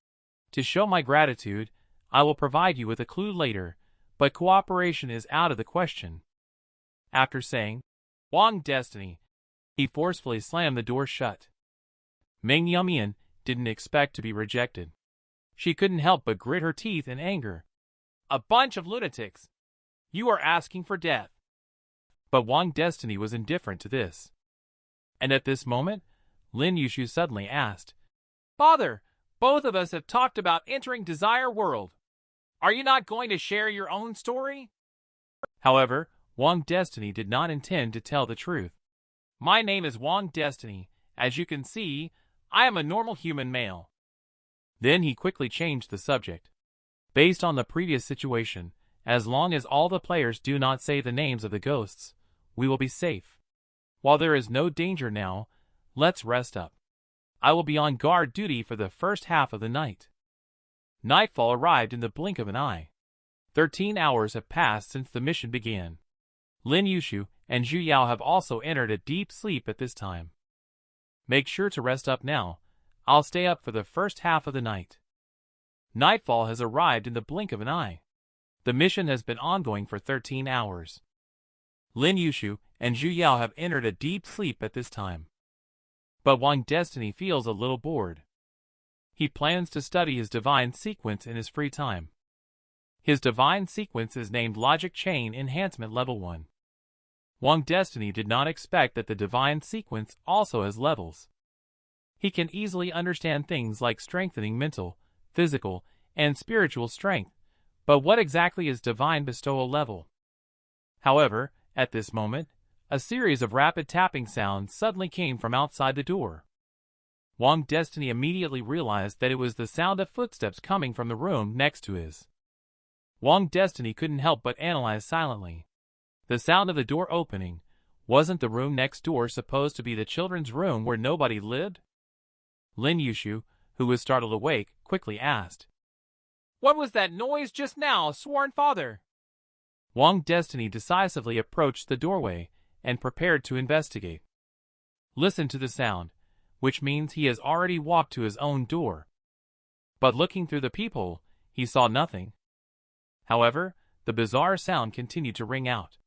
To show my gratitude, I will provide you with a clue later, but cooperation is out of the question. After saying, Wang Destiny, he forcefully slammed the door shut. Meng Yumian didn't expect to be rejected. She couldn't help but grit her teeth in anger. A bunch of lunatics. You are asking for death. But Wang Destiny was indifferent to this. And at this moment, Lin Yushu suddenly asked, Father, both of us have talked about entering Desire World. Are you not going to share your own story? However, Wang Destiny did not intend to tell the truth. My name is Wang Destiny. As you can see, I am a normal human male. Then he quickly changed the subject. Based on the previous situation, as long as all the players do not say the names of the ghosts, we will be safe. While there is no danger now, let's rest up. I will be on guard duty for the first half of the night. Nightfall arrived in the blink of an eye. 13 hours have passed since the mission began. Lin Yushu and Zhu Yao have also entered a deep sleep at this time. Make sure to rest up now. I'll stay up for the first half of the night. Nightfall has arrived in the blink of an eye. The mission has been ongoing for 13 hours. Lin Yushu and Zhu Yao have entered a deep sleep at this time. But Wang Destiny feels a little bored. He plans to study his divine sequence in his free time. His divine sequence is named Logic Chain Enhancement Level 1. Wang Destiny did not expect that the divine sequence also has levels. He can easily understand things like strengthening mental, physical, and spiritual strength, but what exactly is divine bestowal level? However, at this moment, a series of rapid tapping sounds suddenly came from outside the door. Wang Destiny immediately realized that it was the sound of footsteps coming from the room next to his. Wang Destiny couldn't help but analyze silently. The sound of the door opening. Wasn't the room next door supposed to be the children's room where nobody lived? Lin Yushu, who was startled awake, quickly asked, What was that noise just now, sworn father? Wang Destiny decisively approached the doorway and prepared to investigate. Listen to the sound. which means he has already walked to his own door. But looking through the peephole, he saw nothing. However, the bizarre sound continued to ring out.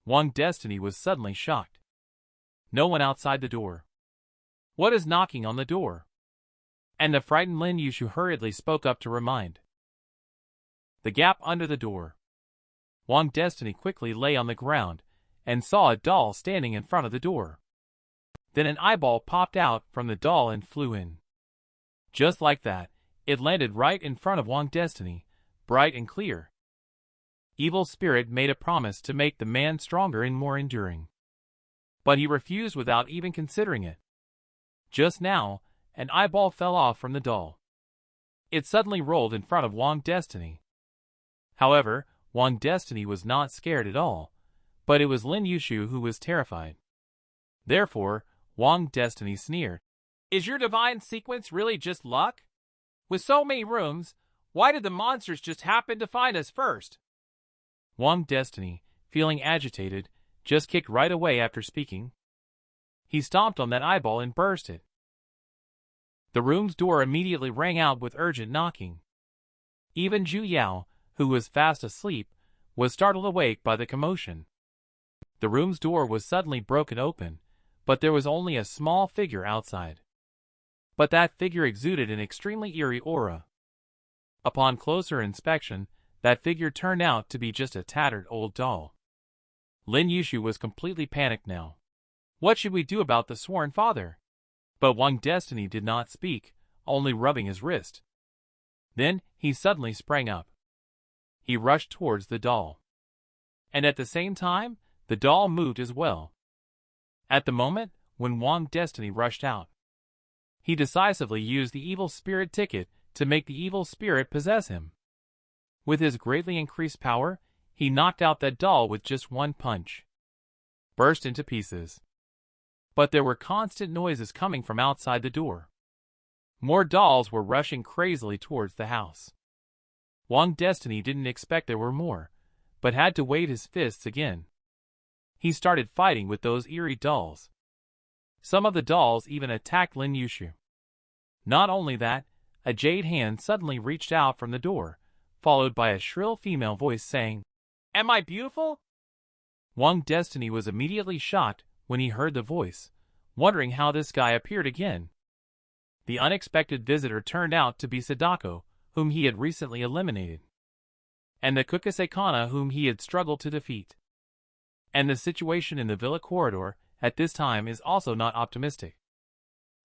Wang Destiny was suddenly shocked. No one outside the door. What is knocking on the door? And the frightened Lin Yushu hurriedly spoke up to remind. The gap under the door. Wang Destiny quickly lay on the ground and saw a doll standing in front of the door. Then an eyeball popped out from the doll and flew in. Just like that, it landed right in front of Wang Destiny, bright and clear. Evil Spirit made a promise to make the man stronger and more enduring. But he refused without even considering it. Just now, an eyeball fell off from the doll. It suddenly rolled in front of Wang Destiny. However, Wang Destiny was not scared at all, but it was Lin Yushu who was terrified. Therefore, Wang Destiny sneered. Is your divine sequence really just luck? With so many rooms, why did the monsters just happen to find us first? Wang Destiny, feeling agitated, just kicked right away after speaking. He stomped on that eyeball and burst it. The room's door immediately rang out with urgent knocking. Even Zhu Yao, who was fast asleep, was startled awake by the commotion. The room's door was suddenly broken open, but there was only a small figure outside. But that figure exuded an extremely eerie aura. Upon closer inspection, that figure turned out to be just a tattered old doll. Lin Yushu was completely panicked now. What should we do about the sworn father? But Wang Destiny did not speak, only rubbing his wrist. Then he suddenly sprang up. He rushed towards the doll. And at the same time, the doll moved as well. At the moment when Wang Destiny rushed out, he decisively used the evil spirit ticket to make the evil spirit possess him. With his greatly increased power, he knocked out that doll with just one punch. Burst into pieces. But there were constant noises coming from outside the door. More dolls were rushing crazily towards the house. Wang Destiny didn't expect there were more, but had to wave his fists again. He started fighting with those eerie dolls. Some of the dolls even attacked Lin Yushu. Not only that, a jade hand suddenly reached out from the door, followed by a shrill female voice saying, "Am I beautiful?" Wang Destiny was immediately shocked when he heard the voice, wondering how this guy appeared again. The unexpected visitor turned out to be Sadako, whom he had recently eliminated, and the Kukusekana whom he had struggled to defeat. And the situation in the villa corridor at this time is also not optimistic.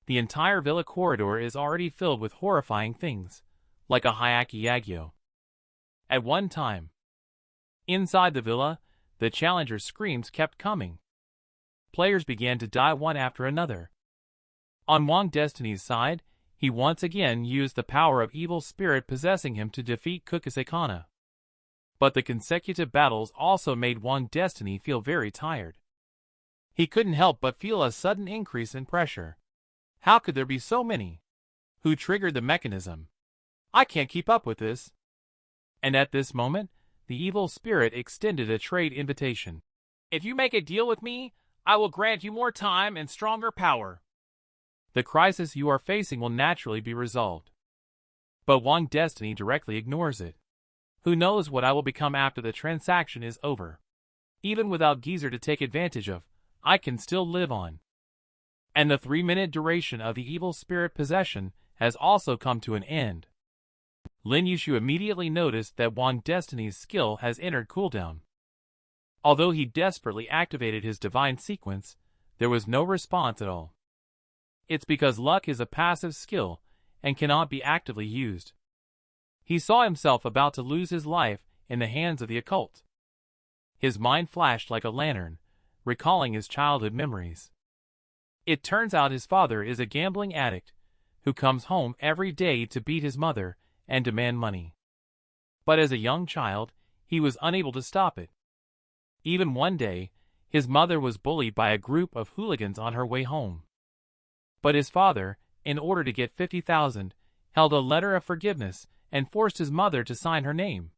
The entire villa corridor is already filled with horrifying things, like a Hyaki Yagyo. At one time, inside the villa, the challenger's screams kept coming. Players began to die one after another. On Wang Destiny's side, he once again used the power of evil spirit possessing him to defeat Kukusekana. But the consecutive battles also made Wang Destiny feel very tired. He couldn't help but feel a sudden increase in pressure. How could there be so many? Who triggered the mechanism? I can't keep up with this. And at this moment, the evil spirit extended a trade invitation. If you make a deal with me, I will grant you more time and stronger power. The crisis you are facing will naturally be resolved. But Wang Destiny directly ignores it. Who knows what I will become after the transaction is over? Even without Geezer to take advantage of, I can still live on. And the 3-minute duration of the evil spirit possession has also come to an end. Lin Yushu immediately noticed that Wang Destiny's skill has entered cooldown. Although he desperately activated his divine sequence, there was no response at all. It's because luck is a passive skill and cannot be actively used. He saw himself about to lose his life in the hands of the occult. His mind flashed like a lantern, recalling his childhood memories. It turns out his father is a gambling addict who comes home every day to beat his mother and demand money. But as a young child, he was unable to stop it. Even one day, his mother was bullied by a group of hooligans on her way home. But his father, in order to get 50,000, held a letter of forgiveness and forced his mother to sign her name.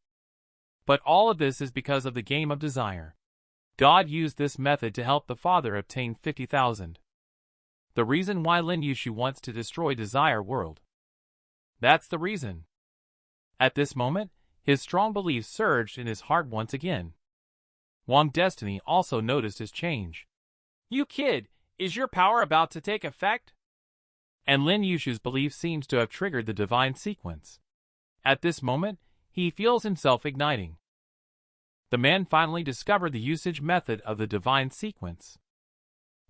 But all of this is because of the game of desire. God used this method to help the father obtain 50,000. The reason why Lin Yushu wants to destroy Desire World. That's the reason. At this moment, his strong belief surged in his heart once again. Wang Destiny also noticed his change. You kid, is your power about to take effect? And Lin Yushu's belief seems to have triggered the divine sequence. At this moment, he feels himself igniting. The man finally discovered the usage method of the divine sequence.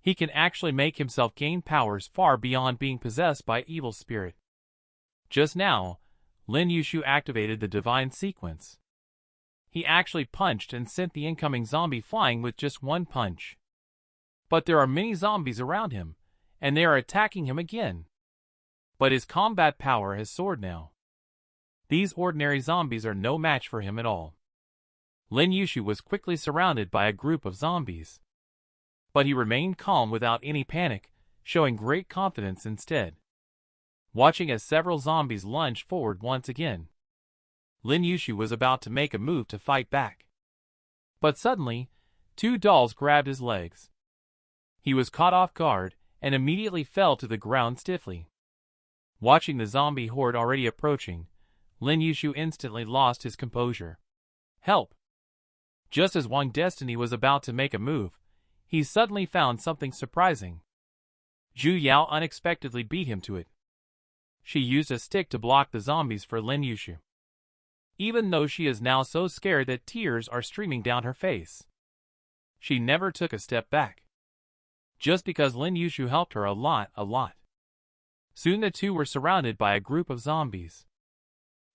He can actually make himself gain powers far beyond being possessed by evil spirit. Just now, Lin Yushu activated the divine sequence. He actually punched and sent the incoming zombie flying with just one punch. But there are many zombies around him, and they are attacking him again. But his combat power has soared now. These ordinary zombies are no match for him at all. Lin Yushu was quickly surrounded by a group of zombies. But he remained calm without any panic, showing great confidence instead. Watching as several zombies lunged forward once again, Lin Yushu was about to make a move to fight back. But suddenly, two dolls grabbed his legs. He was caught off guard and immediately fell to the ground stiffly. Watching the zombie horde already approaching, Lin Yushu instantly lost his composure. Help! Just as Wang Destiny was about to make a move, he suddenly found something surprising. Zhu Yao unexpectedly beat him to it. She used a stick to block the zombies for Lin Yushu. Even though she is now so scared that tears are streaming down her face, she never took a step back. Just because Lin Yushu helped her a lot. Soon the two were surrounded by a group of zombies.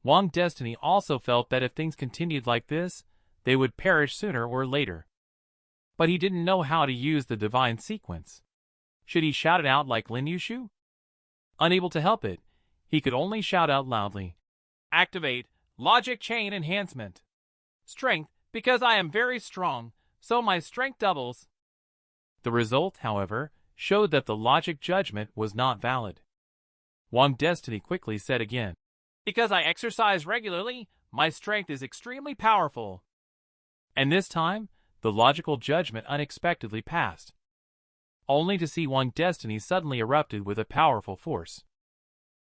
Wang Destiny also felt that if things continued like this, they would perish sooner or later. But he didn't know how to use the divine sequence. Should he shout it out like Lin Yushu? Unable to help it, he could only shout out loudly, "Activate Logic Chain Enhancement. Strength, because I am very strong, so my strength doubles." The result, however, showed that the logic judgment was not valid. Wang Destiny quickly said again, "Because I exercise regularly, my strength is extremely powerful." And this time, the logical judgment unexpectedly passed, only to see Wang Destiny suddenly erupted with a powerful force.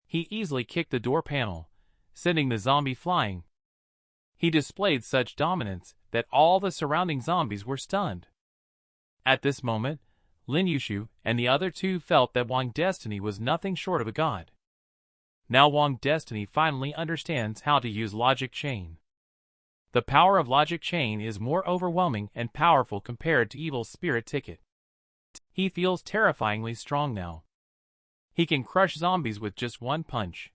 He easily kicked the door panel, sending the zombie flying. He displayed such dominance that all the surrounding zombies were stunned. At this moment, Lin Yushu and the other two felt that Wang Destiny was nothing short of a god. Now Wang Destiny finally understands how to use Logic Chain. The power of Logic Chain is more overwhelming and powerful compared to Evil Spirit Ticket. He feels terrifyingly strong now. He can crush zombies with just one punch.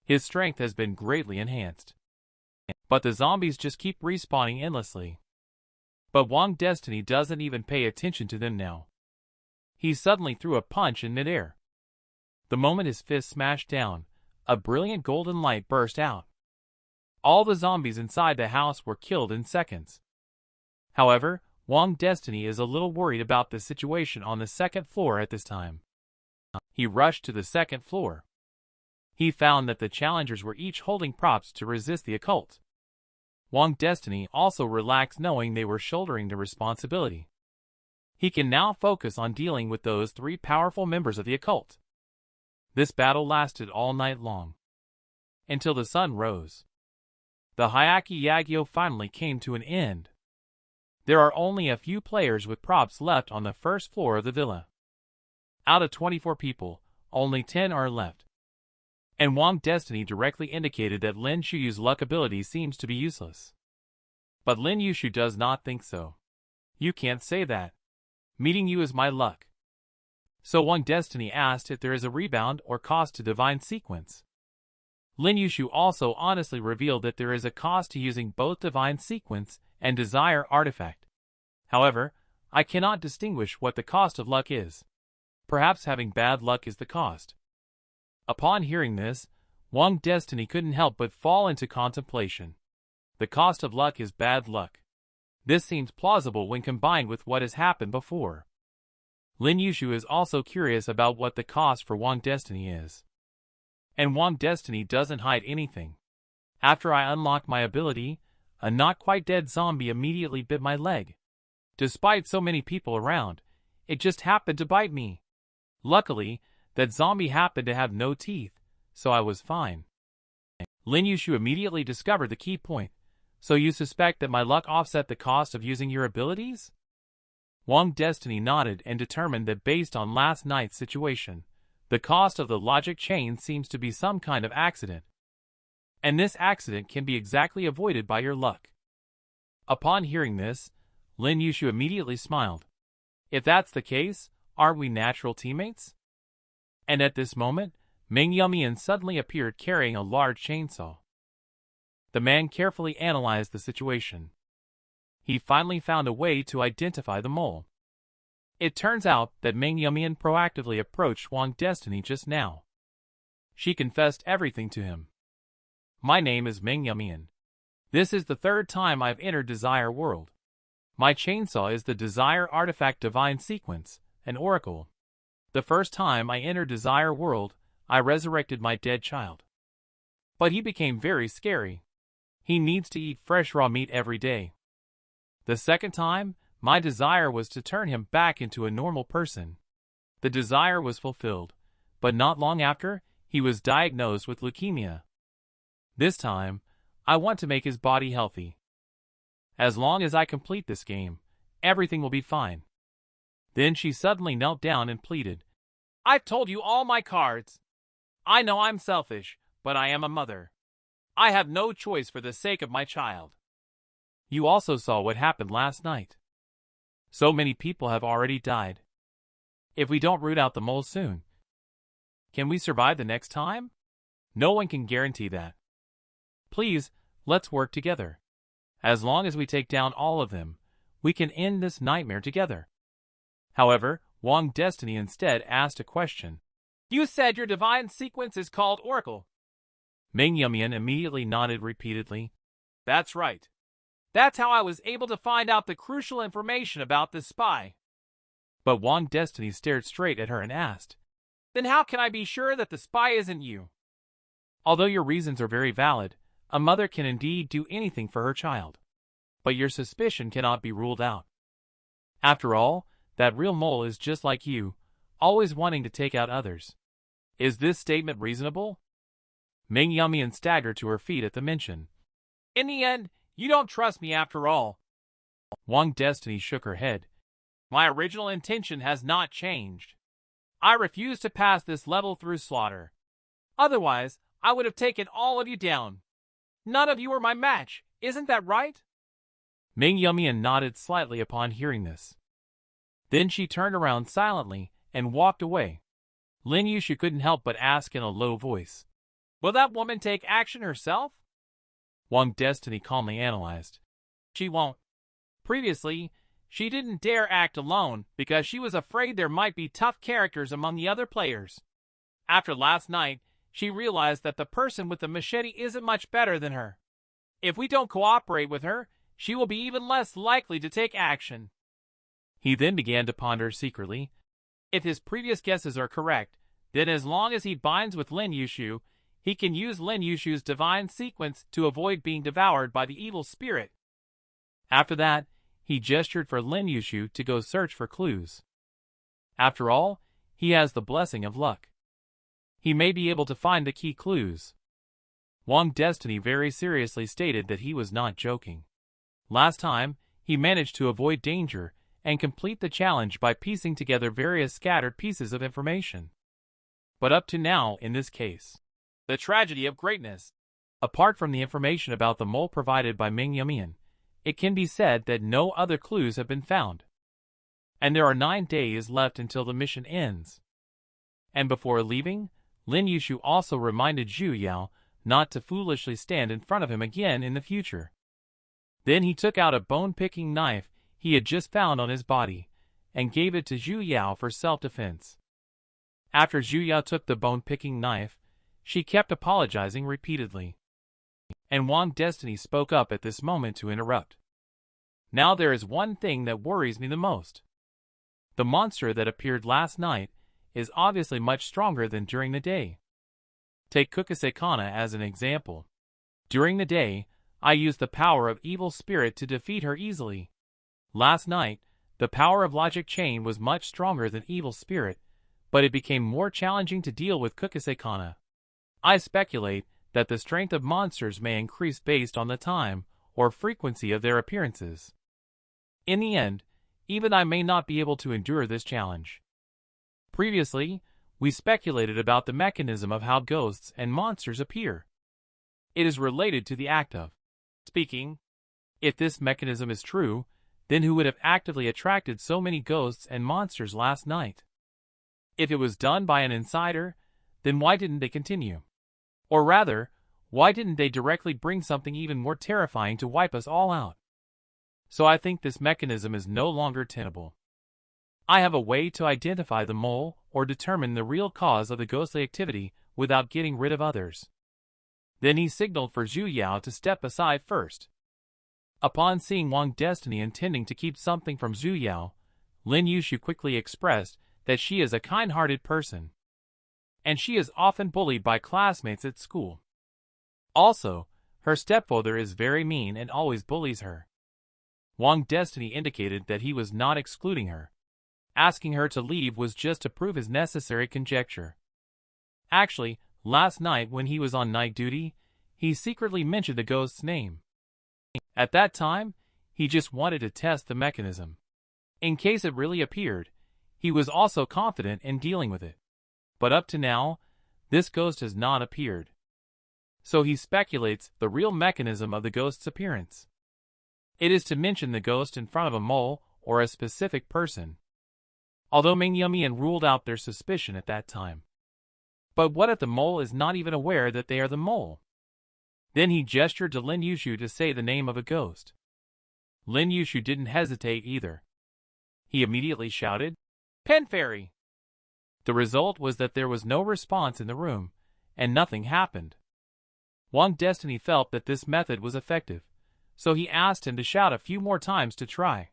His strength has been greatly enhanced. But the zombies just keep respawning endlessly. But Wang Destiny doesn't even pay attention to them now. He suddenly threw a punch in midair. The moment his fist smashed down, a brilliant golden light burst out. All the zombies inside the house were killed in seconds. However, Wang Destiny is a little worried about the situation on the second floor at this time. He rushed to the second floor. He found that the challengers were each holding props to resist the occult. Wang Destiny also relaxed knowing they were shouldering the responsibility. He can now focus on dealing with those three powerful members of the occult. This battle lasted all night long, until the sun rose. The Hyaki Yagyo finally came to an end. There are only a few players with props left on the first floor of the villa. Out of 24 people, only 10 are left. And Wang Destiny directly indicated that Lin Yushu's luck ability seems to be useless. But Lin Yushu does not think so. "You can't say that. Meeting you is my luck." So Wang Destiny asked if there is a rebound or cost to divine sequence. Lin Yushu also honestly revealed that there is a cost to using both divine sequence and desire artifact. However, I cannot distinguish what the cost of luck is. Perhaps having bad luck is the cost. Upon hearing this, Wang Destiny couldn't help but fall into contemplation. The cost of luck is bad luck. This seems plausible when combined with what has happened before. Lin Yushu is also curious about what the cost for Wang Destiny is. And Wang Destiny doesn't hide anything. After I unlocked my ability, a not-quite-dead zombie immediately bit my leg. Despite so many people around, it just happened to bite me. Luckily, that zombie happened to have no teeth, so I was fine. Lin Yushu immediately discovered the key point. So you suspect that my luck offset the cost of using your abilities? Wang Destiny nodded and determined that based on last night's situation, the cost of the logic chain seems to be some kind of accident. And this accident can be exactly avoided by your luck. Upon hearing this, Lin Yushu immediately smiled. If that's the case, aren't we natural teammates? And at this moment, Ming Yumian suddenly appeared carrying a large chainsaw. The man carefully analyzed the situation. He finally found a way to identify the mole. It turns out that Ming Yumian proactively approached Wang Destiny just now. She confessed everything to him. My name is Ming Yumian. This is the third time I've entered Desire World. My chainsaw is the Desire Artifact Divine Sequence, an oracle. The first time I entered Desire World, I resurrected my dead child. But he became very scary. He needs to eat fresh raw meat every day. The second time, my desire was to turn him back into a normal person. The desire was fulfilled, but not long after, he was diagnosed with leukemia. This time, I want to make his body healthy. As long as I complete this game, everything will be fine. Then she suddenly knelt down and pleaded. I've told you all my cards. I know I'm selfish, but I am a mother. I have no choice for the sake of my child. You also saw what happened last night. So many people have already died. If we don't root out the mole soon, can we survive the next time? No one can guarantee that. Please, let's work together. As long as we take down all of them, we can end this nightmare together. However, Wang Destiny instead asked a question. You said your divine sequence is called Oracle. Ming Yumian immediately nodded repeatedly. That's right. That's how I was able to find out the crucial information about this spy. But Wang Destiny stared straight at her and asked, Then how can I be sure that the spy isn't you? Although your reasons are very valid, a mother can indeed do anything for her child. But your suspicion cannot be ruled out. After all, that real mole is just like you, always wanting to take out others. Is this statement reasonable? Ming Yumian staggered to her feet at the mention. In the end, you don't trust me after all. Wang Destiny shook her head. My original intention has not changed. I refuse to pass this level through slaughter. Otherwise, I would have taken all of you down. None of you are my match, isn't that right? Ming Yumian nodded slightly upon hearing this. Then she turned around silently and walked away. Lin Yushu couldn't help but ask in a low voice. Will that woman take action herself? Wang Destiny calmly analyzed. She won't. Previously, she didn't dare act alone because she was afraid there might be tough characters among the other players. After last night, she realized that the person with the machete isn't much better than her. If we don't cooperate with her, she will be even less likely to take action. He then began to ponder secretly. If his previous guesses are correct, then as long as he binds with Lin Yushu, he can use Lin Yushu's divine sequence to avoid being devoured by the evil spirit. After that, he gestured for Lin Yushu to go search for clues. After all, he has the blessing of luck. He may be able to find the key clues. Wang Destiny very seriously stated that he was not joking. Last time, he managed to avoid danger and complete the challenge by piecing together various scattered pieces of information. But up to now, in this case, the tragedy of greatness. Apart from the information about the mole provided by Ming Yumian, it can be said that no other clues have been found. And there are 9 days left until the mission ends. And before leaving, Lin Yushu also reminded Zhu Yao not to foolishly stand in front of him again in the future. Then he took out a bone-picking knife he had just found on his body, and gave it to Zhu Yao for self-defense. After Zhu Yao took the bone-picking knife, she kept apologizing repeatedly. And Wang Destiny spoke up at this moment to interrupt. Now there is one thing that worries me the most. The monster that appeared last night is obviously much stronger than during the day. Take Kukusei-kana as an example. During the day, I used the power of evil spirit to defeat her easily. Last night, the power of logic chain was much stronger than evil spirit, but it became more challenging to deal with Kukusei-kana. I speculate that the strength of monsters may increase based on the time or frequency of their appearances. In the end, even I may not be able to endure this challenge. Previously, we speculated about the mechanism of how ghosts and monsters appear. It is related to the act of speaking. If this mechanism is true, then who would have actively attracted so many ghosts and monsters last night? If it was done by an insider, then why didn't they continue? Or rather, why didn't they directly bring something even more terrifying to wipe us all out? So I think this mechanism is no longer tenable. I have a way to identify the mole or determine the real cause of the ghostly activity without getting rid of others. Then he signaled for Zhu Yao to step aside first. Upon seeing Wang Destiny intending to keep something from Zhu Yao, Lin Yushu quickly expressed that she is a kind-hearted person, and she is often bullied by classmates at school. Also, her stepfather is very mean and always bullies her. Wang Destiny indicated that he was not excluding her. Asking her to leave was just to prove his necessary conjecture. Actually, last night when he was on night duty, he secretly mentioned the ghost's name. At that time, he just wanted to test the mechanism. In case it really appeared, he was also confident in dealing with it. But up to now, this ghost has not appeared. So he speculates the real mechanism of the ghost's appearance. It is to mention the ghost in front of a mole or a specific person. Although Mingyumian ruled out their suspicion at that time. But what if the mole is not even aware that they are the mole? Then he gestured to Lin Yushu to say the name of a ghost. Lin Yushu didn't hesitate either. He immediately shouted, "Pen Fairy!" The result was that there was no response in the room, and nothing happened. Wang Destiny felt that this method was effective, so he asked him to shout a few more times to try.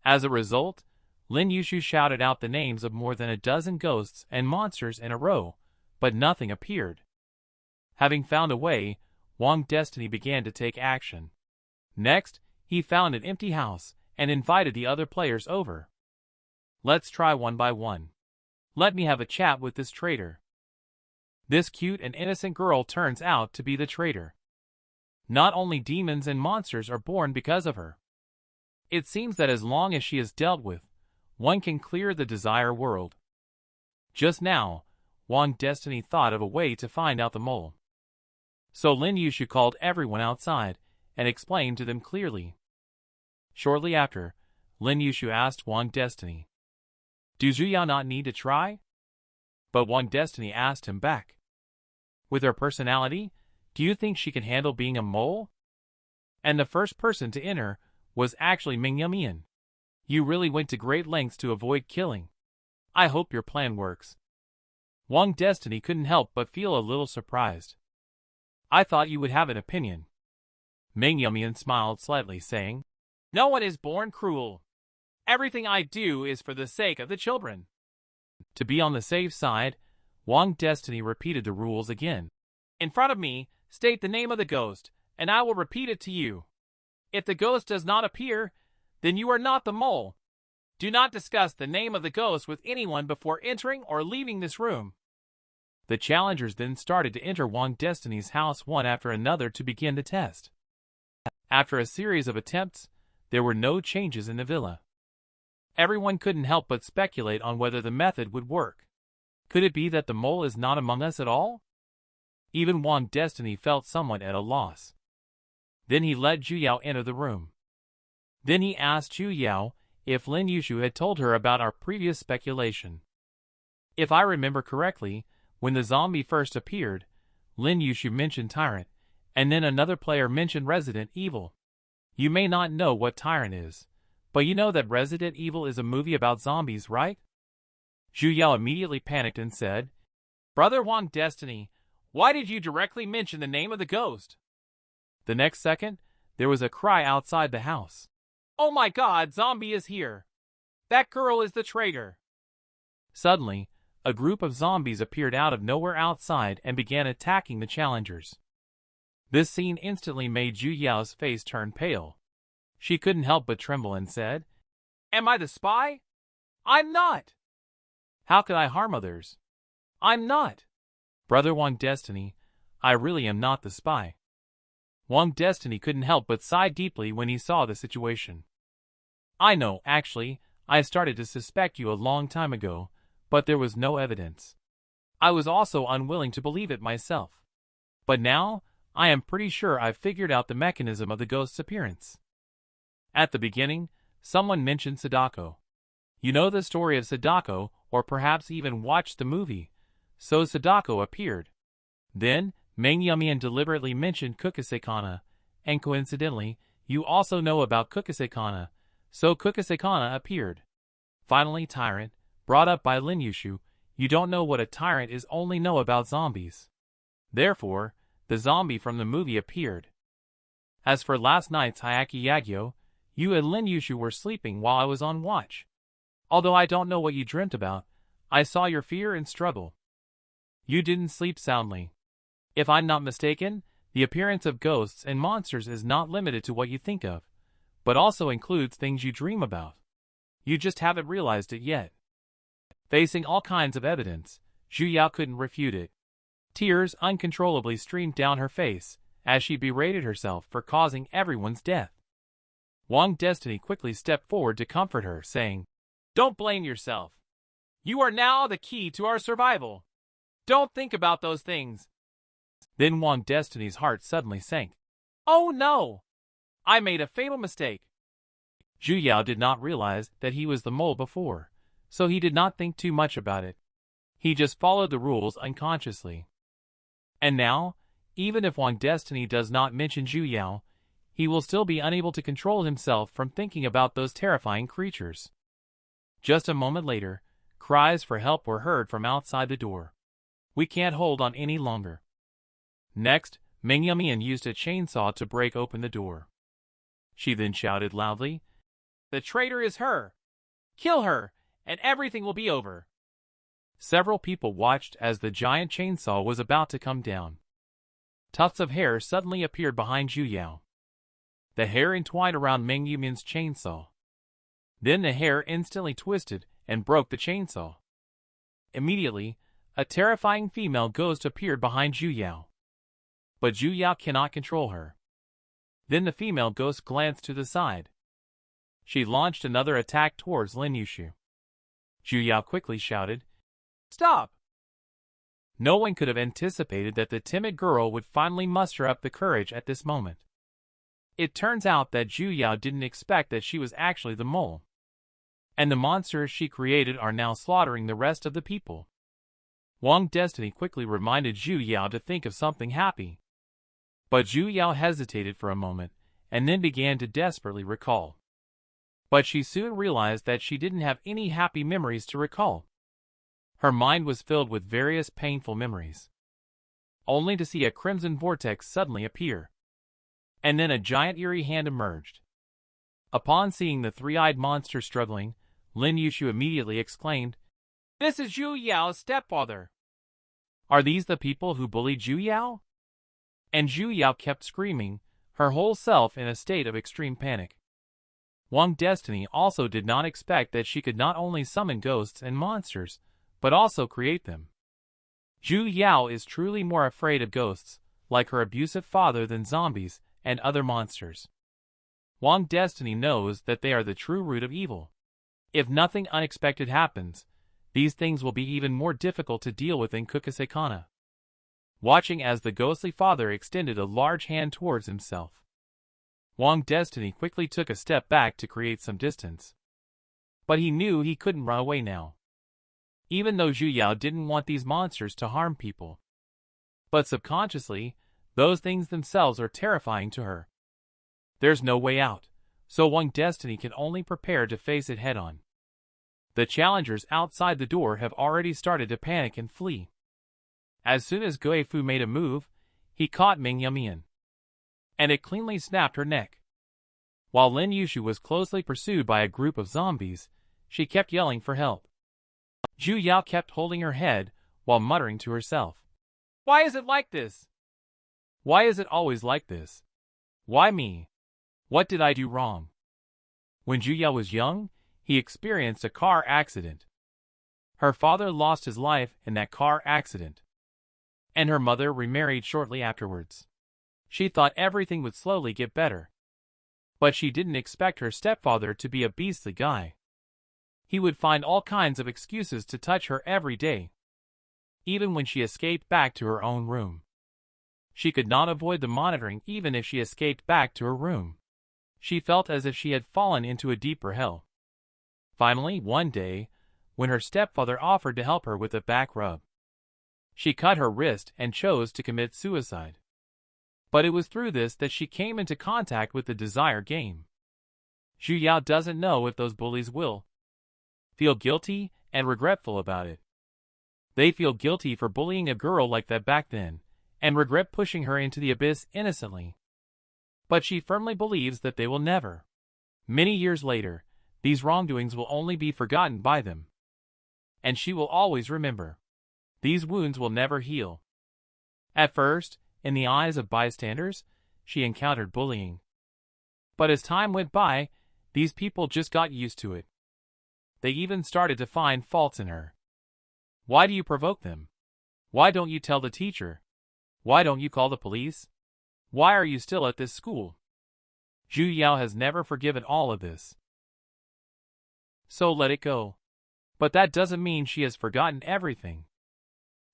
As a result, Lin Yushu shouted out the names of more than a dozen ghosts and monsters in a row, but nothing appeared. Having found a way, Wang Destiny began to take action. Next, he found an empty house and invited the other players over. Let's try one by one. Let me have a chat with this traitor. This cute and innocent girl turns out to be the traitor. Not only demons and monsters are born because of her. It seems that as long as she is dealt with, one can clear the desire world. Just now, Wang Destiny thought of a way to find out the mole. So Lin Yushu called everyone outside and explained to them clearly. Shortly after, Lin Yushu asked Wang Destiny, "Do Zhu Yao not need to try?" But Wang Destiny asked him back, "With her personality, do you think she can handle being a mole?" And the first person to enter was actually Mingyumian. "You really went to great lengths to avoid killing. I hope your plan works." Wang Destiny couldn't help but feel a little surprised. "I thought you would have an opinion." Mingyumian smiled slightly, saying, "No one is born cruel. Everything I do is for the sake of the children." To be on the safe side, Wang Destiny repeated the rules again. "In front of me, state the name of the ghost, and I will repeat it to you. If the ghost does not appear, then you are not the mole. Do not discuss the name of the ghost with anyone before entering or leaving this room." The challengers then started to enter Wang Destiny's house one after another to begin the test. After a series of attempts, there were no changes in the villa. Everyone couldn't help but speculate on whether the method would work. Could it be that the mole is not among us at all? Even Wang Destiny felt somewhat at a loss. Then he let Zhu Yao enter the room. Then he asked Zhu Yao if Lin Yushu had told her about our previous speculation. If I remember correctly, when the zombie first appeared, Lin Yushu mentioned Tyrant, and then another player mentioned Resident Evil. You may not know what Tyrant is, but you know that Resident Evil is a movie about zombies, right? Zhu Yao immediately panicked and said, "Brother Wang Destiny, why did you directly mention the name of the ghost?" The next second, there was a cry outside the house. "Oh my God, zombie is here! That girl is the traitor!" Suddenly, a group of zombies appeared out of nowhere outside and began attacking the challengers. This scene instantly made Zhu Yao's face turn pale. She couldn't help but tremble and said, "Am I the spy? I'm not!" How could I harm others? I'm not. Brother Wang Destiny, I really am not the spy. Wang Destiny couldn't help but sigh deeply when he saw the situation. I know, actually, I started to suspect you a long time ago, but there was no evidence. I was also unwilling to believe it myself. But now, I am pretty sure I've figured out the mechanism of the ghost's appearance. At the beginning, someone mentioned Sadako. You know the story of Sadako, or perhaps even watched the movie. So Sadako appeared. Then, Manhwa deliberately mentioned Kukusekana, and coincidentally, you also know about Kukusekana, so Kukusekana appeared. Finally, Tyrant, brought up by Lin Yushu, you don't know what a tyrant is, only know about zombies. Therefore, the zombie from the movie appeared. As for last night's Hayaki Yagyo, you and Lin Yushu were sleeping while I was on watch. Although I don't know what you dreamt about, I saw your fear and struggle. You didn't sleep soundly. If I'm not mistaken, the appearance of ghosts and monsters is not limited to what you think of, but also includes things you dream about. You just haven't realized it yet. Facing all kinds of evidence, Zhu Yao couldn't refute it. Tears uncontrollably streamed down her face as she berated herself for causing everyone's death. Wang Destiny quickly stepped forward to comfort her, saying, "Don't blame yourself. You are now the key to our survival. Don't think about those things." Then Wang Destiny's heart suddenly sank. Oh no! I made a fatal mistake. Zhu Yao did not realize that he was the mole before, so he did not think too much about it. He just followed the rules unconsciously. And now, even if Wang Destiny does not mention Zhu Yao, he will still be unable to control himself from thinking about those terrifying creatures. Just a moment later, cries for help were heard from outside the door. We can't hold on any longer. Next, Manhwa used a chainsaw to break open the door. She then shouted loudly, "The traitor is her! Kill her, and everything will be over!" Several people watched as the giant chainsaw was about to come down. Tufts of hair suddenly appeared behind Zhu Yao. The hair entwined around Manhwa's chainsaw. Then the hair instantly twisted and broke the chainsaw. Immediately, a terrifying female ghost appeared behind Zhu Yao. But Zhu Yao cannot control her. Then the female ghost glanced to the side. She launched another attack towards Lin Yushu. Zhu Yao quickly shouted, "Stop!" No one could have anticipated that the timid girl would finally muster up the courage at this moment. It turns out that Zhu Yao didn't expect that she was actually the mole. And the monsters she created are now slaughtering the rest of the people. Wang Destiny quickly reminded Zhu Yao to think of something happy. But Zhu Yao hesitated for a moment, and then began to desperately recall. But she soon realized that she didn't have any happy memories to recall. Her mind was filled with various painful memories. Only to see a crimson vortex suddenly appear. And then a giant eerie hand emerged. Upon seeing the three-eyed monster struggling, Lin Yushu immediately exclaimed, "This is Zhu Yao's stepfather! Are these the people who bullied Zhu Yao?" And Zhu Yao kept screaming, her whole self in a state of extreme panic. Wang Destiny also did not expect that she could not only summon ghosts and monsters, but also create them. Zhu Yao is truly more afraid of ghosts, like her abusive father, than zombies and other monsters. Wang Destiny knows that they are the true root of evil. If nothing unexpected happens, these things will be even more difficult to deal with in Kukusekana. Watching as the ghostly father extended a large hand towards himself, Wang Destiny quickly took a step back to create some distance. But he knew he couldn't run away now. Even though Zhu Yao didn't want these monsters to harm people. But subconsciously, those things themselves are terrifying to her. There's no way out, so Wang Destiny can only prepare to face it head-on. The challengers outside the door have already started to panic and flee. As soon as Guifu made a move, he caught Manhwa, and it cleanly snapped her neck. While Lin Yushu was closely pursued by a group of zombies, she kept yelling for help. Zhu Yao kept holding her head while muttering to herself, "Why is it like this? Why is it always like this? Why me? What did I do wrong?" When Zhu Yao was young, he experienced a car accident. Her father lost his life in that car accident, and her mother remarried shortly afterwards. She thought everything would slowly get better, but she didn't expect her stepfather to be a beastly guy. He would find all kinds of excuses to touch her every day, even when she escaped back to her own room. She could not avoid the monitoring even if she escaped back to her room. She felt as if she had fallen into a deeper hell. Finally, one day, when her stepfather offered to help her with a back rub, she cut her wrist and chose to commit suicide. But it was through this that she came into contact with the desire game. Zhu Yao doesn't know if those bullies will feel guilty and regretful about it. They feel guilty for bullying a girl like that back then, and regret pushing her into the abyss innocently. But she firmly believes that they will never. Many years later, these wrongdoings will only be forgotten by them, and she will always remember. These wounds will never heal. At first, in the eyes of bystanders, she encountered bullying. But as time went by, these people just got used to it. They even started to find faults in her. Why do you provoke them? Why don't you tell the teacher? Why don't you call the police? Why are you still at this school? Zhu Yao has never forgiven all of this. So let it go. But that doesn't mean she has forgotten everything.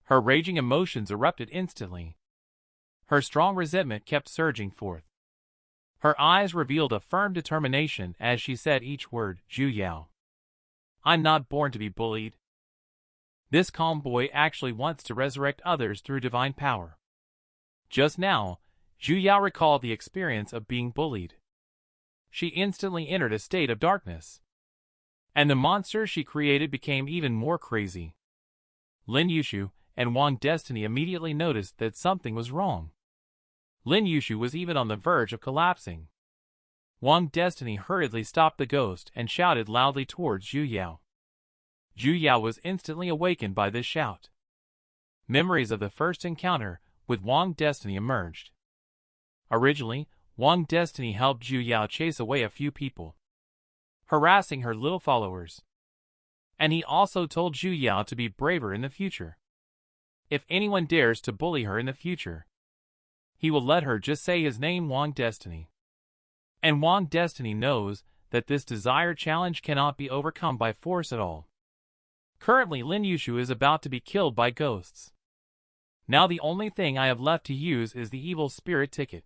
Her raging emotions erupted instantly. Her strong resentment kept surging forth. Her eyes revealed a firm determination as she said each word, Zhu Yao. I'm not born to be bullied. This calm boy actually wants to resurrect others through divine power. Just now, Zhu Yao recalled the experience of being bullied. She instantly entered a state of darkness, and the monster she created became even more crazy. Lin Yushu and Wang Destiny immediately noticed that something was wrong. Lin Yushu was even on the verge of collapsing. Wang Destiny hurriedly stopped the ghost and shouted loudly towards Zhu Yao. Zhu Yao was instantly awakened by this shout. Memories of the first encounter with Wang Destiny emerged. Originally, Wang Destiny helped Zhu Yao chase away a few people, harassing her little followers. And he also told Zhu Yao to be braver in the future. If anyone dares to bully her in the future, he will let her just say his name, Wang Destiny. And Wang Destiny knows that this desired challenge cannot be overcome by force at all. Currently, Lin Yushu is about to be killed by ghosts. Now the only thing I have left to use is the evil spirit ticket.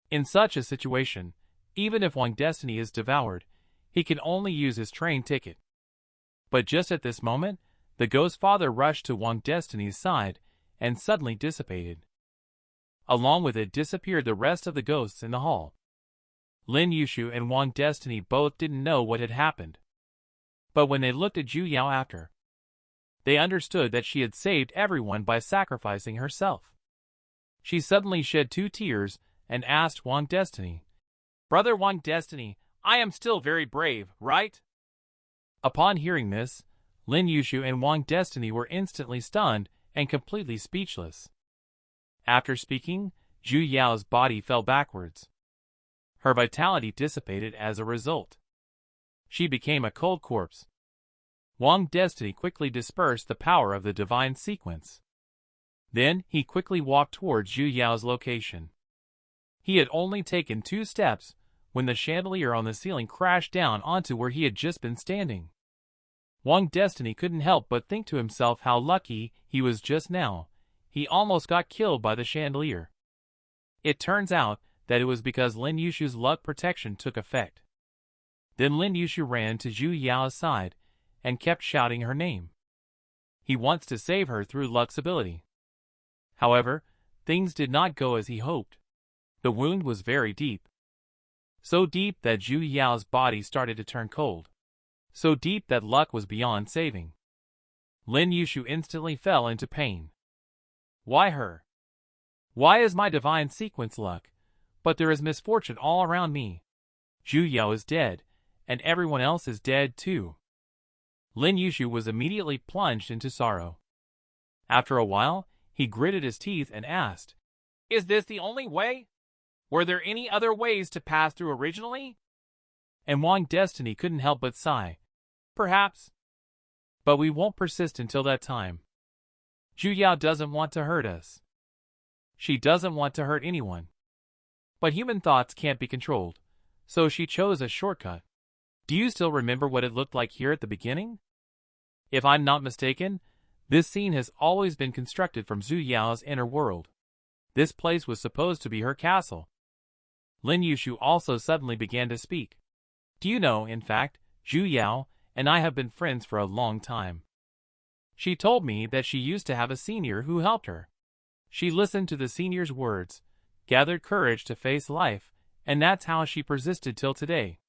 In such a situation, even if Wang Destiny is devoured, he can only use his train ticket. But just at this moment, the ghost father rushed to Wang Destiny's side and suddenly dissipated. Along with it disappeared the rest of the ghosts in the hall. Lin Yushu and Wang Destiny both didn't know what had happened. But when they looked at Zhu Yao after, they understood that she had saved everyone by sacrificing herself. She suddenly shed 2 tears and asked Wang Destiny, "Brother Wang Destiny, I am still very brave, right?" Upon hearing this, Lin Yushu and Wang Destiny were instantly stunned and completely speechless. After speaking, Zhu Yao's body fell backwards. Her vitality dissipated as a result. She became a cold corpse. Wang Destiny quickly dispersed the power of the divine sequence. Then he quickly walked towards Zhu Yao's location. He had only taken 2 steps when the chandelier on the ceiling crashed down onto where he had just been standing. Wang Destiny couldn't help but think to himself how lucky he was just now. He almost got killed by the chandelier. It turns out that it was because Lin Yushu's luck protection took effect. Then Lin Yushu ran to Zhu Yao's side and kept shouting her name. He wants to save her through luck's ability. However, things did not go as he hoped. The wound was very deep. So deep that Zhu Yao's body started to turn cold. So deep that luck was beyond saving. Lin Yushu instantly fell into pain. Why her? Why is my divine sequence luck, but there is misfortune all around me? Zhu Yao is dead, and everyone else is dead too. Lin Yushu was immediately plunged into sorrow. After a while, he gritted his teeth and asked, "Is this the only way? Were there any other ways to pass through originally?" And Wang Destiny couldn't help but sigh. Perhaps. But we won't persist until that time. Zhu Yao doesn't want to hurt us. She doesn't want to hurt anyone. But human thoughts can't be controlled, so she chose a shortcut. Do you still remember what it looked like here at the beginning? If I'm not mistaken, this scene has always been constructed from Zhu Yao's inner world. This place was supposed to be her castle. Lin Yushu also suddenly began to speak. Do you know, in fact, Zhu Yao and I have been friends for a long time. She told me that she used to have a senior who helped her. She listened to the senior's words, gathered courage to face life, and that's how she persisted till today.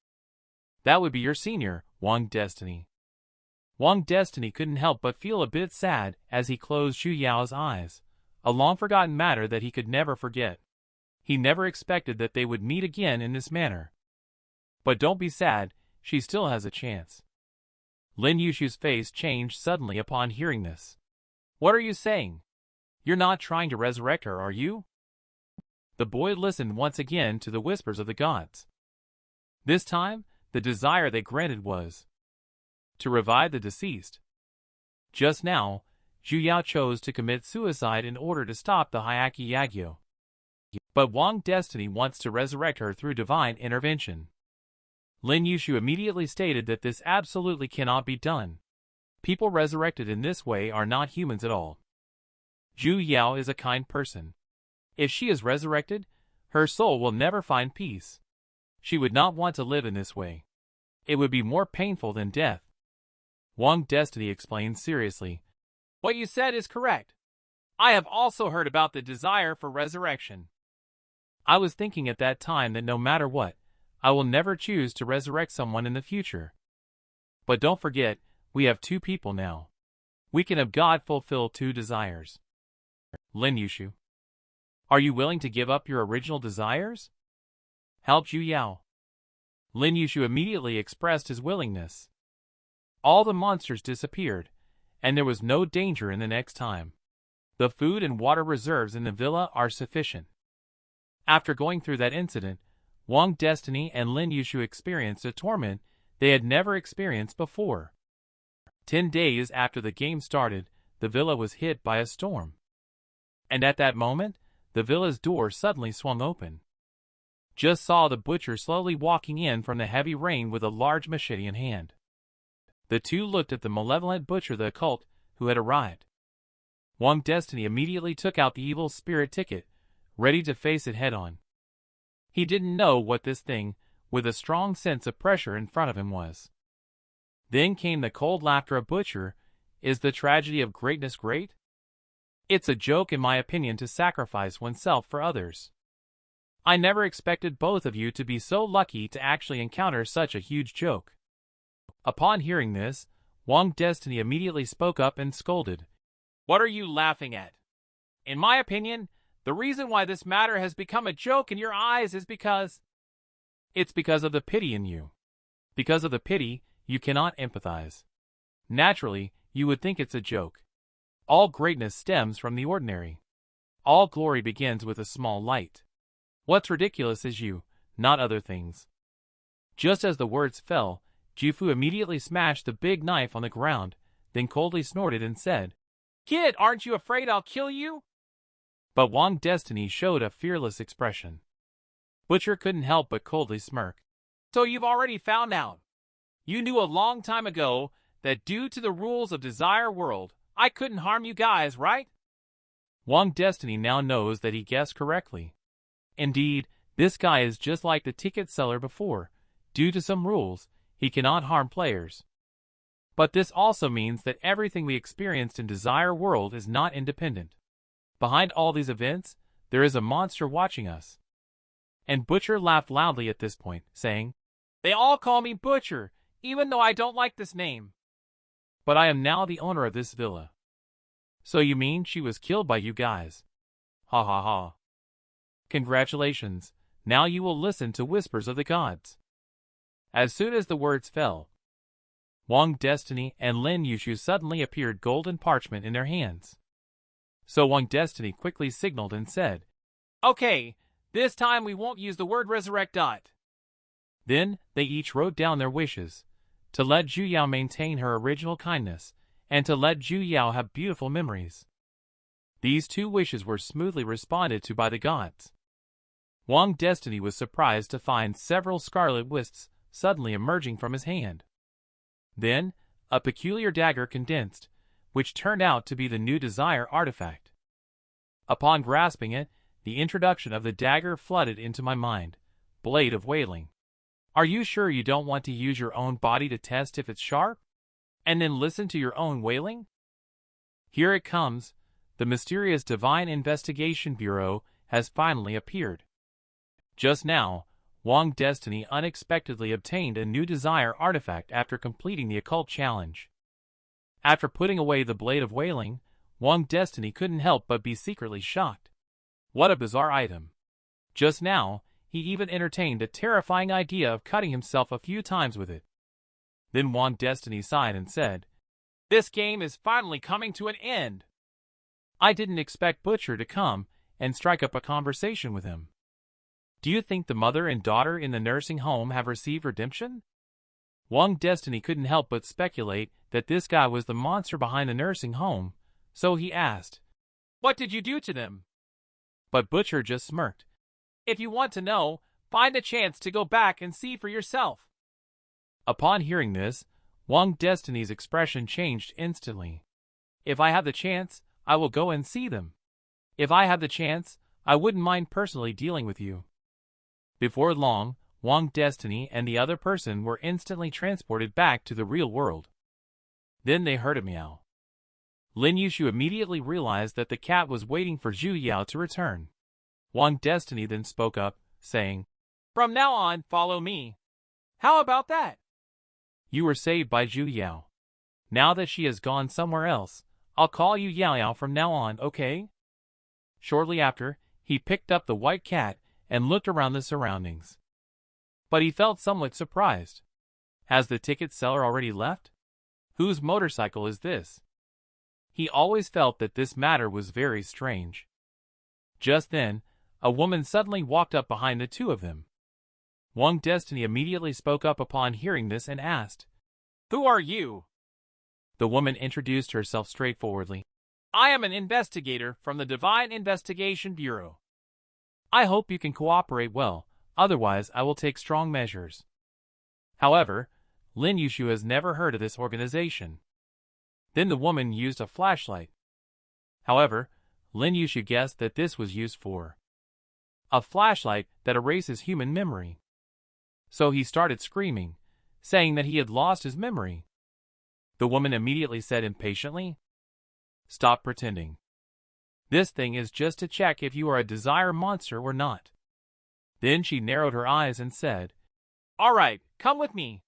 That would be your senior, Wang Destiny. Wang Destiny couldn't help but feel a bit sad as he closed Zhu Yao's eyes, a long-forgotten matter that he could never forget. He never expected that they would meet again in this manner. But don't be sad, she still has a chance. Lin Yushu's face changed suddenly upon hearing this. What are you saying? You're not trying to resurrect her, are you? The boy listened once again to the whispers of the gods. This time, the desire they granted was to revive the deceased. Just now, Zhu Yao chose to commit suicide in order to stop the Hyakki Yagyo. But Wang Destiny wants to resurrect her through divine intervention. Lin Yushu immediately stated that this absolutely cannot be done. People resurrected in this way are not humans at all. Zhu Yao is a kind person. If she is resurrected, her soul will never find peace. She would not want to live in this way. It would be more painful than death. Wang Destiny explained seriously. What you said is correct. I have also heard about the desire for resurrection. I was thinking at that time that no matter what, I will never choose to resurrect someone in the future. But don't forget, we have two people now. We can have God fulfill two desires. Lin Yushu. Are you willing to give up your original desires? Help Zhu Yao. Lin Yushu immediately expressed his willingness. All the monsters disappeared, and there was no danger in the next time. The food and water reserves in the villa are sufficient. After going through that incident, Wang Destiny and Lin Yushu experienced a torment they had never experienced before. 10 days after the game started, the villa was hit by a storm. And at that moment, the villa's door suddenly swung open. Just saw the butcher slowly walking in from the heavy rain with a large machete in hand. The two looked at the malevolent butcher, the occult, who had arrived. Wang Destiny immediately took out the evil spirit ticket, ready to face it head-on. He didn't know what this thing, with a strong sense of pressure in front of him, was. Then came the cold laughter of Butcher. Is the tragedy of greatness great? It's a joke in my opinion to sacrifice oneself for others. I never expected both of you to be so lucky to actually encounter such a huge joke. Upon hearing this, Wang Destiny immediately spoke up and scolded. What are you laughing at? In my opinion, the reason why this matter has become a joke in your eyes is because... It's because of the pity in you. Because of the pity, you cannot empathize. Naturally, you would think it's a joke. All greatness stems from the ordinary. All glory begins with a small light. What's ridiculous is you, not other things. Just as the words fell, Jifu immediately smashed the big knife on the ground, then coldly snorted and said, Kid, aren't you afraid I'll kill you? But Wang Destiny showed a fearless expression. Butcher couldn't help but coldly smirk. So you've already found out. You knew a long time ago that due to the rules of Desire World, I couldn't harm you guys, right? Wang Destiny now knows that he guessed correctly. Indeed, this guy is just like the ticket seller before. Due to some rules, he cannot harm players. But this also means that everything we experienced in Desire World is not independent. Behind all these events, there is a monster watching us. And Butcher laughed loudly at this point, saying, They all call me Butcher, even though I don't like this name. But I am now the owner of this villa. So you mean she was killed by you guys? Ha ha ha. Congratulations, now you will listen to whispers of the gods. As soon as the words fell, Wang Destiny and Lin Yushu suddenly appeared golden parchment in their hands. So Wang Destiny quickly signaled and said, Okay, this time we won't use the word resurrect. Then they each wrote down their wishes, to let Zhu Yao maintain her original kindness, and to let Zhu Yao have beautiful memories. These two wishes were smoothly responded to by the gods. Wang Destiny was surprised to find several scarlet wisps suddenly emerging from his hand. Then, a peculiar dagger condensed, which turned out to be the new desire artifact. Upon grasping it, the introduction of the dagger flooded into my mind. Blade of Wailing. Are you sure you don't want to use your own body to test if it's sharp? And then listen to your own wailing? Here it comes. The mysterious Divine Investigation Bureau has finally appeared. Just now, Wang Destiny unexpectedly obtained a new desire artifact after completing the occult challenge. After putting away the Blade of Wailing, Wang Destiny couldn't help but be secretly shocked. What a bizarre item. Just now, he even entertained the terrifying idea of cutting himself a few times with it. Then Wang Destiny sighed and said, "This game is finally coming to an end. I didn't expect Butcher to come and strike up a conversation with him. Do you think the mother and daughter in the nursing home have received redemption?" Wang Destiny couldn't help but speculate that this guy was the monster behind the nursing home, so he asked, "What did you do to them?" But Butcher just smirked. "If you want to know, find a chance to go back and see for yourself." Upon hearing this, Wang Destiny's expression changed instantly. "If I have the chance, I will go and see them. If I have the chance, I wouldn't mind personally dealing with you." Before long, Wang Destiny and the other person were instantly transported back to the real world. Then they heard a meow. Lin Yushu immediately realized that the cat was waiting for Zhu Yao to return. Wang Destiny then spoke up, saying, "From now on, follow me. How about that? You were saved by Zhu Yao. Now that she has gone somewhere else, I'll call you Yao Yao from now on, okay?" Shortly after, he picked up the white cat and looked around the surroundings. But he felt somewhat surprised. Has the ticket seller already left? Whose motorcycle is this? He always felt that this matter was very strange. Just then, a woman suddenly walked up behind the two of them. Wang Destiny immediately spoke up upon hearing this and asked, "Who are you?" The woman introduced herself straightforwardly. "I am an investigator from the Divine Investigation Bureau. I hope you can cooperate well, otherwise I will take strong measures." However, Lin Yushu has never heard of this organization. Then the woman used a flashlight. However, Lin Yushu guessed that this was used for a flashlight that erases human memory. So he started screaming, saying that he had lost his memory. The woman immediately said impatiently, "Stop pretending. This thing is just to check if you are a desire monster or not." Then she narrowed her eyes and said, "All right, come with me."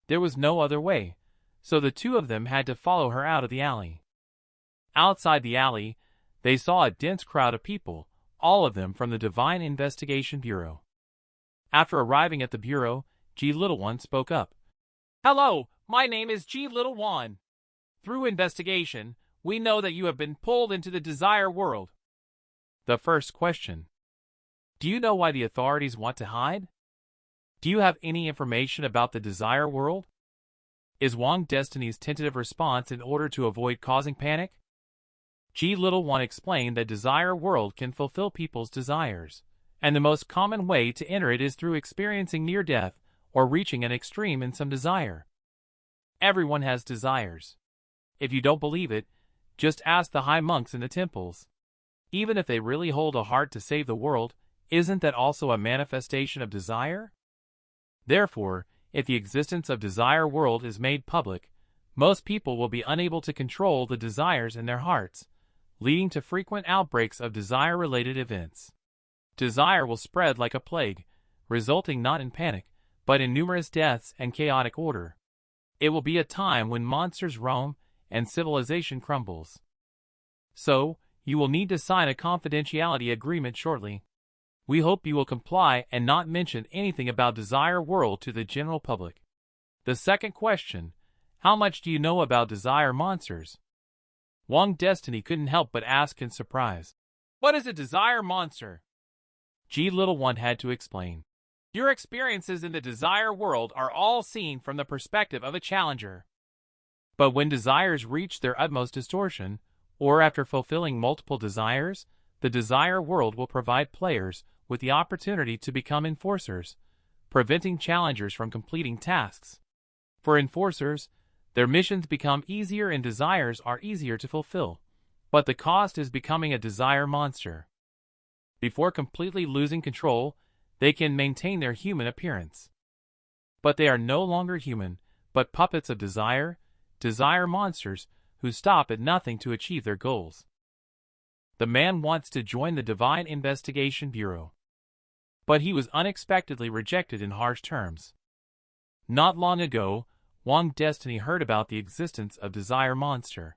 There was no other way, so the two of them had to follow her out of the alley. Outside the alley, they saw a dense crowd of people, all of them from the Divine Investigation Bureau. After arriving at the bureau, G Little One spoke up. "Hello, my name is G Little One. Through investigation, we know that you have been pulled into the desire world." The first question. Do you know why the authorities want to hide? Do you have any information about the desire world? Is Wang Destiny's tentative response in order to avoid causing panic? G Little One explained that desire world can fulfill people's desires, and the most common way to enter it is through experiencing near death or reaching an extreme in some desire. Everyone has desires. If you don't believe it, just ask the high monks in the temples. Even if they really hold a heart to save the world, isn't that also a manifestation of desire? Therefore, if the existence of desire world is made public, most people will be unable to control the desires in their hearts, leading to frequent outbreaks of desire-related events. Desire will spread like a plague, resulting not in panic, but in numerous deaths and chaotic order. It will be a time when monsters roam and civilization crumbles. So, you will need to sign a confidentiality agreement shortly. We hope you will comply and not mention anything about Desire World to the general public. The second question, how much do you know about desire monsters? Wang Destiny couldn't help but ask in surprise. What is a desire monster? G Little One had to explain. Your experiences in the desire world are all seen from the perspective of a challenger. But when desires reach their utmost distortion, or after fulfilling multiple desires, the desire world will provide players with the opportunity to become enforcers, preventing challengers from completing tasks. For enforcers, their missions become easier and desires are easier to fulfill, but the cost is becoming a desire monster. Before completely losing control, they can maintain their human appearance. But they are no longer human, but puppets of desire monsters who stop at nothing to achieve their goals. The man wants to join the Divine Investigation Bureau, but he was unexpectedly rejected in harsh terms. Not long ago, Wang Destiny heard about the existence of Desire Monster.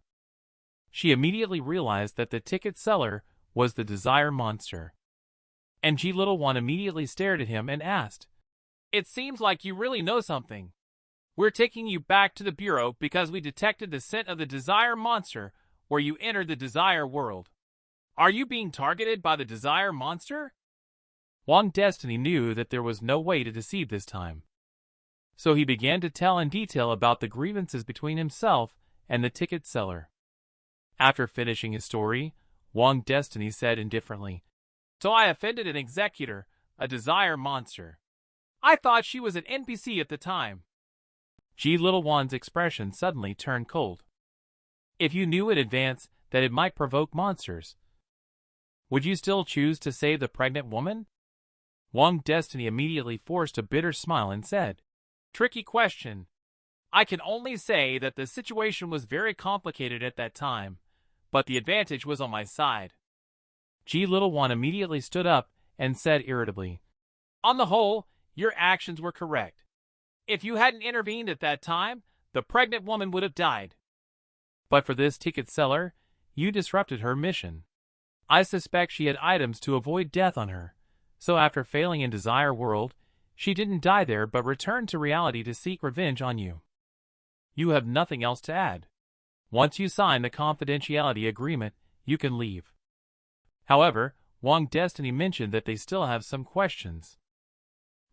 She immediately realized that the ticket seller was the Desire Monster. And G Little One immediately stared at him and asked, "It seems like you really know something. We're taking you back to the Bureau because we detected the scent of the Desire Monster where you entered the Desire world. Are you being targeted by the Desire Monster?" Wang Destiny knew that there was no way to deceive this time. So he began to tell in detail about the grievances between himself and the ticket seller. After finishing his story, Wang Destiny said indifferently, "So I offended an executor, a Desire Monster. I thought she was an NPC at the time." G Little One's expression suddenly turned cold. "If you knew in advance that it might provoke monsters, would you still choose to save the pregnant woman?" Wang Destiny immediately forced a bitter smile and said, "Tricky question. I can only say that the situation was very complicated at that time, but the advantage was on my side." G Little One immediately stood up and said irritably, "On the whole, your actions were correct. If you hadn't intervened at that time, the pregnant woman would have died. But for this ticket seller, you disrupted her mission. I suspect she had items to avoid death on her, so after failing in Desire World, she didn't die there but returned to reality to seek revenge on you. You have nothing else to add. Once you sign the confidentiality agreement, you can leave." However, Wang Destiny mentioned that they still have some questions.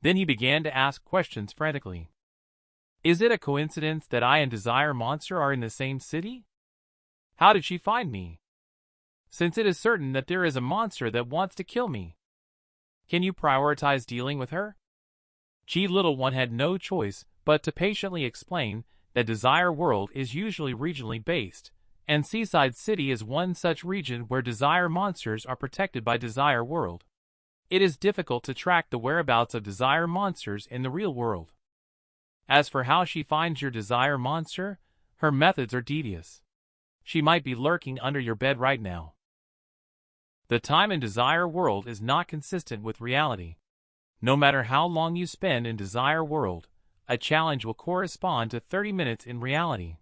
Then he began to ask questions frantically. "Is it a coincidence that I and Desire Monster are in the same city? How did she find me? Since it is certain that there is a monster that wants to kill me, can you prioritize dealing with her?" G Little One had no choice but to patiently explain that Desire World is usually regionally based, and Seaside City is one such region where Desire Monsters are protected by Desire World. It is difficult to track the whereabouts of Desire Monsters in the real world. As for how she finds your Desire Monster, her methods are devious. She might be lurking under your bed right now. The time in Desire World is not consistent with reality. No matter how long you spend in Desire World, a challenge will correspond to 30 minutes in reality.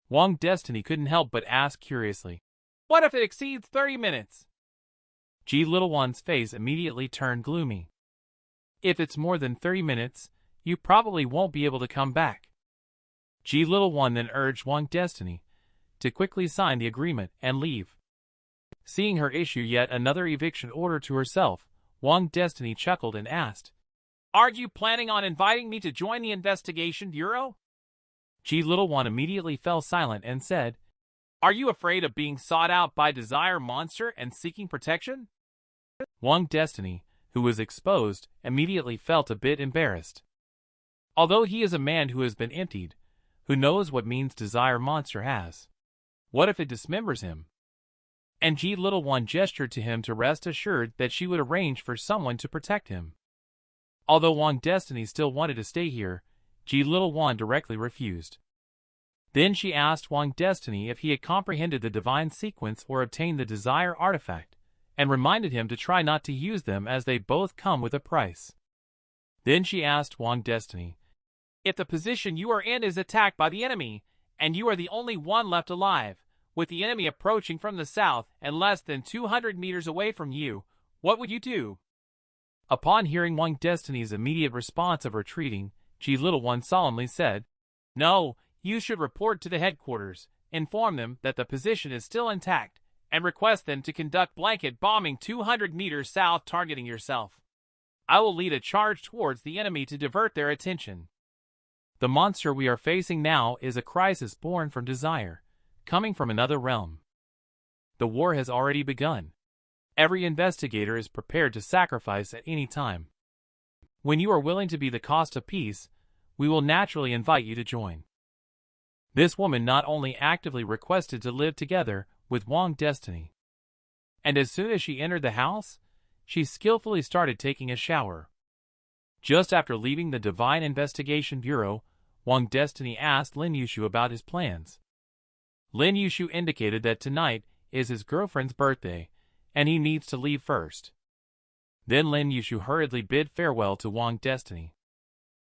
Wang Destiny couldn't help but ask curiously, "What if it exceeds 30 minutes?" G Little One's face immediately turned gloomy. "If it's more than 30 minutes, you probably won't be able to come back." G Little One then urged Wang Destiny to quickly sign the agreement and leave. Seeing her issue yet another eviction order to herself, Wang Destiny chuckled and asked, "Are you planning on inviting me to join the Investigation Bureau?" G Little One immediately fell silent and said, "Are you afraid of being sought out by Desire Monster and seeking protection?" Wang Destiny, who was exposed, immediately felt a bit embarrassed. Although he is a man who has been emptied, who knows what means Desire Monster has. What if it dismembers him? And G Little One gestured to him to rest assured that she would arrange for someone to protect him. Although Wang Destiny still wanted to stay here, G Little One directly refused. Then she asked Wang Destiny if he had comprehended the divine sequence or obtained the Desire artifact, and reminded him to try not to use them as they both come with a price. Then she asked Wang Destiny, "If the position you are in is attacked by the enemy, and you are the only one left alive, with the enemy approaching from the south and less than 200 meters away from you, what would you do?" Upon hearing Wang Destiny's immediate response of retreating, G Little One solemnly said, "No, you should report to the headquarters, inform them that the position is still intact, and request them to conduct blanket bombing 200 meters south targeting yourself. I will lead a charge towards the enemy to divert their attention." The monster we are facing now is a crisis born from desire, coming from another realm. The war has already begun. Every investigator is prepared to sacrifice at any time. When you are willing to be the cost of peace, we will naturally invite you to join. This woman not only actively requested to live together with Wang Destiny, and as soon as she entered the house, she skillfully started taking a shower. Just after leaving the Divine Investigation Bureau, Wang Destiny asked Lin Yushu about his plans. Lin Yushu indicated that tonight is his girlfriend's birthday, and he needs to leave first. Then Lin Yushu hurriedly bid farewell to Wang Destiny.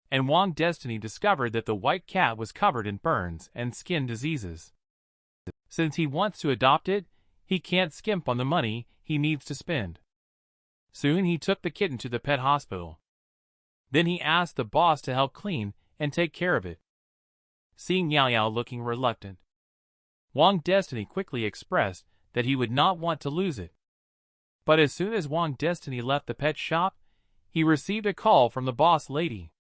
And Wang Destiny discovered that the white cat was covered in burns and skin diseases. Since he wants to adopt it, he can't skimp on the money he needs to spend. Soon he took the kitten to the pet hospital. Then he asked the boss to help clean and take care of it. Seeing Yao Yao looking reluctant, Wang Destiny quickly expressed that he would not want to lose it. But as soon as Wang Destiny left the pet shop, he received a call from the boss lady.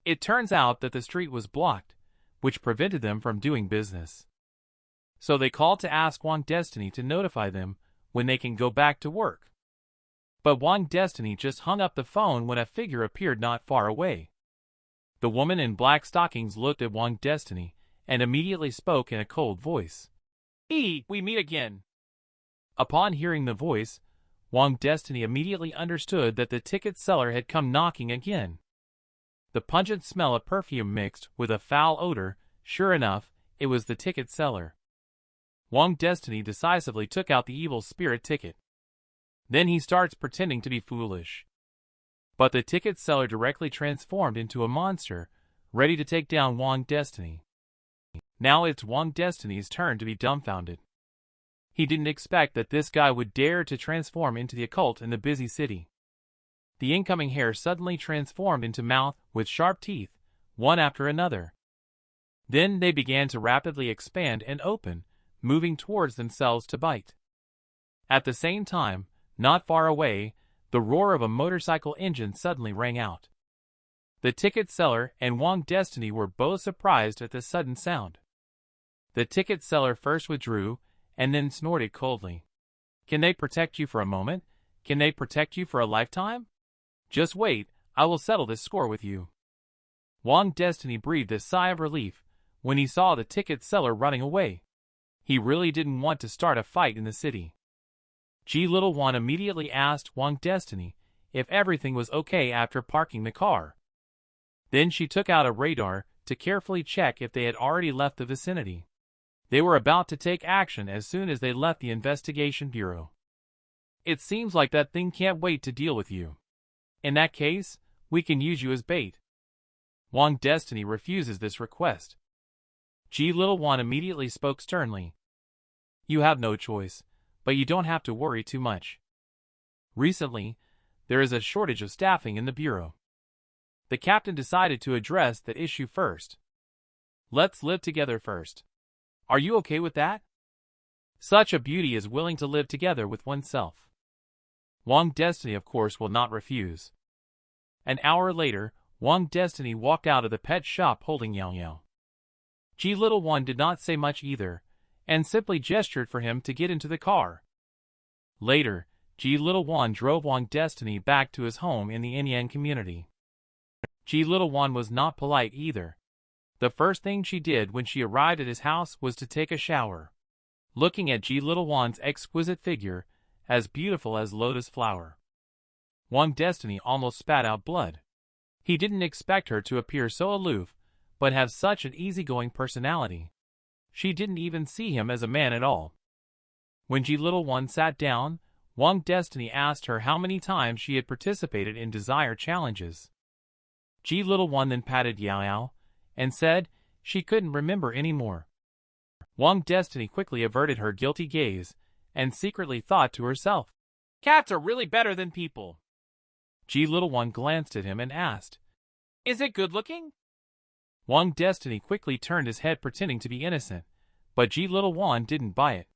It turns out that the street was blocked, which prevented them from doing business. So they called to ask Wang Destiny to notify them when they can go back to work. But Wang Destiny just hung up the phone when a figure appeared not far away. The woman in black stockings looked at Wang Destiny and immediately spoke in a cold voice. "We meet again." Upon hearing the voice, Wang Destiny immediately understood that the ticket seller had come knocking again. The pungent smell of perfume mixed with a foul odor, sure enough, it was the ticket seller. Wang Destiny decisively took out the evil spirit ticket. Then he starts pretending to be foolish. But the ticket seller directly transformed into a monster, ready to take down Wang Destiny. Now it's Wang Destiny's turn to be dumbfounded. He didn't expect that this guy would dare to transform into the occult in the busy city. The incoming hair suddenly transformed into mouth with sharp teeth, one after another. Then they began to rapidly expand and open, moving towards themselves to bite. At the same time, not far away, the roar of a motorcycle engine suddenly rang out. The ticket seller and Wang Destiny were both surprised at the sudden sound. The ticket seller first withdrew, and then snorted coldly. "Can they protect you for a moment? Can they protect you for a lifetime? Just wait, I will settle this score with you." Wang Destiny breathed a sigh of relief when he saw the ticket seller running away. He really didn't want to start a fight in the city. Little One immediately asked Wang Destiny if everything was okay after parking the car. Then she took out a radar to carefully check if they had already left the vicinity. They were about to take action as soon as they left the investigation bureau. "It seems like that thing can't wait to deal with you. In that case, we can use you as bait." Wang Destiny refuses this request. Little One immediately spoke sternly. "You have no choice, but you don't have to worry too much. Recently, there is a shortage of staffing in the bureau. The captain decided to address that issue first. Let's live together first. Are you okay with that? Such a beauty is willing to live together with oneself." Wang Destiny, of course, will not refuse. An hour later, Wang Destiny walked out of the pet shop holding Yao Yao. Little One did not say much either, and simply gestured for him to get into the car. Later, Little One drove Wang Destiny back to his home in the Inyan community. Little One was not polite either. The first thing she did when she arrived at his house was to take a shower. Looking at Little One's exquisite figure, as beautiful as lotus flower, Wang Destiny almost spat out blood. He didn't expect her to appear so aloof, but have such an easygoing personality. She didn't even see him as a man at all. When Little One sat down, Wang Destiny asked her how many times she had participated in desire challenges. Little One then patted Yao Yao and said she couldn't remember anymore. Wang Destiny quickly averted her guilty gaze and secretly thought to herself, "Cats are really better than people." Little One glanced at him and asked, "Is it good looking?" Wang Destiny quickly turned his head pretending to be innocent, but Little One didn't buy it.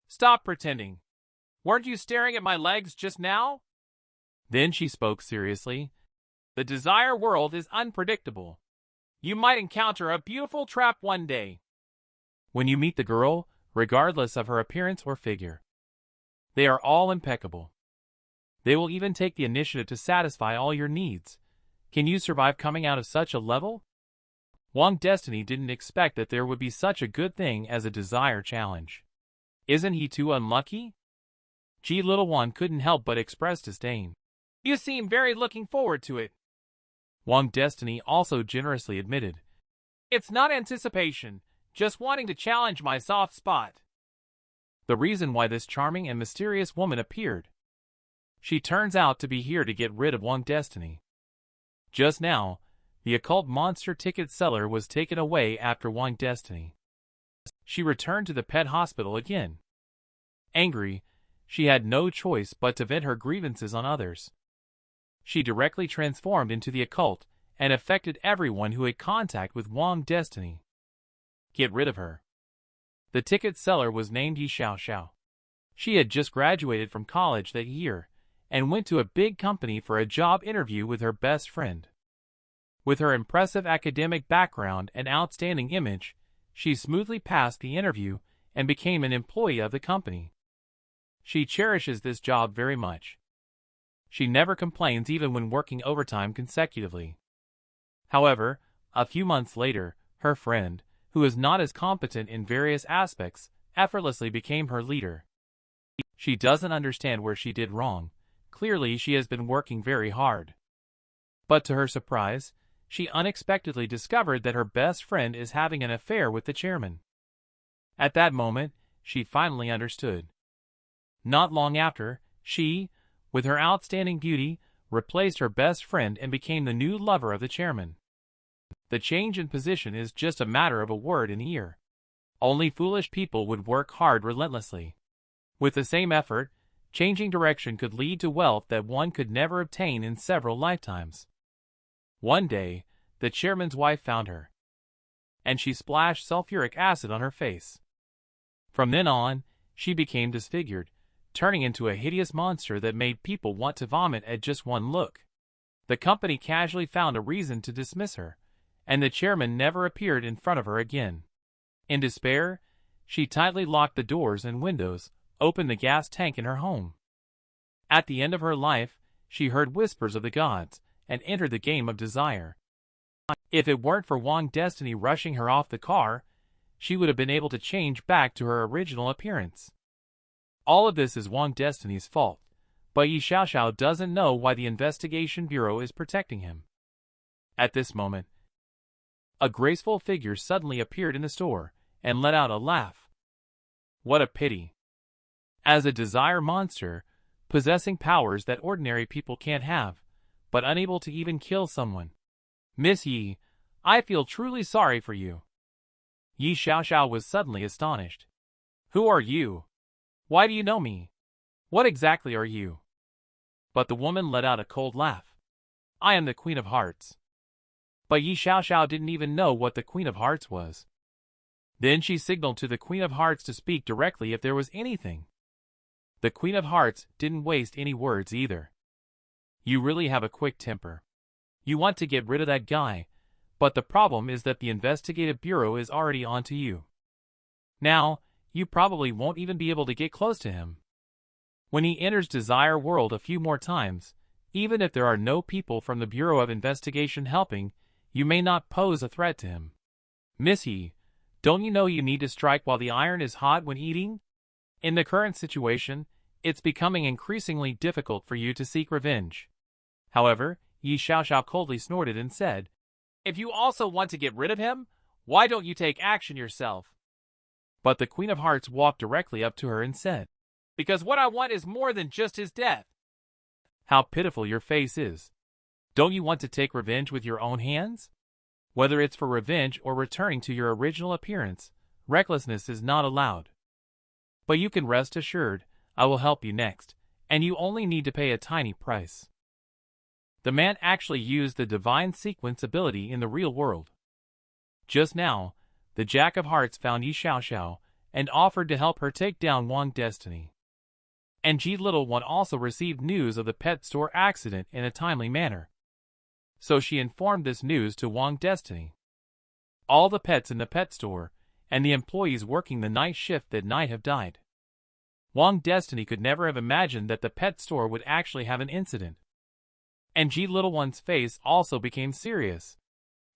"Stop pretending. Weren't you staring at my legs just now?" Then she spoke seriously. "The desire world is unpredictable. You might encounter a beautiful trap one day. When you meet the girl, regardless of her appearance or figure, they are all impeccable. They will even take the initiative to satisfy all your needs. Can you survive coming out of such a level? Wang Destiny didn't expect that there would be such a good thing as a desire challenge. Isn't he too unlucky? G little one couldn't help but express disdain. You seem very looking forward to it. Wang Destiny also generously admitted. It's not anticipation, just wanting to challenge my soft spot. The reason why this charming and mysterious woman appeared. She turns out to be here to get rid of Wang Destiny. Just now, the occult monster ticket seller was taken away after Wang Destiny. She returned to the pet hospital again. Angry, she had no choice but to vent her grievances on others. She directly transformed into the occult and affected everyone who had contact with Wang Destiny. Get rid of her. The ticket seller was named Yi Xiao. She had just graduated from college that year and went to a big company for a job interview with her best friend. With her impressive academic background and outstanding image, she smoothly passed the interview and became an employee of the company. She cherishes this job very much. She never complains even when working overtime consecutively. However, a few months later, her friend, who is not as competent in various aspects, effortlessly became her leader. She doesn't understand where she did wrong. Clearly, she has been working very hard. But to her surprise, she unexpectedly discovered that her best friend is having an affair with the chairman. At that moment, she finally understood. Not long after, she, with her outstanding beauty, replaced her best friend and became the new lover of the chairman. The change in position is just a matter of a word in the ear. Only foolish people would work hard relentlessly. With the same effort, changing direction could lead to wealth that one could never obtain in several lifetimes. One day, the chairman's wife found her, and she splashed sulfuric acid on her face. From then on, she became disfigured, turning into a hideous monster that made people want to vomit at just one look. The company casually found a reason to dismiss her, and the chairman never appeared in front of her again. In despair, she tightly locked the doors and windows, opened the gas tank in her home. At the end of her life, she heard whispers of the gods, and entered the game of desire. If it weren't for Wang Destiny rushing her off the car, she would have been able to change back to her original appearance. All of this is Wang Destiny's fault, but Yi Xiao doesn't know why the investigation bureau is protecting him. At this moment, a graceful figure suddenly appeared in the store, and let out a laugh. What a pity. As a desire monster, possessing powers that ordinary people can't have, but unable to even kill someone. Miss Yi, I feel truly sorry for you. Yi Xiao was suddenly astonished. Who are you? Why do you know me? What exactly are you? But the woman let out a cold laugh. I am the Queen of Hearts. But Yi Xiao didn't even know what the Queen of Hearts was. Then she signaled to the Queen of Hearts to speak directly if there was anything. The Queen of Hearts didn't waste any words either. You really have a quick temper. You want to get rid of that guy, but the problem is that the investigative bureau is already onto you. Now, you probably won't even be able to get close to him. When he enters Desire World a few more times, even if there are no people from the Bureau of Investigation helping, you may not pose a threat to him. Miss Yi, don't you know you need to strike while the iron is hot when eating? In the current situation, it's becoming increasingly difficult for you to seek revenge. However, Yi Xiao coldly snorted and said, If you also want to get rid of him, why don't you take action yourself? But the Queen of Hearts walked directly up to her and said, Because what I want is more than just his death. How pitiful your face is. Don't you want to take revenge with your own hands? Whether it's for revenge or returning to your original appearance, recklessness is not allowed. But you can rest assured, I will help you next, and you only need to pay a tiny price. The man actually used the divine sequence ability in the real world. Just now, the Jack of Hearts found Yi Xiao and offered to help her take down Wang Destiny. And G Little One also received news of the pet store accident in a timely manner. So she informed this news to Wang Destiny. All the pets in the pet store and the employees working the night shift that night have died. Wang Destiny could never have imagined that the pet store would actually have an incident. And G Little One's face also became serious.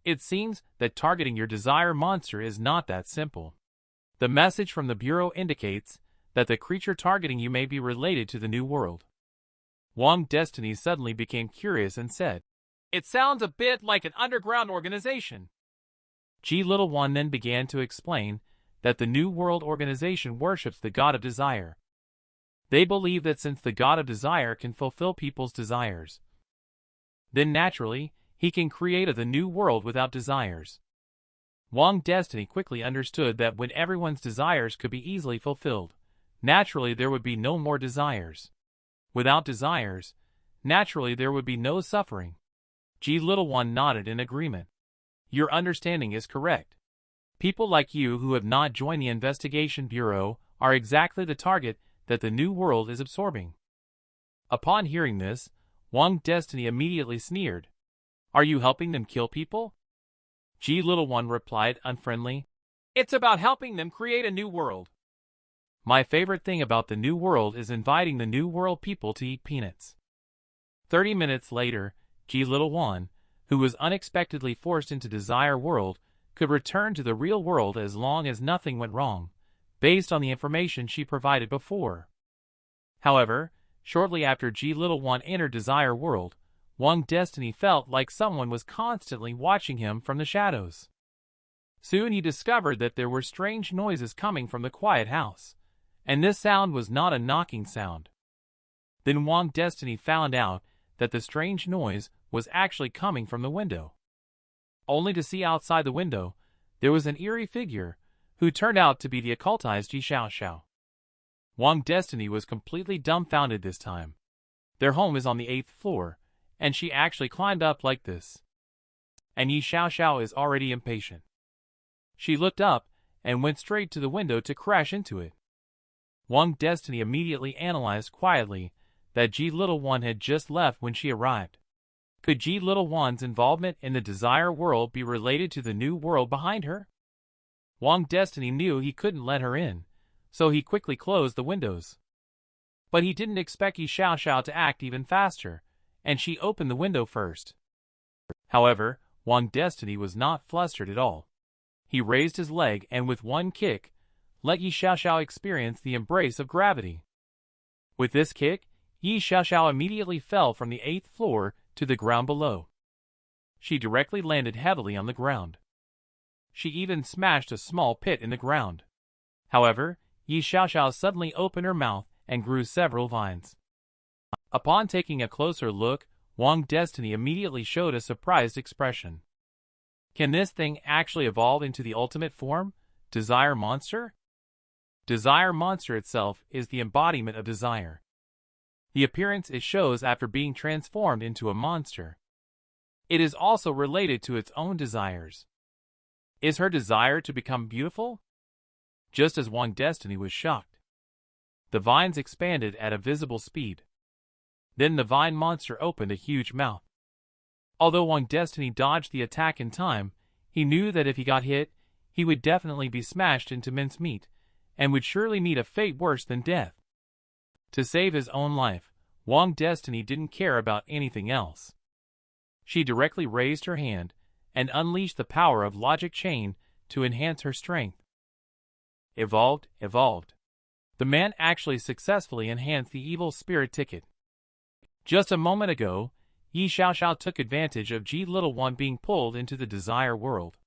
It seems that targeting your desire monster is not that simple. The message from the Bureau indicates that the creature targeting you may be related to the New World. Wang Destiny suddenly became curious and said, "It sounds a bit like an underground organization." G Little One then began to explain that the New World organization worships the god of desire. They believe that since the god of desire can fulfill people's desires, then naturally, he can create the new world without desires. Wang Destiny quickly understood that when everyone's desires could be easily fulfilled, naturally there would be no more desires. Without desires, naturally there would be no suffering. G Little One nodded in agreement. Your understanding is correct. People like you who have not joined the Investigation Bureau are exactly the target that the New World is absorbing. Upon hearing this, Wang Destiny immediately sneered. Are you helping them kill people? G Little One replied unfriendly. It's about helping them create a new world. My favorite thing about the New World is inviting the New World people to eat peanuts. 30 minutes later, G Little One, who was unexpectedly forced into Desire World, could return to the real world as long as nothing went wrong, based on the information she provided before. However, shortly after G Little One entered Desire World, Wang Destiny felt like someone was constantly watching him from the shadows. Soon he discovered that there were strange noises coming from the quiet house, and this sound was not a knocking sound. Then Wang Destiny found out that the strange noise was actually coming from the window. Only to see outside the window, there was an eerie figure, who turned out to be the occultized Yi Xiaoxiao. Wang Destiny was completely dumbfounded this time. Their home is on the 8th floor, and she actually climbed up like this. And Yi Xiaoxiao is already impatient. She looked up and went straight to the window to crash into it. Wang Destiny immediately analyzed quietly that G Little One had just left when she arrived. Could G Little One's involvement in the Desire World be related to the new world behind her? Wang Destiny knew he couldn't let her in, so he quickly closed the windows. But he didn't expect Yi Xiaoxiao to act even faster, and she opened the window first. However, Wang Destiny was not flustered at all. He raised his leg and with one kick, let Yi Xiaoxiao experience the embrace of gravity. With this kick, Yi Xiaoxiao immediately fell from the 8th floor to the ground below. She directly landed heavily on the ground. She even smashed a small pit in the ground. However, Yi Xiaoxiao suddenly opened her mouth and grew several vines. Upon taking a closer look, Wang Destiny immediately showed a surprised expression. Can this thing actually evolve into the ultimate form, Desire Monster? Desire Monster itself is the embodiment of desire. The appearance it shows after being transformed into a monster. It is also related to its own desires. Is her desire to become beautiful? Just as Wang Destiny was shocked. The vines expanded at a visible speed. Then the vine monster opened a huge mouth. Although Wang Destiny dodged the attack in time, he knew that if he got hit, he would definitely be smashed into mincemeat, and would surely meet a fate worse than death. To save his own life, Wang Destiny didn't care about anything else. She directly raised her hand and unleashed the power of Logic Chain to enhance her strength. Evolved. The man actually successfully enhanced the evil spirit ticket. Just a moment ago, Yi Xiaoxiao took advantage of G Little One being pulled into the Desire World.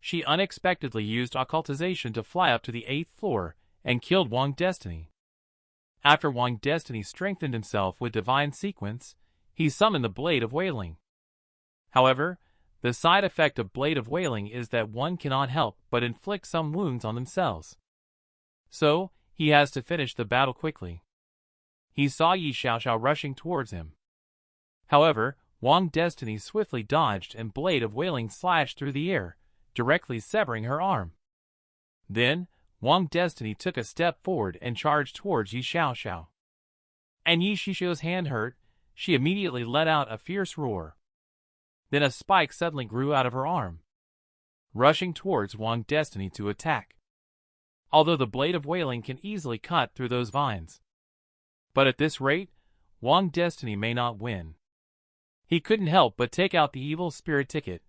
She unexpectedly used occultization to fly up to the 8th floor and killed Wang Destiny. After Wang Destiny strengthened himself with Divine Sequence, he summoned the Blade of Wailing. However, the side effect of Blade of Wailing is that one cannot help but inflict some wounds on themselves. So, he has to finish the battle quickly. He saw Yi Xiaoxiao rushing towards him. However, Wang Destiny swiftly dodged and Blade of Wailing slashed through the air, directly severing her arm. Then, Wang Destiny took a step forward and charged towards Yi Xiaoxiao. And Yi Xiaoxiao's hand hurt, she immediately let out a fierce roar. Then a spike suddenly grew out of her arm. rushing towards Wang Destiny to attack. Although the blade of wailing can easily cut through those vines. But at this rate, Wang Destiny may not win. He couldn't help but take out the evil spirit ticket,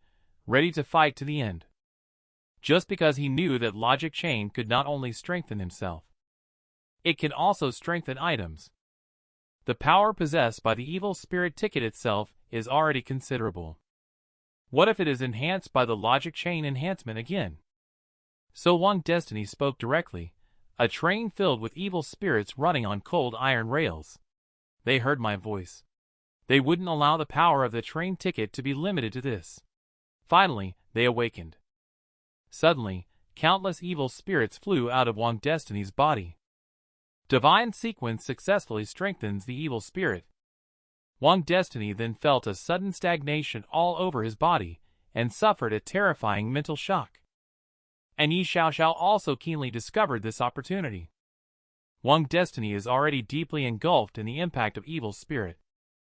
ready to fight to the end. Just because he knew that logic chain could not only strengthen himself, it can also strengthen items. The power possessed by the evil spirit ticket itself is already considerable. What if it is enhanced by the logic chain enhancement again? So Wang Destiny spoke directly, a train filled with evil spirits running on cold iron rails. They heard my voice. They wouldn't allow the power of the train ticket to be limited to this. Finally, they awakened. Suddenly, countless evil spirits flew out of Wang Destiny's body. Divine sequence successfully strengthens the evil spirit. Wang Destiny then felt a sudden stagnation all over his body and suffered a terrifying mental shock. And Yi Xiaoxiao also keenly discovered this opportunity. Wang Destiny is already deeply engulfed in the impact of evil spirit.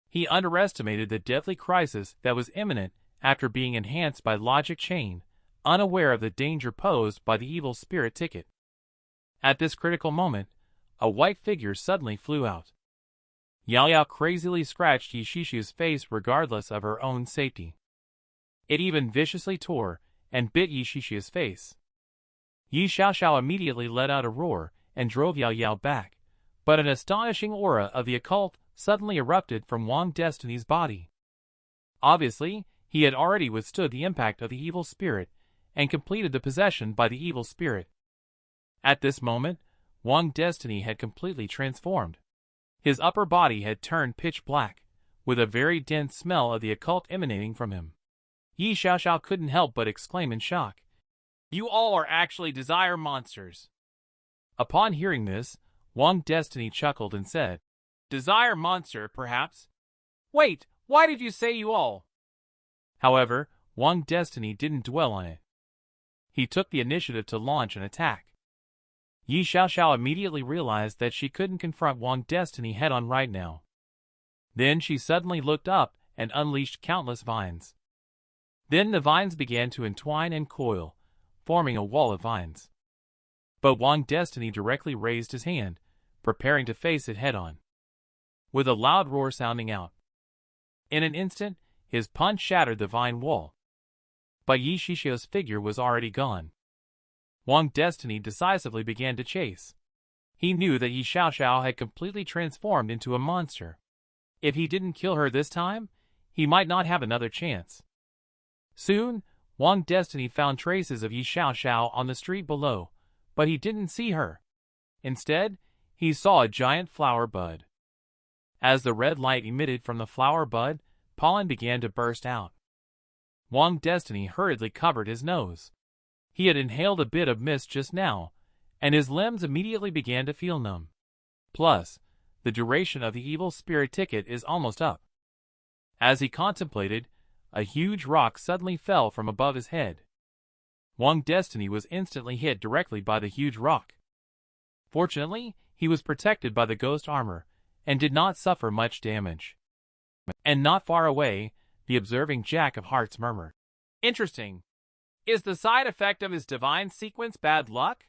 He underestimated the deadly crisis that was imminent after being enhanced by logic chain, unaware of the danger posed by the evil spirit ticket. At this critical moment, a white figure suddenly flew out. Yao Yao crazily scratched Yi Xiaoxiao's face regardless of her own safety. It even viciously tore and bit Yi Xiaoxiao's face. Yi Xiaoxiao immediately let out a roar and drove Yao Yao back, but an astonishing aura of the occult suddenly erupted from Wang Destiny's body. Obviously, he had already withstood the impact of the evil spirit and completed the possession by the evil spirit. At this moment, Wang Destiny had completely transformed. His upper body had turned pitch black, with a very dense smell of the occult emanating from him. Yi Xiaoxiao couldn't help but exclaim in shock, "You all are actually desire monsters." Upon hearing this, Wang Destiny chuckled and said, "Desire monster, perhaps? Wait, why did you say you all?" However, Wang Destiny didn't dwell on it. He took the initiative to launch an attack. Yi Xiaoxiao immediately realized that she couldn't confront Wang Destiny head-on right now. Then she suddenly looked up and unleashed countless vines. Then the vines began to entwine and coil, forming a wall of vines. But Wang Destiny directly raised his hand, preparing to face it head-on, with a loud roar sounding out. In an instant, his punch shattered the vine wall. But Yi Xiaoxiao's figure was already gone. Wang Destiny decisively began to chase. He knew that Yi Xiaoxiao had completely transformed into a monster. If he didn't kill her this time, he might not have another chance. Soon, Wang Destiny found traces of Yi Xiaoxiao on the street below, but he didn't see her. Instead, he saw a giant flower bud. As the red light emitted from the flower bud, pollen began to burst out. Wang Destiny hurriedly covered his nose. He had inhaled a bit of mist just now, and his limbs immediately began to feel numb. Plus, the duration of the evil spirit ticket is almost up. As he contemplated, a huge rock suddenly fell from above his head. Wang Destiny was instantly hit directly by the huge rock. Fortunately, he was protected by the ghost armor, and did not suffer much damage. And not far away, the observing Jack of Hearts murmured, "Interesting. Is the side effect of his divine sequence bad luck?"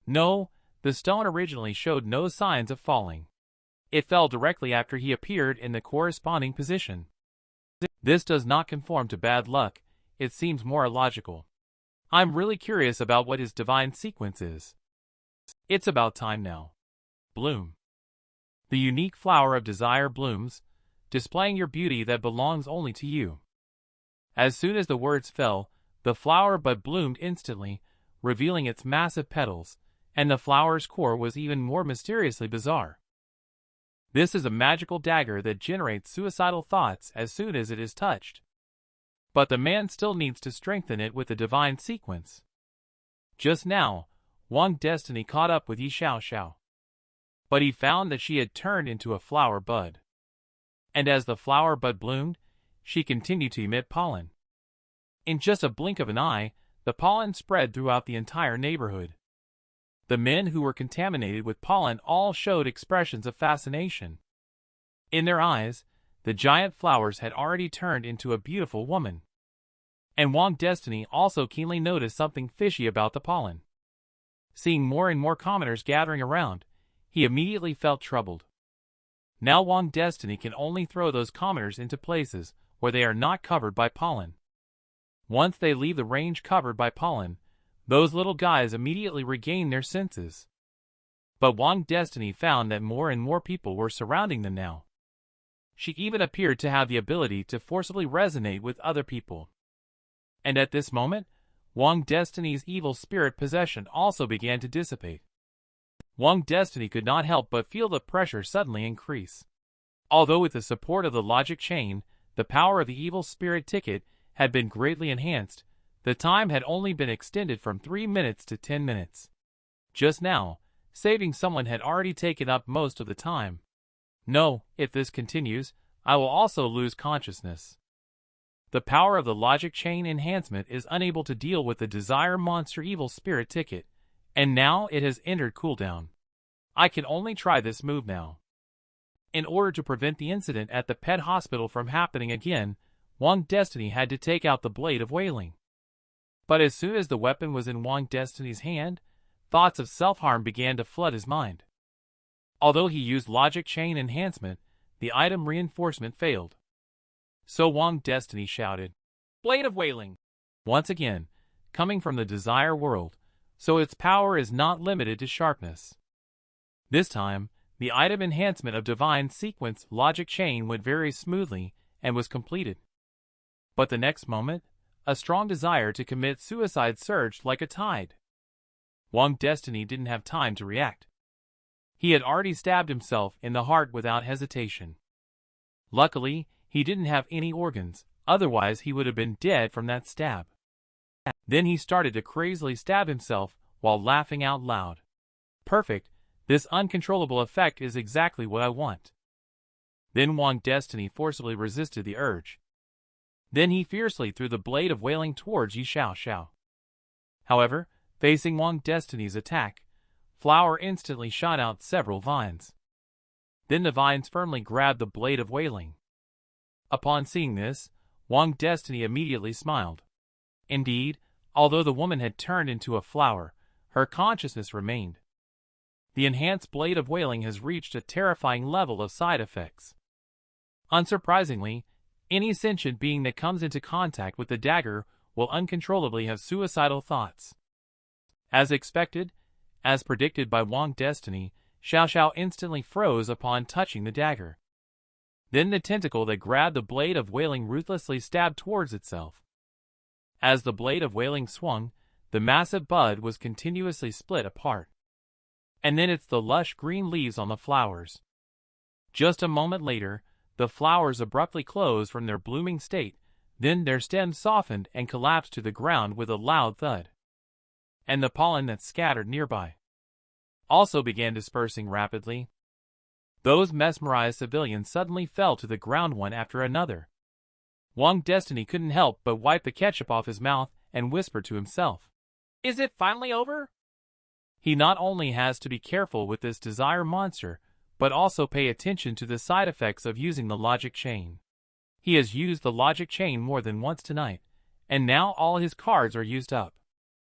No, the stone originally showed no signs of falling. It fell directly after he appeared in the corresponding position. This does not conform to bad luck, it seems more illogical. I'm really curious about what his divine sequence is. It's about time now. Bloom. The unique flower of desire blooms, displaying your beauty that belongs only to you. As soon as the words fell, the flower bud bloomed instantly, revealing its massive petals, and the flower's core was even more mysteriously bizarre. This is a magical dagger that generates suicidal thoughts as soon as it is touched. But the man still needs to strengthen it with the divine sequence. Just now, Wang Destiny caught up with Yi Xiaoxiao. But he found that she had turned into a flower bud. And as the flower bud bloomed, she continued to emit pollen. In just a blink of an eye, the pollen spread throughout the entire neighborhood. The men who were contaminated with pollen all showed expressions of fascination. In their eyes, the giant flowers had already turned into a beautiful woman. And Wang Destiny also keenly noticed something fishy about the pollen. Seeing more and more commoners gathering around, he immediately felt troubled. Now Wang Destiny can only throw those commoners into places where they are not covered by pollen. Once they leave the range covered by pollen, those little guys immediately regain their senses. But Wang Destiny found that more and more people were surrounding them now. She even appeared to have the ability to forcibly resonate with other people. And at this moment, Wang Destiny's evil spirit possession also began to dissipate. Wang Destiny could not help but feel the pressure suddenly increase. Although with the support of the logic chain, the power of the evil spirit ticket had been greatly enhanced, the time had only been extended from 3 minutes to 10 minutes. Just now, saving someone had already taken up most of the time. No, if this continues, I will also lose consciousness. The power of the logic chain enhancement is unable to deal with the desire monster evil spirit ticket, and now it has entered cooldown. I can only try this move now. In order to prevent the incident at the pet hospital from happening again, Wang Destiny had to take out the blade of wailing. But as soon as the weapon was in Wang Destiny's hand, thoughts of self-harm began to flood his mind. Although he used logic chain enhancement, the item reinforcement failed. So Wang Destiny shouted, "Blade of Wailing!" once again, coming from the desire world, so its power is not limited to sharpness. This time, the item enhancement of divine sequence logic chain went very smoothly and was completed. But the next moment, a strong desire to commit suicide surged like a tide. Wang Destiny didn't have time to react. He had already stabbed himself in the heart without hesitation. Luckily, he didn't have any organs, otherwise he would have been dead from that stab. Then he started to crazily stab himself while laughing out loud. Perfect, this uncontrollable effect is exactly what I want. Then Wang Destiny forcibly resisted the urge. Then he fiercely threw the blade of wailing towards Yi Xiao Xiao. However, facing Wang Destiny's attack, Flower instantly shot out several vines. Then the vines firmly grabbed the blade of wailing. Upon seeing this, Wang Destiny immediately smiled. Indeed, although the woman had turned into a flower, her consciousness remained. The enhanced blade of wailing has reached a terrifying level of side effects. Unsurprisingly, any sentient being that comes into contact with the dagger will uncontrollably have suicidal thoughts. As expected, as predicted by Wang Destiny, Xiao Xiao instantly froze upon touching the dagger. Then the tentacle that grabbed the blade of wailing ruthlessly stabbed towards itself. As the blade of wailing swung, the massive bud was continuously split apart. And then it's the lush green leaves on the flowers. Just a moment later, the flowers abruptly closed from their blooming state, then their stems softened and collapsed to the ground with a loud thud. And the pollen that scattered nearby also began dispersing rapidly. Those mesmerized civilians suddenly fell to the ground one after another. Wang Destiny couldn't help but wipe the ketchup off his mouth and whisper to himself, "Is it finally over?" He not only has to be careful with this desire monster, but also pay attention to the side effects of using the logic chain. He has used the logic chain more than once tonight, and now all his cards are used up.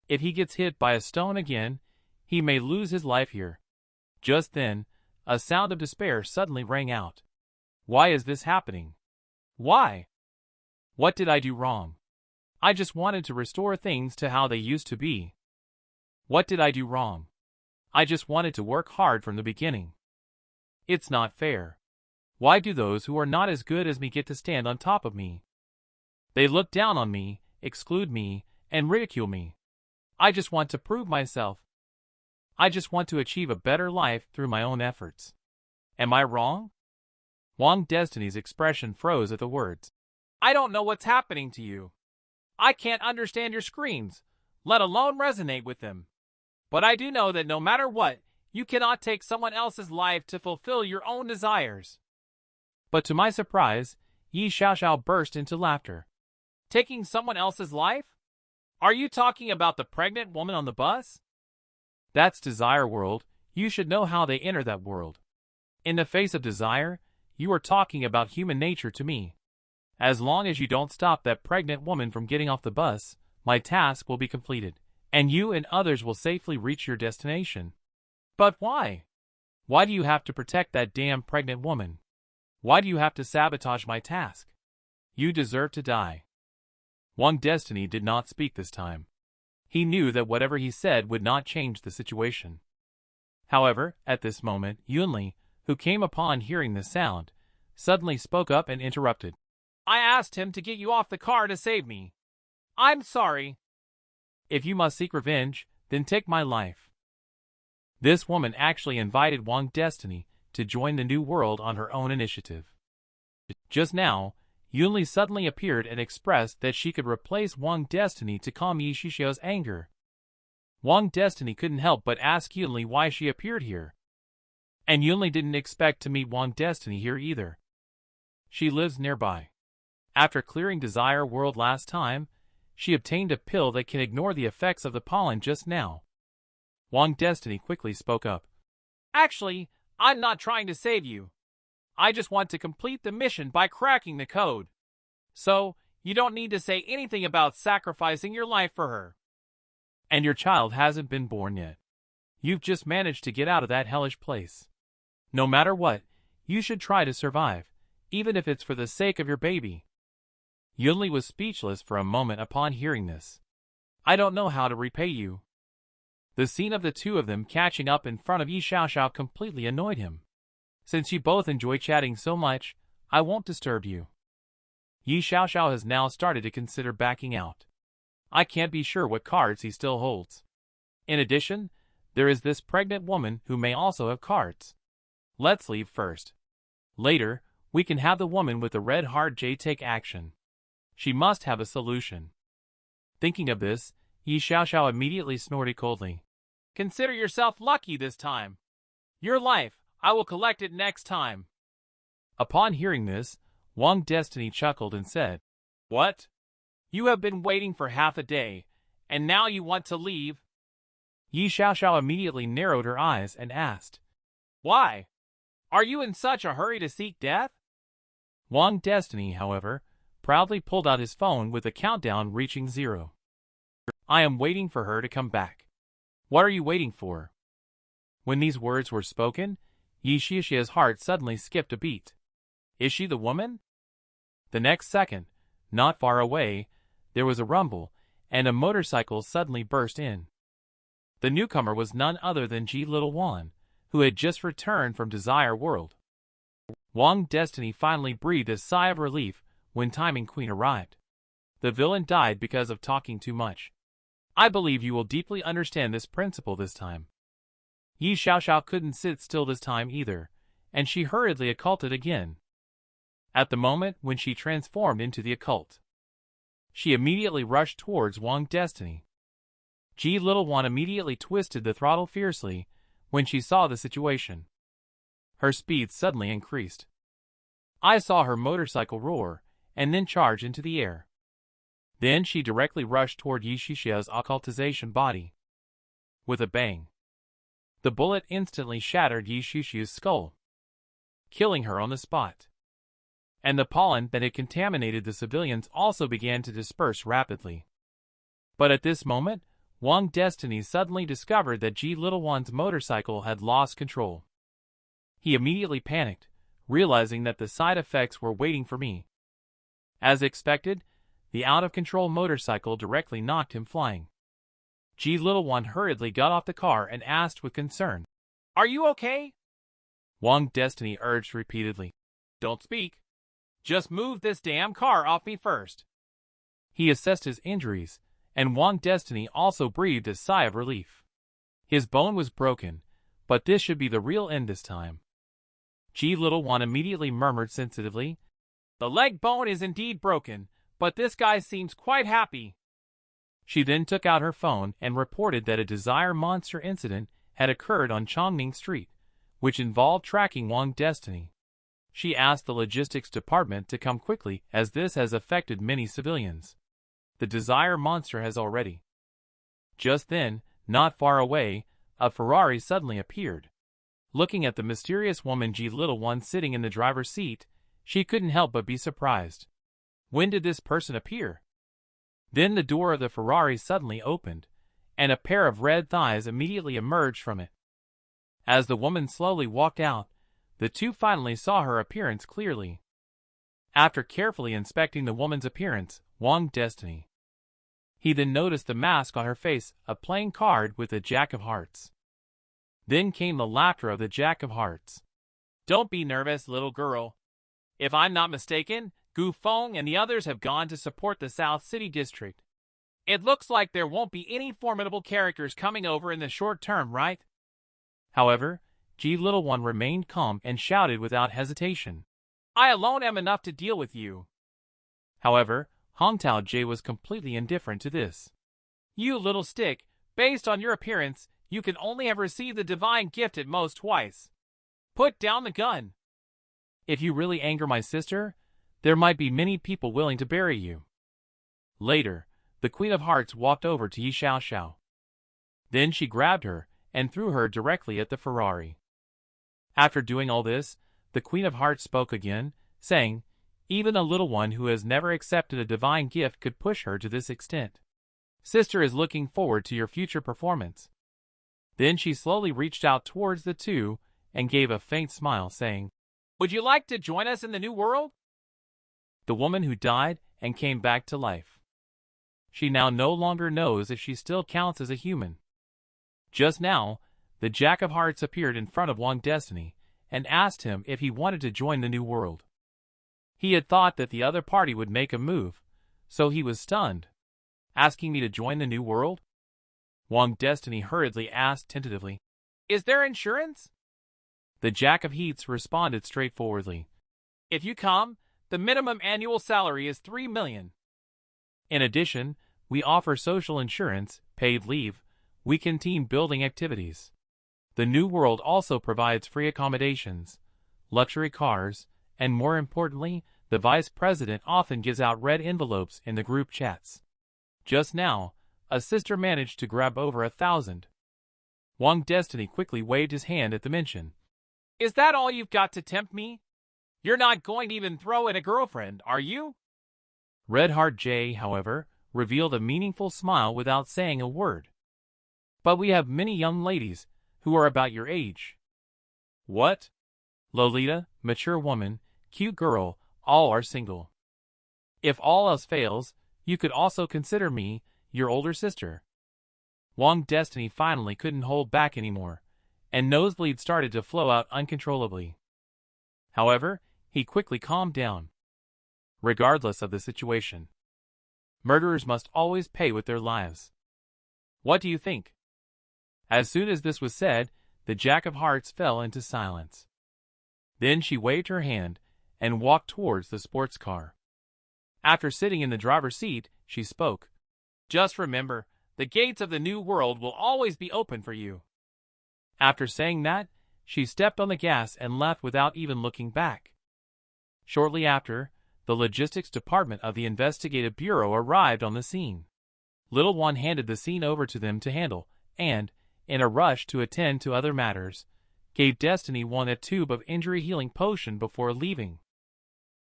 If he gets hit by a stone again, he may lose his life here. Just then, a sound of despair suddenly rang out. Why is this happening? Why? What did I do wrong? I just wanted to restore things to how they used to be. What did I do wrong? I just wanted to work hard from the beginning. It's not fair. Why do those who are not as good as me get to stand on top of me? They look down on me, exclude me, and ridicule me. I just want to prove myself. I just want to achieve a better life through my own efforts. Am I wrong? Wang Destiny's expression froze at the words. I don't know what's happening to you. I can't understand your screams, let alone resonate with them. But I do know that no matter what, you cannot take someone else's life to fulfill your own desires. But to my surprise, Yi Xiaoxiao burst into laughter. Taking someone else's life? Are you talking about the pregnant woman on the bus? That's desire world. You should know how they enter that world. In the face of desire, you are talking about human nature to me. As long as you don't stop that pregnant woman from getting off the bus, my task will be completed, and you and others will safely reach your destination. But why? Why do you have to protect that damn pregnant woman? Why do you have to sabotage my task? You deserve to die. Wang Destiny did not speak this time. He knew that whatever he said would not change the situation. However, at this moment, Yunli, who came upon hearing the sound, suddenly spoke up and interrupted. I asked him to get you off the car to save me. I'm sorry. If you must seek revenge, then take my life. This woman actually invited Wang Destiny to join the new world on her own initiative. Just now, Yunli suddenly appeared and expressed that she could replace Wang Destiny to calm Yi Shishio's anger. Wang Destiny couldn't help but ask Yunli why she appeared here. And Yunli didn't expect to meet Wang Destiny here either. She lives nearby. After clearing Desire World last time, she obtained a pill that can ignore the effects of the pollen just now. Wang Destiny quickly spoke up. Actually, I'm not trying to save you. I just want to complete the mission by cracking the code. So, you don't need to say anything about sacrificing your life for her. And your child hasn't been born yet. You've just managed to get out of that hellish place. No matter what, you should try to survive, even if it's for the sake of your baby. Yunli was speechless for a moment upon hearing this. I don't know how to repay you. The scene of the two of them catching up in front of Yi Xiaoxiao completely annoyed him. Since you both enjoy chatting so much, I won't disturb you. Yi Xiaoxiao has now started to consider backing out. I can't be sure what cards he still holds. In addition, there is this pregnant woman who may also have cards. Let's leave first. Later, we can have the woman with the red heart J take action. She must have a solution. Thinking of this, Yi Xiaoxiao immediately snorted coldly. Consider yourself lucky this time. Your life, I will collect it next time. Upon hearing this, Wang Destiny chuckled and said, What? You have been waiting for half a day, and now you want to leave? Yi Xiaoxiao immediately narrowed her eyes and asked, Why? Are you in such a hurry to seek death? Wang Destiny, however, proudly pulled out his phone with the countdown reaching 0. I am waiting for her to come back. What are you waiting for? When these words were spoken, Yi Xiaoxiao's heart suddenly skipped a beat. Is she the woman? The next second, not far away, there was a rumble, and a motorcycle suddenly burst in. The newcomer was none other than Ji Little Wan, who had just returned from Desire World. Wang Destiny finally breathed a sigh of relief when Timing Queen arrived. The villain died because of talking too much. I believe you will deeply understand this principle this time. Yi Xiaoxiao couldn't sit still this time either, and she hurriedly occulted again. At the moment when she transformed into the occult, she immediately rushed towards Wang Destiny. Ji Little One immediately twisted the throttle fiercely when she saw the situation. Her speed suddenly increased. I saw her motorcycle roar and then charge into the air. Then she directly rushed toward Yi Xiaoxiao's occultization body. With a bang, the bullet instantly shattered Yi Xiaoxiao's skull, killing her on the spot. And the pollen that had contaminated the civilians also began to disperse rapidly. But at this moment, Wang Destiny suddenly discovered that Ji Little One's motorcycle had lost control. He immediately panicked, realizing that the side effects were waiting for me. As expected, the out-of-control motorcycle directly knocked him flying. Ji Little One hurriedly got off the car and asked with concern, Are you okay? Wang Destiny urged repeatedly, Don't speak. Just move this damn car off me first. He assessed his injuries, and Wang Destiny also breathed a sigh of relief. His bone was broken, but this should be the real end this time. Ji Little One immediately murmured sensitively, The leg bone is indeed broken, but this guy seems quite happy. She then took out her phone and reported that a Desire Monster incident had occurred on Chongming Street, which involved tracking Wang Destiny. She asked the logistics department to come quickly as this has affected many civilians. The Desire Monster has already. Just then, not far away, a Ferrari suddenly appeared. Looking at the mysterious woman Ji Little One sitting in the driver's seat, she couldn't help but be surprised. When did this person appear? Then the door of the Ferrari suddenly opened, and a pair of red thighs immediately emerged from it. As the woman slowly walked out, the two finally saw her appearance clearly. After carefully inspecting the woman's appearance, Wang Destiny, he then noticed the mask on her face, a playing card with a Jack of Hearts. Then came the laughter of the Jack of Hearts. Don't be nervous, little girl. If I'm not mistaken, Gu Feng and the others have gone to support the South City District. It looks like there won't be any formidable characters coming over in the short term, right? However, G Little One remained calm and shouted without hesitation. I alone am enough to deal with you. However, Hongtao J was completely indifferent to this. You little stick, based on your appearance, you can only have received the divine gift at most twice. Put down the gun. If you really anger my sister, there might be many people willing to bury you. Later, the Queen of Hearts walked over to Yi Xiao Xiao. Then she grabbed her and threw her directly at the Ferrari. After doing all this, the Queen of Hearts spoke again, saying, even a little one who has never accepted a divine gift could push her to this extent. Sister is looking forward to your future performance. Then she slowly reached out towards the two and gave a faint smile, saying, would you like to join us in the new world? The woman who died and came back to life. She now no longer knows if she still counts as a human. Just now, the Jack of Hearts appeared in front of Wang Destiny and asked him if he wanted to join the new world. He had thought that the other party would make a move, so he was stunned. Asking me to join the new world? Wang Destiny hurriedly asked tentatively, is there insurance? The Jack of Hearts responded straightforwardly. If you come, the minimum annual salary is 3 million. In addition, we offer social insurance, paid leave, weekend team building activities. The new world also provides free accommodations, luxury cars, and more importantly, the vice president often gives out red envelopes in the group chats. Just now, a sister managed to grab over 1,000. Wang Destiny quickly waved his hand at the mention. Is that all you've got to tempt me? You're not going to even throw in a girlfriend, are you? Red Heart J, however, revealed a meaningful smile without saying a word. But we have many young ladies who are about your age. What? Lolita, mature woman, cute girl, all are single. If all else fails, you could also consider me your older sister. Wang Destiny finally couldn't hold back anymore, and nosebleeds started to flow out uncontrollably. However, he quickly calmed down. Regardless of the situation, murderers must always pay with their lives. What do you think? As soon as this was said, the Jack of Hearts fell into silence. Then she waved her hand and walked towards the sports car. After sitting in the driver's seat, she spoke. Just remember, the gates of the new world will always be open for you. After saying that, she stepped on the gas and left without even looking back. Shortly after, the logistics department of the investigative bureau arrived on the scene. Little One handed the scene over to them to handle, and, in a rush to attend to other matters, gave Destiny One a tube of injury healing potion before leaving.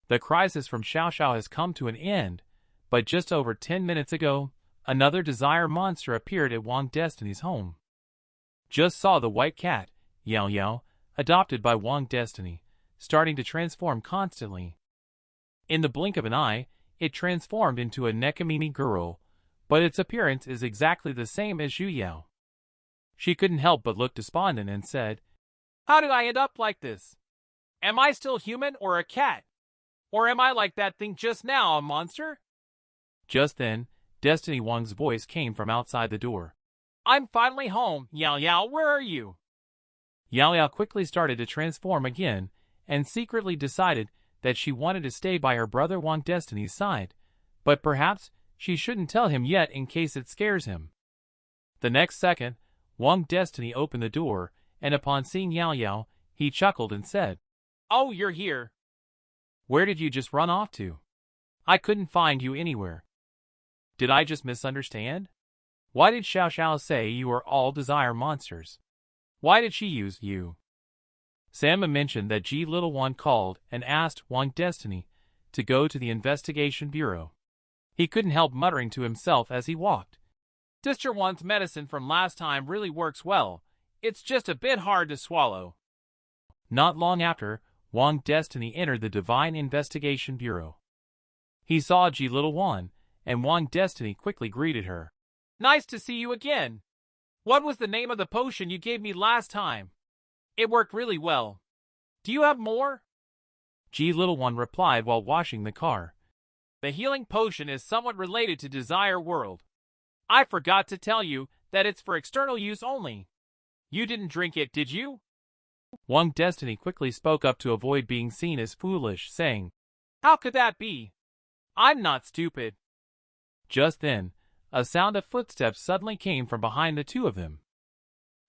The crisis from Xiao Xiao has come to an end, but just over 10 minutes ago, another desire monster appeared at Wang Destiny's home. Just saw the white cat, Yao Yao, adopted by Wang Destiny, starting to transform constantly. In the blink of an eye, it transformed into a newanime girl, but its appearance is exactly the same as Zhu Yao. She couldn't help but look despondent and said, how did I end up like this? Am I still human or a cat? Or am I like that thing just now, a monster? Just then, Destiny Wang's voice came from outside the door. I'm finally home, Yao Yao, where are you? Yao Yao quickly started to transform again, and secretly decided that she wanted to stay by her brother Wang Destiny's side, but perhaps she shouldn't tell him yet in case it scares him. The next second, Wang Destiny opened the door, and upon seeing Yao Yao, he chuckled and said, oh, you're here. Where did you just run off to? I couldn't find you anywhere. Did I just misunderstand? Why did Xiao Xiao say you are all desire monsters? Why did she use you? Samma mentioned that G Little One called and asked Wang Destiny to go to the investigation bureau. He couldn't help muttering to himself as he walked. Sister One's medicine from last time really works well. It's just a bit hard to swallow. Not long after, Wang Destiny entered the Divine Investigation Bureau. He saw Ji Little Wan, and Wang Destiny quickly greeted her. Nice to see you again. What was the name of the potion you gave me last time? It worked really well. Do you have more? Ji Little One replied while washing the car. The healing potion is somewhat related to Desire World. I forgot to tell you that it's for external use only. You didn't drink it, did you? Wang Destiny quickly spoke up to avoid being seen as foolish, saying, How could that be? I'm not stupid. Just then, a sound of footsteps suddenly came from behind the two of them.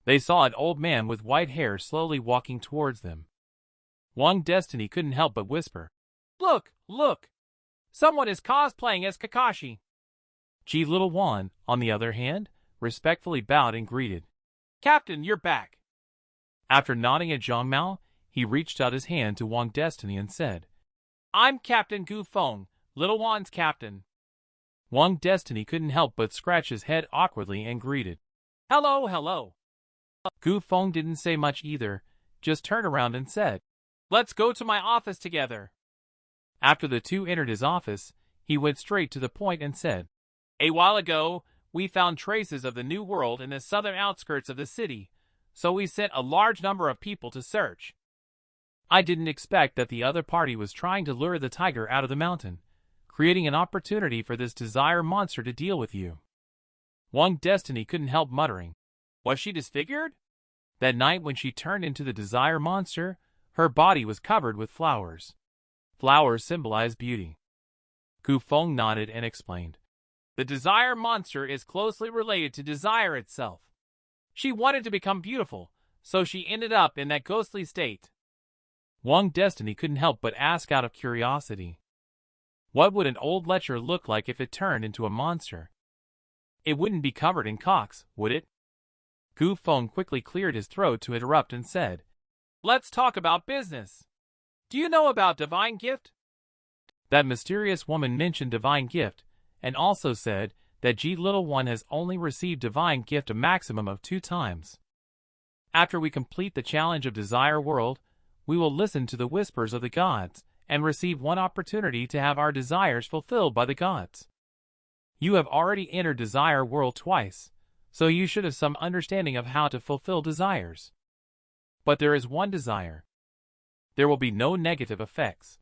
They saw an old man with white hair slowly walking towards them. Wang Destiny couldn't help but whisper, Look, look! Someone is cosplaying as Kakashi. Ji Little Wan, on the other hand, respectfully bowed and greeted. Captain, you're back. After nodding at Zhang Mao, he reached out his hand to Wang Destiny and said, I'm Captain Gu Feng, Little Wan's captain. Wang Destiny couldn't help but scratch his head awkwardly and greeted. Hello, hello. Gu Feng didn't say much either, just turned around and said, Let's go to my office together. After the two entered his office, he went straight to the point and said, A while ago, we found traces of the New World in the southern outskirts of the city, so we sent a large number of people to search. I didn't expect that the other party was trying to lure the tiger out of the mountain, creating an opportunity for this desire monster to deal with you. Wang Destiny couldn't help muttering, Was she disfigured? That night when she turned into the desire monster, her body was covered with flowers. Flowers symbolize beauty. Gu Feng nodded and explained, The desire monster is closely related to desire itself. She wanted to become beautiful, so she ended up in that ghostly state. Wang Destiny couldn't help but ask out of curiosity, What would an old lecher look like if it turned into a monster? It wouldn't be covered in cocks, would it? Gu Feng quickly cleared his throat to interrupt and said, Let's talk about business. Do you know about Divine Gift? That mysterious woman mentioned Divine Gift, and also said that Ji Little One has only received Divine Gift a maximum of 2 times. After we complete the challenge of Desire World, we will listen to the whispers of the gods and receive 1 opportunity to have our desires fulfilled by the gods. You have already entered Desire World twice, so you should have some understanding of how to fulfill desires. But there is one desire. There will be no negative effects.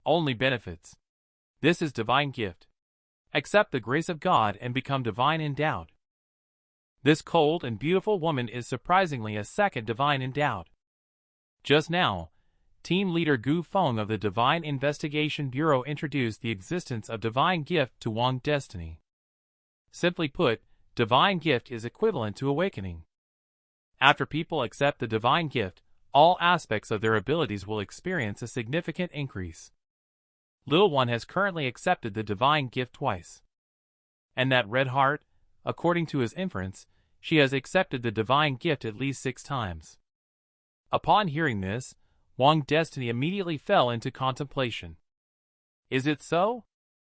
Only benefits. This is Divine Gift. Accept the grace of God and become divine endowed. This cold and beautiful woman is surprisingly a second divine endowed. Just now, team leader Gu Feng of the Divine Investigation Bureau introduced the existence of Divine Gift to Wang Destiny. Simply put, Divine Gift is equivalent to awakening. After people accept the Divine Gift, all aspects of their abilities will experience a significant increase. Little One has currently accepted the Divine Gift twice. And that red heart, according to his inference, she has accepted the Divine Gift at least 6 times. Upon hearing this, Wang Destiny immediately fell into contemplation. Is it so?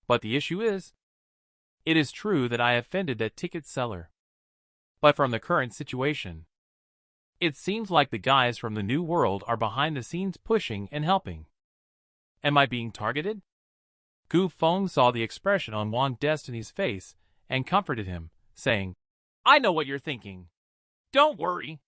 But the issue is, it is true that I offended that ticket seller. But from the current situation, it seems like the guys from the New World are behind the scenes pushing and helping. Am I being targeted? Gu Feng saw the expression on Wang Destiny's face and comforted him, saying, I know what you're thinking. Don't worry.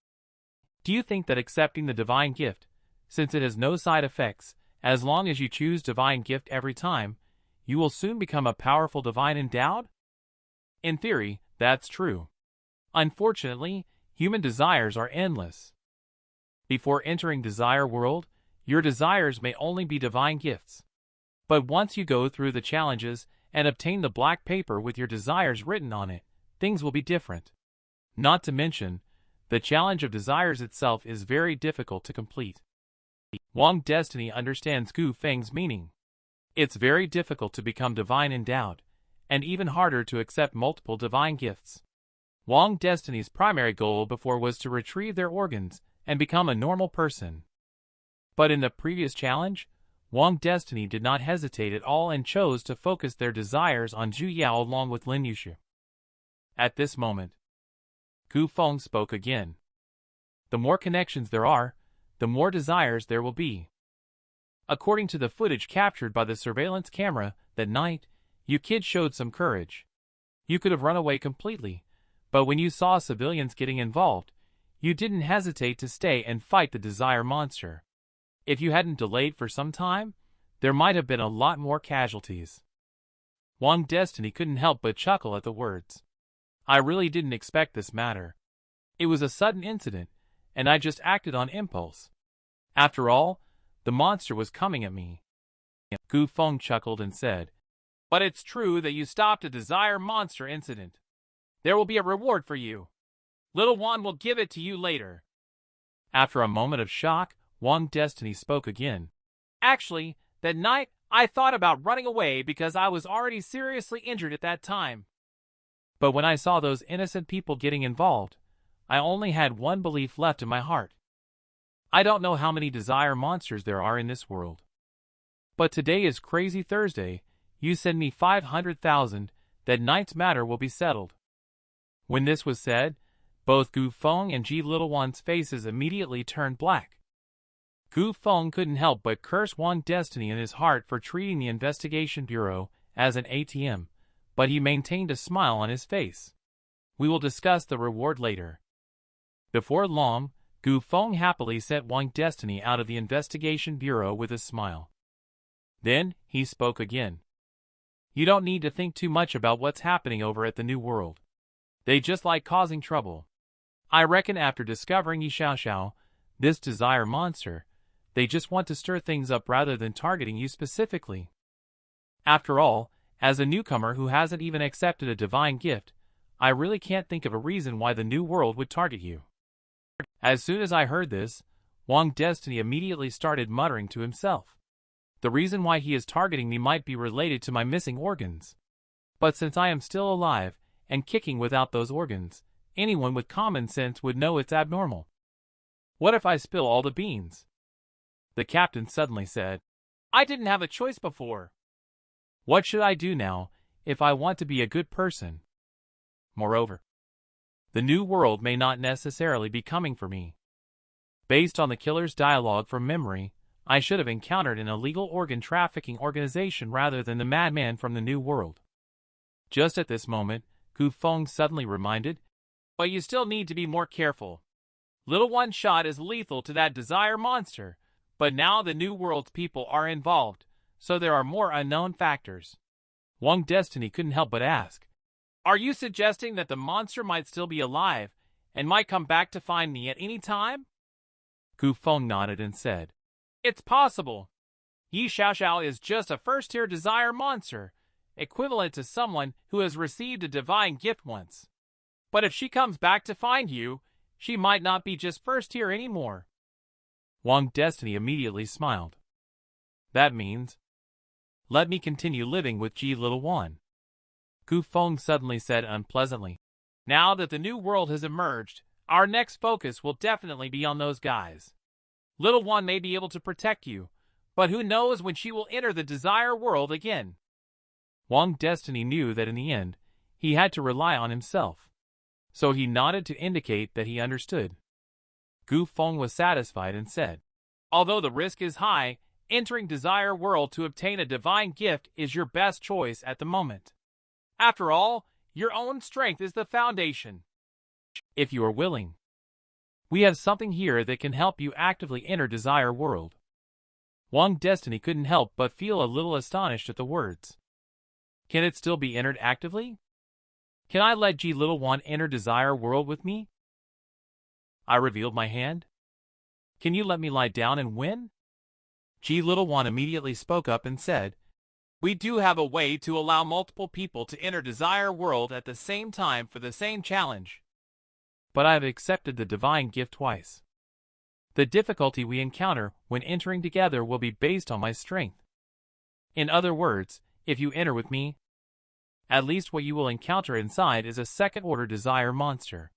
Do you think that accepting the Divine Gift, since it has no side effects, as long as you choose Divine Gift every time, you will soon become a powerful Divine Endowed? In theory, that's true. Unfortunately, human desires are endless. Before entering Desire World, your desires may only be Divine Gifts. But once you go through the challenges and obtain the black paper with your desires written on it, things will be different. Not to mention, the challenge of desires itself is very difficult to complete. Wang Destiny understands Gu Feng's meaning. It's very difficult to become Divine Endowed, and even harder to accept multiple Divine Gifts. Wang Destiny's primary goal before was to retrieve their organs and become a normal person. But in the previous challenge, Wang Destiny did not hesitate at all and chose to focus their desires on Zhu Yao along with Lin Yushu. At this moment, Gu Feng spoke again. The more connections there are, the more desires there will be. According to the footage captured by the surveillance camera that night, you kids showed some courage. You could have run away completely, but when you saw civilians getting involved, you didn't hesitate to stay and fight the desire monster. If you hadn't delayed for some time, there might have been a lot more casualties. Wang Destiny couldn't help but chuckle at the words. I really didn't expect this matter. It was a sudden incident, and I just acted on impulse. After all, the monster was coming at me. Gu Feng chuckled and said, but it's true that you stopped a desire monster incident. There will be a reward for you. Little Wan will give it to you later. After a moment of shock, Wang Destiny spoke again. Actually, that night, I thought about running away because I was already seriously injured at that time. But when I saw those innocent people getting involved, I only had one belief left in my heart. I don't know how many desire monsters there are in this world. But today is Crazy Thursday. You send me 500,000, that night's matter will be settled. When this was said, both Gu Feng and Ji Little Wan's faces immediately turned black. Gu Feng couldn't help but curse Wang Destiny in his heart for treating the investigation bureau as an ATM, but he maintained a smile on his face. We will discuss the reward later. Before long, Gu Feng happily sent Wang Destiny out of the investigation bureau with a smile. Then, he spoke again. You don't need to think too much about what's happening over at the New World. They just like causing trouble. I reckon after discovering Yi Xiao, this desire monster, they just want to stir things up rather than targeting you specifically. After all, as a newcomer who hasn't even accepted a divine gift, I really can't think of a reason why the New World would target you. As soon as I heard this, Wang Destiny immediately started muttering to himself. The reason why he is targeting me might be related to my missing organs. But since I am still alive and kicking without those organs, anyone with common sense would know it's abnormal. What if I spill all the beans? The captain suddenly said, I didn't have a choice before. What should I do now if I want to be a good person? Moreover, the New World may not necessarily be coming for me. Based on the killer's dialogue from memory, I should have encountered an illegal organ trafficking organization rather than the madman from the New World. Just at this moment, Gu Feng suddenly reminded, but you still need to be more careful. Little One shot is lethal to that desire monster, but now the New World's people are involved, so there are more unknown factors. Wang Destiny couldn't help but ask, are you suggesting that the monster might still be alive and might come back to find me at any time? Gu Feng nodded and said, it's possible. Yi Xiao is just a first-tier desire monster, equivalent to someone who has received a divine gift once. But if she comes back to find you, she might not be just first-tier anymore. Wang Destiny immediately smiled. That means, let me continue living with Ji Little Wan. Gu Feng suddenly said unpleasantly, now that the New World has emerged, our next focus will definitely be on those guys. Little One may be able to protect you, but who knows when she will enter the desire world again. Wang Destiny knew that in the end, he had to rely on himself. So he nodded to indicate that he understood. Gu Feng was satisfied and said, although the risk is high, entering Desire World to obtain a divine gift is your best choice at the moment. After all, your own strength is the foundation. If you are willing, we have something here that can help you actively enter Desire World. Wang Destiny couldn't help but feel a little astonished at the words. Can it still be entered actively? Can I let Ji Little Wan enter Desire World with me? I revealed my hand. Can you let me lie down and win? Ji Little Wan immediately spoke up and said, we do have a way to allow multiple people to enter Desire World at the same time for the same challenge. But I have accepted the divine gift twice. The difficulty we encounter when entering together will be based on my strength. In other words, if you enter with me, at least what you will encounter inside is a second-order desire monster.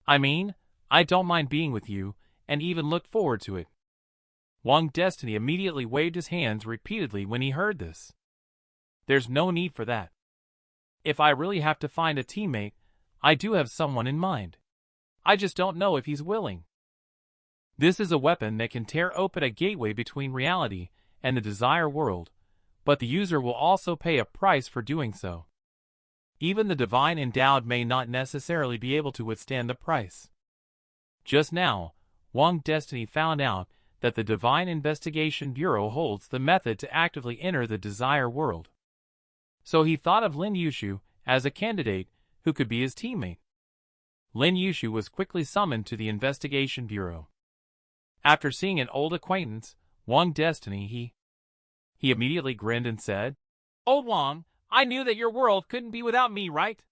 I mean, I don't mind being with you, and even look forward to it. Wang Destiny immediately waved his hands repeatedly when he heard this. There's no need for that. If I really have to find a teammate, I do have someone in mind. I just don't know if he's willing. This is a weapon that can tear open a gateway between reality and the desire world, but the user will also pay a price for doing so. Even the divine endowed may not necessarily be able to withstand the price. Just now, Wang Destiny found out that the Divine Investigation Bureau holds the method to actively enter the desire world. So he thought of Lin Yushu as a candidate who could be his teammate. Lin Yushu was quickly summoned to the Investigation Bureau. After seeing an old acquaintance, Wang Destiny, he immediately grinned and said, "Old Wang, I knew that your world couldn't be without me, right?"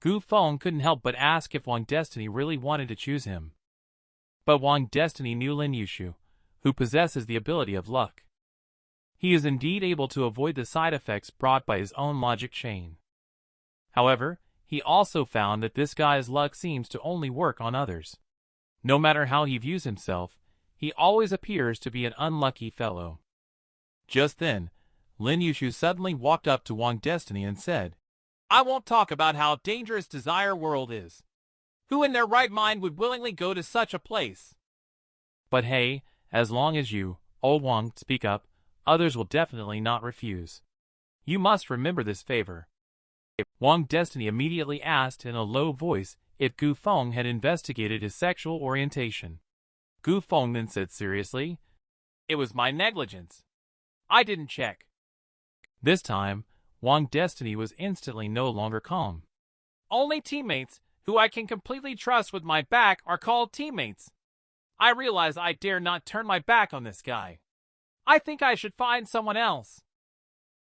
Gu Feng couldn't help but ask if Wang Destiny really wanted to choose him. But Wang Destiny knew Lin Yushu, who possesses the ability of luck. He is indeed able to avoid the side effects brought by his own logic chain. However, he also found that this guy's luck seems to only work on others. No matter how he views himself, he always appears to be an unlucky fellow. Just then, Lin Yushu suddenly walked up to Wang Destiny and said, "I won't talk about how dangerous Desire World is. Who in their right mind would willingly go to such a place? But hey, as long as you, old Wang, speak up, others will definitely not refuse. You must remember this favor." Wang Destiny immediately asked in a low voice if Gu Feng had investigated his sexual orientation. Gu Feng then said seriously, "It was my negligence. I didn't check." This time, Wang Destiny was instantly no longer calm. "Only teammates who I can completely trust with my back are called teammates. I realize I dare not turn my back on this guy. I think I should find someone else."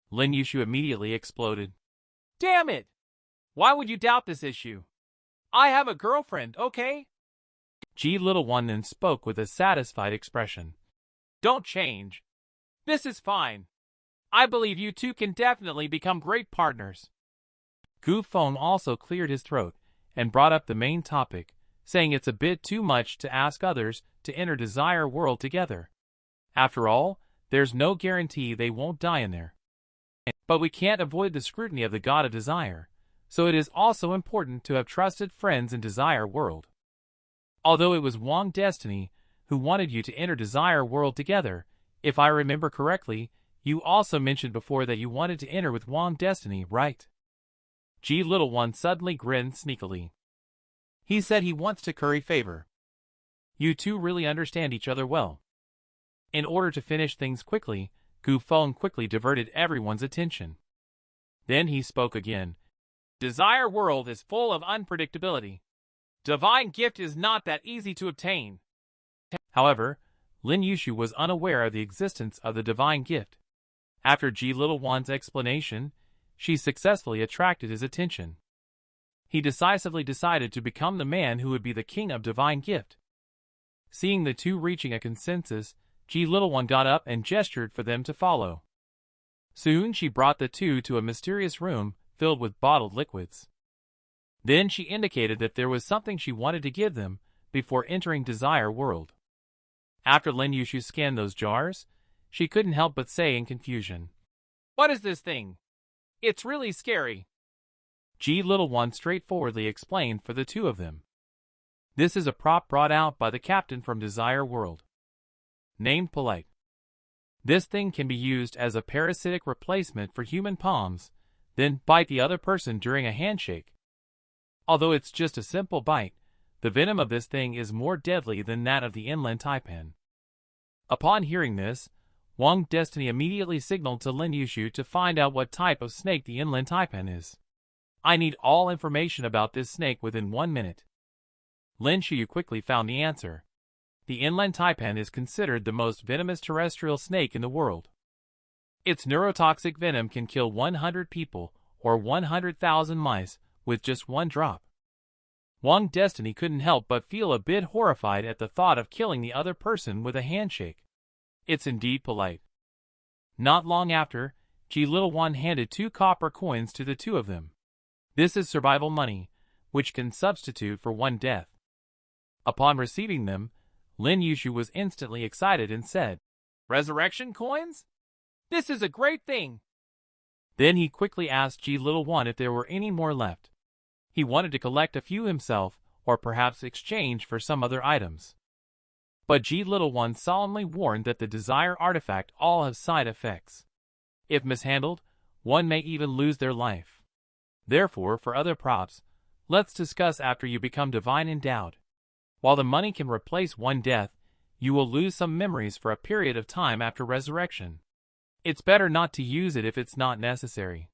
Lin Yushu immediately exploded. "Damn it! Why would you doubt this issue? I have a girlfriend, okay?" G Little One then spoke with a satisfied expression. "Don't change. This is fine. I believe you two can definitely become great partners." Gu Feng also cleared his throat and brought up the main topic, saying it's a bit too much to ask others to enter Desire World together. After all, there's no guarantee they won't die in there. But we can't avoid the scrutiny of the God of Desire, so it is also important to have trusted friends in Desire World. Although it was Wang Destiny who wanted you to enter Desire World together, if I remember correctly, you also mentioned before that you wanted to enter with Wang Destiny, right? G Little One suddenly grinned sneakily. He said he wants to curry favor. You two really understand each other well. In order to finish things quickly, Gu Feng quickly diverted everyone's attention. Then he spoke again. "Desire World is full of unpredictability. Divine Gift is not that easy to obtain." However, Lin Yushu was unaware of the existence of the Divine Gift. After G Little One's explanation, she successfully attracted his attention. He decisively decided to become the man who would be the king of Divine Gift. Seeing the two reaching a consensus, G Little One got up and gestured for them to follow. Soon she brought the two to a mysterious room filled with bottled liquids. Then she indicated that there was something she wanted to give them before entering Desire World. After Lin Yushu scanned those jars, she couldn't help but say in confusion, "What is this thing? It's really scary." G Little One straightforwardly explained for the two of them. This is a prop brought out by the captain from Desire World, named Polite. This thing can be used as a parasitic replacement for human palms, then bite the other person during a handshake. Although it's just a simple bite, the venom of this thing is more deadly than that of the inland taipan. Upon hearing this, Wang Destiny immediately signaled to Lin Yushu to find out what type of snake the inland taipan is. "I need all information about this snake within 1 minute." Lin Yushu quickly found the answer. The inland taipan is considered the most venomous terrestrial snake in the world. Its neurotoxic venom can kill 100 people or 100,000 mice with just one drop. Wang Destiny couldn't help but feel a bit horrified at the thought of killing the other person with a handshake. It's indeed polite. Not long after, G Little One handed 2 copper coins to the two of them. This is survival money, which can substitute for 1 death. Upon receiving them, Lin Yushu was instantly excited and said, "Resurrection coins? This is a great thing." Then he quickly asked Ji Little One if there were any more left. He wanted to collect a few himself, or perhaps exchange for some other items. But Ji Little One solemnly warned that the desire artifact all have side effects. If mishandled, one may even lose their life. Therefore, for other props, let's discuss after you become divine endowed. While the money can replace one death, you will lose some memories for a period of time after resurrection. It's better not to use it if it's not necessary.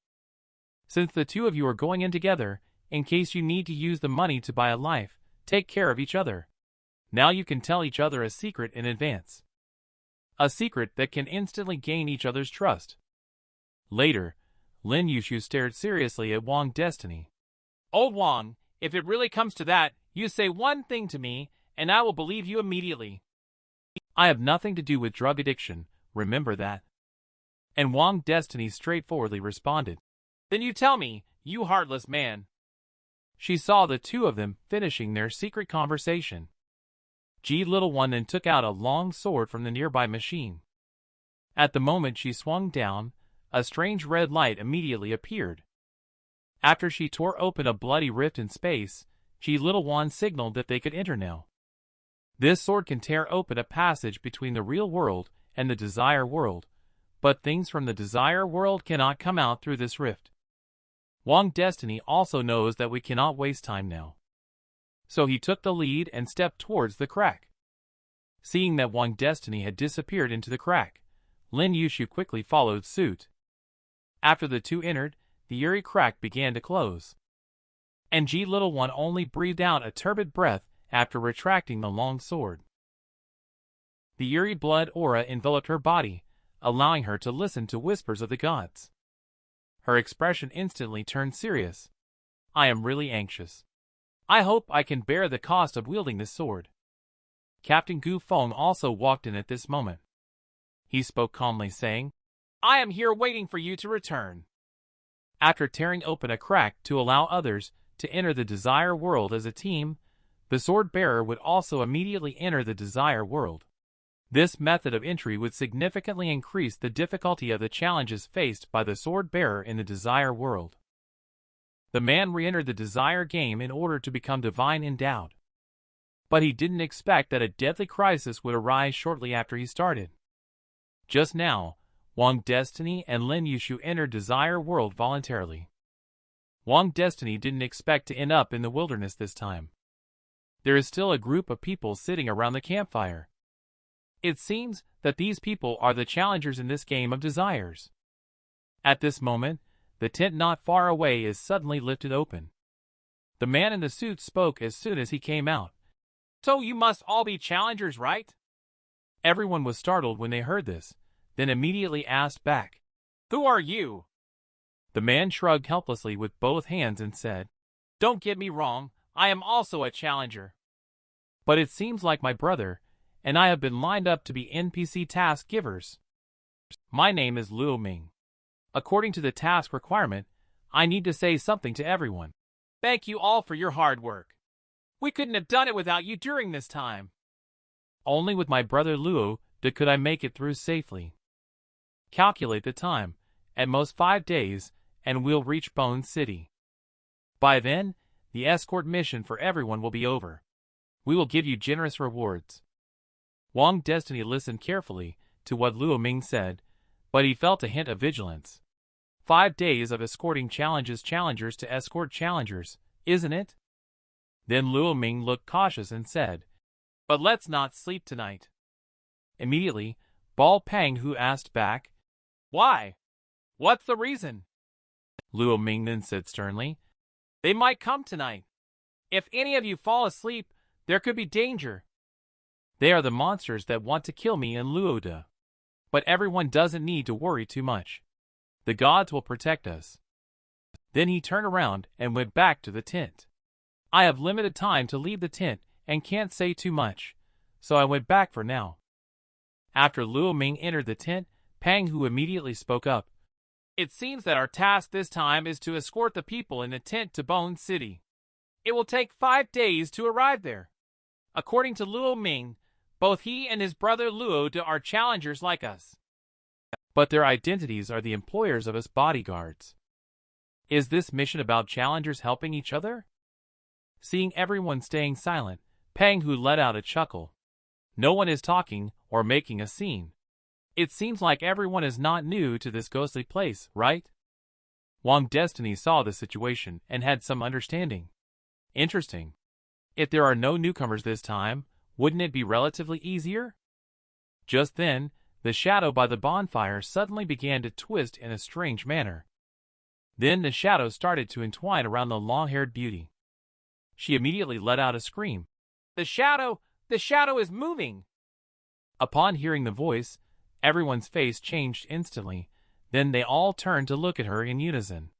Since the two of you are going in together, in case you need to use the money to buy a life, take care of each other. Now you can tell each other a secret in advance. A secret that can instantly gain each other's trust. Later, Lin Yushu stared seriously at Wang Destiny. "Old Wang, if it really comes to that, you say one thing to me, and I will believe you immediately." "I have nothing to do with drug addiction, remember that." And Wang Destiny straightforwardly responded, "Then you tell me, you heartless man." She saw the two of them finishing their secret conversation. Ji Little One then took out a long sword from the nearby machine. At the moment she swung down, a strange red light immediately appeared. After she tore open a bloody rift in space, Ji Little One signaled that they could enter now. This sword can tear open a passage between the real world and the desire world, but things from the desire world cannot come out through this rift. Wang Destiny also knows that we cannot waste time now. So he took the lead and stepped towards the crack. Seeing that Wang Destiny had disappeared into the crack, Lin Yushu quickly followed suit. After the two entered, the eerie crack began to close. And Ji Little One only breathed out a turbid breath after retracting the long sword. The eerie blood aura enveloped her body, allowing her to listen to whispers of the gods. Her expression instantly turned serious. "I am really anxious. I hope I can bear the cost of wielding this sword." Captain Gu Feng also walked in at this moment. He spoke calmly, saying, "I am here waiting for you to return." After tearing open a crack to allow others to enter the desire world as a team, the sword bearer would also immediately enter the desire world. This method of entry would significantly increase the difficulty of the challenges faced by the sword bearer in the desire world. The man re-entered the desire game in order to become divine endowed. But he didn't expect that a deadly crisis would arise shortly after he started. Just now, Wang Destiny and Lin Yushu entered desire world voluntarily. Wang Destiny didn't expect to end up in the wilderness this time. There is still a group of people sitting around the campfire. It seems that these people are the challengers in this game of desires. At this moment, the tent not far away is suddenly lifted open. The man in the suit spoke as soon as he came out. "So you must all be challengers, right?" Everyone was startled when they heard this, then immediately asked back, "Who are you?" The man shrugged helplessly with both hands and said, "Don't get me wrong, I am also a challenger. But it seems like my brother and I have been lined up to be NPC task givers. My name is Luo Ming. According to the task requirement, I need to say something to everyone. Thank you all for your hard work. We couldn't have done it without you during this time. Only with my brother Luo could I make it through safely. Calculate the time, at most 5 days, and we'll reach Bone City. By then, the escort mission for everyone will be over. We will give you generous rewards." Wang Destiny listened carefully to what Luo Ming said, but he felt a hint of vigilance. 5 days of escorting challengers to escort challengers, isn't it? Then Luo Ming looked cautious and said, "But let's not sleep tonight." Immediately, Bal Pang Hu asked back, "Why? What's the reason?" Luo Ming then said sternly, "They might come tonight. If any of you fall asleep, there could be danger. They are the monsters that want to kill me and Luoda. But everyone doesn't need to worry too much. The gods will protect us." Then he turned around and went back to the tent. "I have limited time to leave the tent and can't say too much, so I went back for now." After Luo Ming entered the tent, Pang Hu immediately spoke up. "It seems that our task this time is to escort the people in the tent to Bone City. It will take 5 days to arrive there. According to Luo Ming, Both he and his brother Luo are challengers like us. But their identities are the employers of us bodyguards. Is this mission about challengers helping each other? Seeing everyone staying silent, Panghu let out a chuckle. No one is talking or making a scene. It seems like everyone is not new to this ghostly place, right? Wang Destiny saw the situation and had some understanding. Interesting. If there are no newcomers this time, wouldn't it be relatively easier? Just then, the shadow by the bonfire suddenly began to twist in a strange manner. Then the shadow started to entwine around the long-haired beauty. She immediately let out a scream. The shadow is moving! Upon hearing the voice, everyone's face changed instantly. Then they all turned to look at her in unison.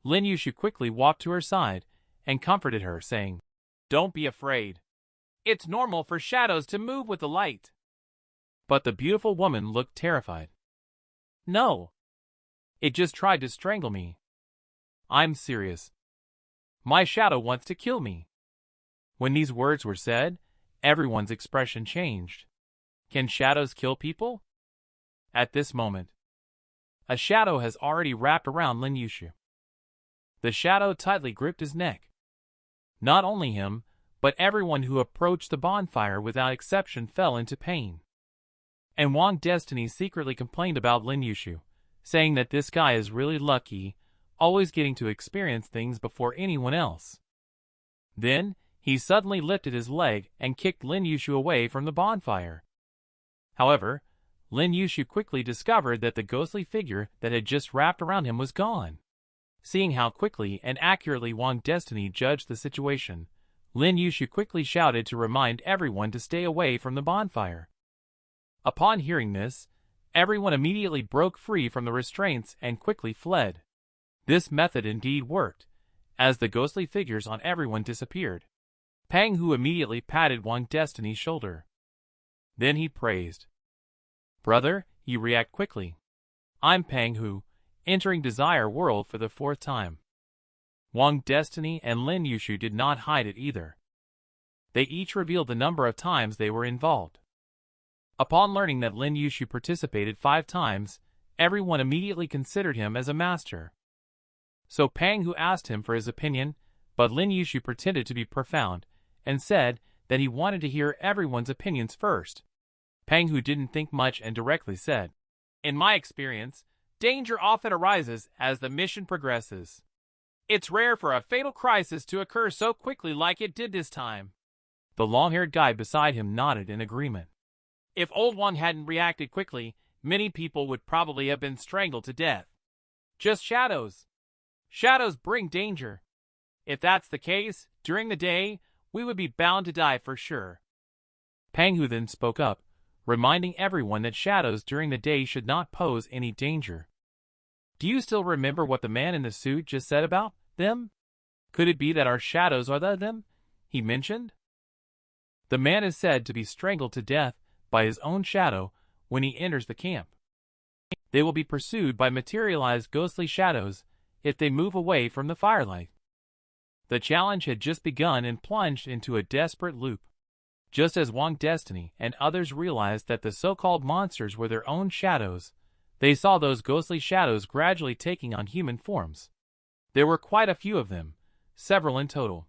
Lin Yushu quickly walked to her side and comforted her, saying, Don't be afraid. It's normal for shadows to move with the light. But the beautiful woman looked terrified. No. It just tried to strangle me. I'm serious. My shadow wants to kill me. When these words were said, everyone's expression changed. Can shadows kill people? At this moment, a shadow has already wrapped around Lin Yushu. The shadow tightly gripped his neck. Not only him, but everyone who approached the bonfire without exception fell into pain. And Wang Destiny secretly complained about Lin Yushu, saying that this guy is really lucky, always getting to experience things before anyone else. Then, he suddenly lifted his leg and kicked Lin Yushu away from the bonfire. However, Lin Yushu quickly discovered that the ghostly figure that had just wrapped around him was gone. Seeing how quickly and accurately Wang Destiny judged the situation, Lin Yushu quickly shouted to remind everyone to stay away from the bonfire. Upon hearing this, everyone immediately broke free from the restraints and quickly fled. This method indeed worked, as the ghostly figures on everyone disappeared. Panghu immediately patted Wang Destiny's shoulder. Then he praised. Brother, you react quickly. I'm Panghu, entering Desire World for the 4th time. Wang Destiny and Lin Yushu did not hide it either. They each revealed the number of times they were involved. Upon learning that Lin Yushu participated 5 times, everyone immediately considered him as a master. So Panghu asked him for his opinion, but Lin Yushu pretended to be profound, and said that he wanted to hear everyone's opinions first. Panghu didn't think much and directly said, In my experience, danger often arises as the mission progresses. It's rare for a fatal crisis to occur so quickly like it did this time. The long-haired guy beside him nodded in agreement. If Old Wang hadn't reacted quickly, many people would probably have been strangled to death. Just shadows. Shadows bring danger. If that's the case, during the day, we would be bound to die for sure. Panghu then spoke up, reminding everyone that shadows during the day should not pose any danger. Do you still remember what the man in the suit just said about them? Could it be that our shadows are them he mentioned? The man is said to be strangled to death by his own shadow when he enters the camp. They will be pursued by materialized ghostly shadows if they move away from the firelight. The challenge had just begun and plunged into a desperate loop. Just as Wang Destiny and others realized that the so-called monsters were their own shadows, they saw those ghostly shadows gradually taking on human forms. There were quite a few of them, several in total.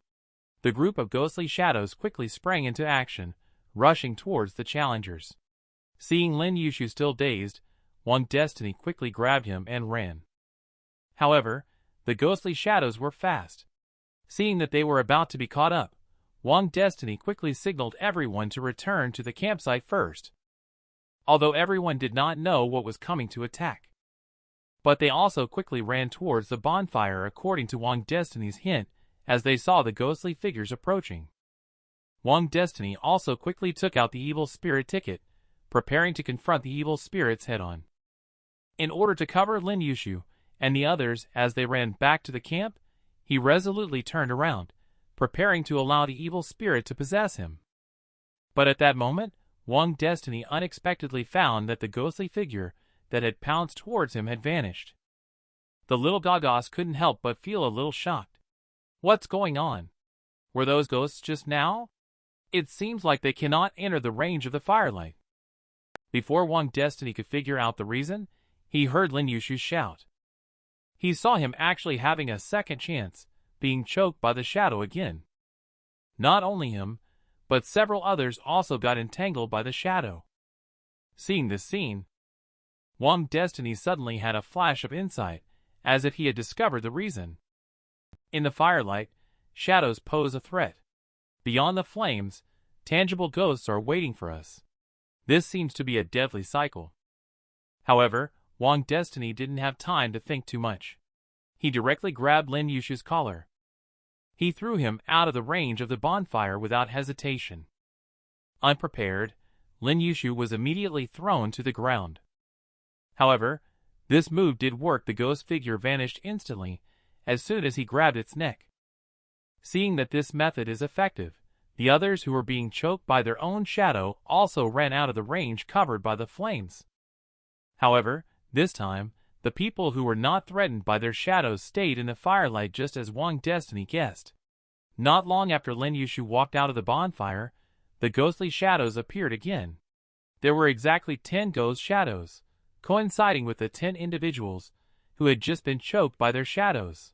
The group of ghostly shadows quickly sprang into action, rushing towards the challengers. Seeing Lin Yushu still dazed, Wang Destiny quickly grabbed him and ran. However, the ghostly shadows were fast. Seeing that they were about to be caught up, Wang Destiny quickly signaled everyone to return to the campsite first. Although everyone did not know what was coming to attack. But they also quickly ran towards the bonfire according to Wang Destiny's hint as they saw the ghostly figures approaching. Wang Destiny also quickly took out the evil spirit ticket, preparing to confront the evil spirits head-on. In order to cover Lin Yushu and the others as they ran back to the camp, he resolutely turned around, preparing to allow the evil spirit to possess him. But at that moment, Wang Destiny unexpectedly found that the ghostly figure that had pounced towards him had vanished. The little Gagos couldn't help but feel a little shocked. What's going on? Were those ghosts just now? It seems like they cannot enter the range of the firelight. Before Wang Destiny could figure out the reason, he heard Lin Yushu shout. He saw him actually having a second chance, being choked by the shadow again. Not only him, but several others also got entangled by the shadow. Seeing this scene, Wang Destiny suddenly had a flash of insight, as if he had discovered the reason. In the firelight, shadows pose a threat. Beyond the flames, tangible ghosts are waiting for us. This seems to be a deadly cycle. However, Wang Destiny didn't have time to think too much. He directly grabbed Lin Yushu's collar. He threw him out of the range of the bonfire without hesitation. Unprepared, Lin Yushu was immediately thrown to the ground. However, this move did work. The ghost figure vanished instantly as soon as he grabbed its neck. Seeing that this method is effective, the others who were being choked by their own shadow also ran out of the range covered by the flames. However, this time, the people who were not threatened by their shadows stayed in the firelight just as Wang Destiny guessed. Not long after Lin Yushu walked out of the bonfire, the ghostly shadows appeared again. There were exactly 10 ghost shadows, coinciding with the 10 individuals who had just been choked by their shadows.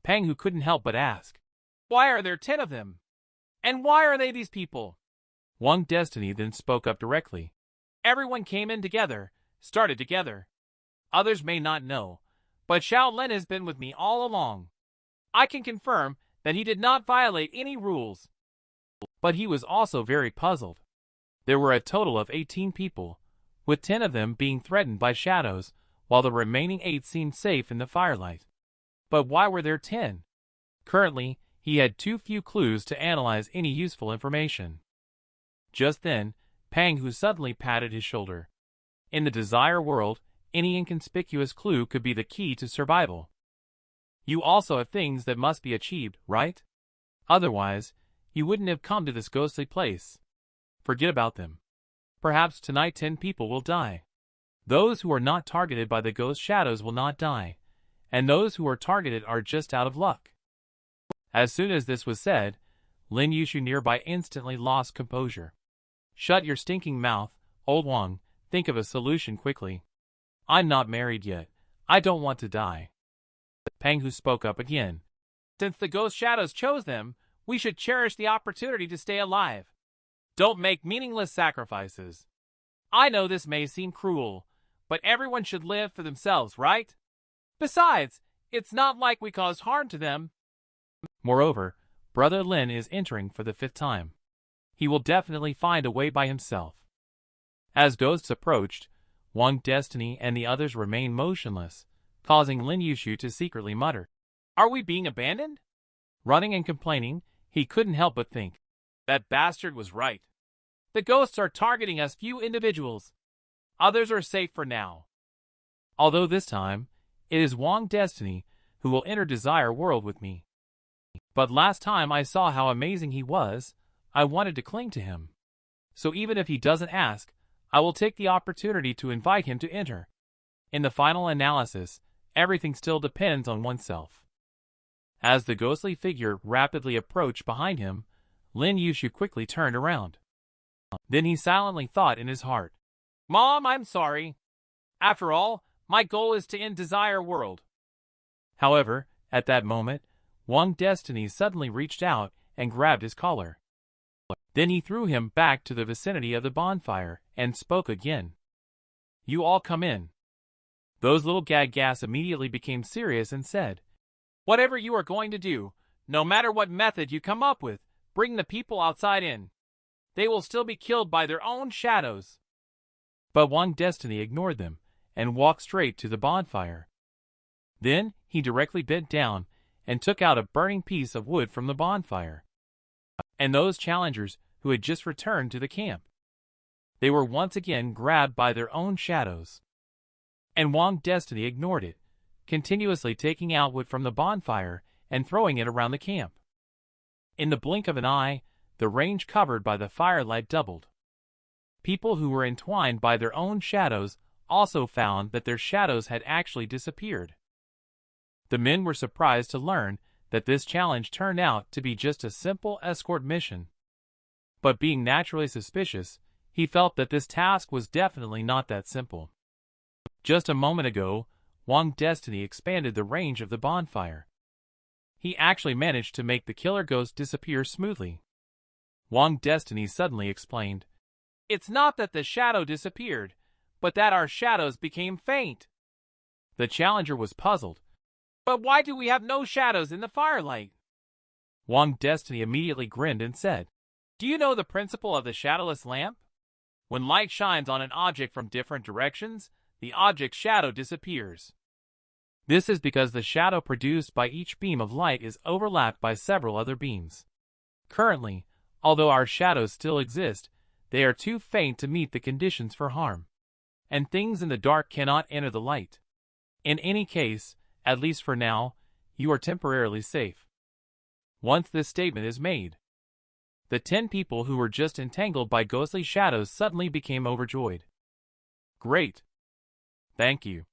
Pang, who couldn't help but ask, "Why are there 10 of them? And why are they these people?" Wang Destiny then spoke up directly. "Everyone came in together, started together. Others may not know, but Shaolin has been with me all along. I can confirm that he did not violate any rules." But he was also very puzzled. There were a total of 18 people, with 10 of them being threatened by shadows, while the remaining 8 seemed safe in the firelight. But why were there 10? Currently, he had too few clues to analyze any useful information. Just then, Pang, who suddenly patted his shoulder. In the Desire world, any inconspicuous clue could be the key to survival. You also have things that must be achieved, right? Otherwise, you wouldn't have come to this ghostly place. Forget about them. Perhaps tonight 10 people will die. Those who are not targeted by the ghost shadows will not die, and those who are targeted are just out of luck. As soon as this was said, Lin Yushu nearby instantly lost composure. "Shut your stinking mouth, old Wang. Think of a solution quickly. I'm not married yet. I don't want to die." Pang, who spoke up again. "Since the ghost shadows chose them, we should cherish the opportunity to stay alive. Don't make meaningless sacrifices. I know this may seem cruel, but everyone should live for themselves, right? Besides, it's not like we caused harm to them." Moreover, Brother Lin is entering for the 5th time. He will definitely find a way by himself. As ghosts approached, Wang Destiny and the others remained motionless, causing Lin Yushu to secretly mutter, "Are we being abandoned?" Running and complaining, he couldn't help but think, "That bastard was right. The ghosts are targeting us few individuals. Others are safe for now." Although this time, it is Wang Destiny who will enter Desire World with me. But last time I saw how amazing he was, I wanted to cling to him. So even if he doesn't ask, I will take the opportunity to invite him to enter. In the final analysis, everything still depends on oneself. As the ghostly figure rapidly approached behind him, Lin Yushu quickly turned around. Then he silently thought in his heart, "Mom, I'm sorry. After all, my goal is to end Desire World." However, at that moment, Wang Destiny suddenly reached out and grabbed his collar. Then he threw him back to the vicinity of the bonfire and spoke again. "You all come in." Those little gag-gas immediately became serious and said, "Whatever you are going to do, no matter what method you come up with, bring the people outside in. They will still be killed by their own shadows." But Wang Destiny ignored them and walked straight to the bonfire. Then he directly bent down and took out a burning piece of wood from the bonfire. And those challengers who had just returned to the camp, they were once again grabbed by their own shadows. And Wang Destiny ignored it, continuously taking out wood from the bonfire and throwing it around the camp. In the blink of an eye, the range covered by the firelight doubled. People who were entwined by their own shadows also found that their shadows had actually disappeared. The men were surprised to learn that this challenge turned out to be just a simple escort mission. But being naturally suspicious, he felt that this task was definitely not that simple. Just a moment ago, Wang Destiny expanded the range of the bonfire. He actually managed to make the killer ghost disappear smoothly. Wang Destiny suddenly explained, "It's not that the shadow disappeared, but that our shadows became faint." The challenger was puzzled. "But why do we have no shadows in the firelight?" Wang Destiny immediately grinned and said, "Do you know the principle of the shadowless lamp? When light shines on an object from different directions, the object's shadow disappears. This is because the shadow produced by each beam of light is overlapped by several other beams. Currently, although our shadows still exist, they are too faint to meet the conditions for harm, and things in the dark cannot enter the light. In any case, at least for now, you are temporarily safe." Once this statement is made, the 10 people who were just entangled by ghostly shadows suddenly became overjoyed. "Great! Thank you.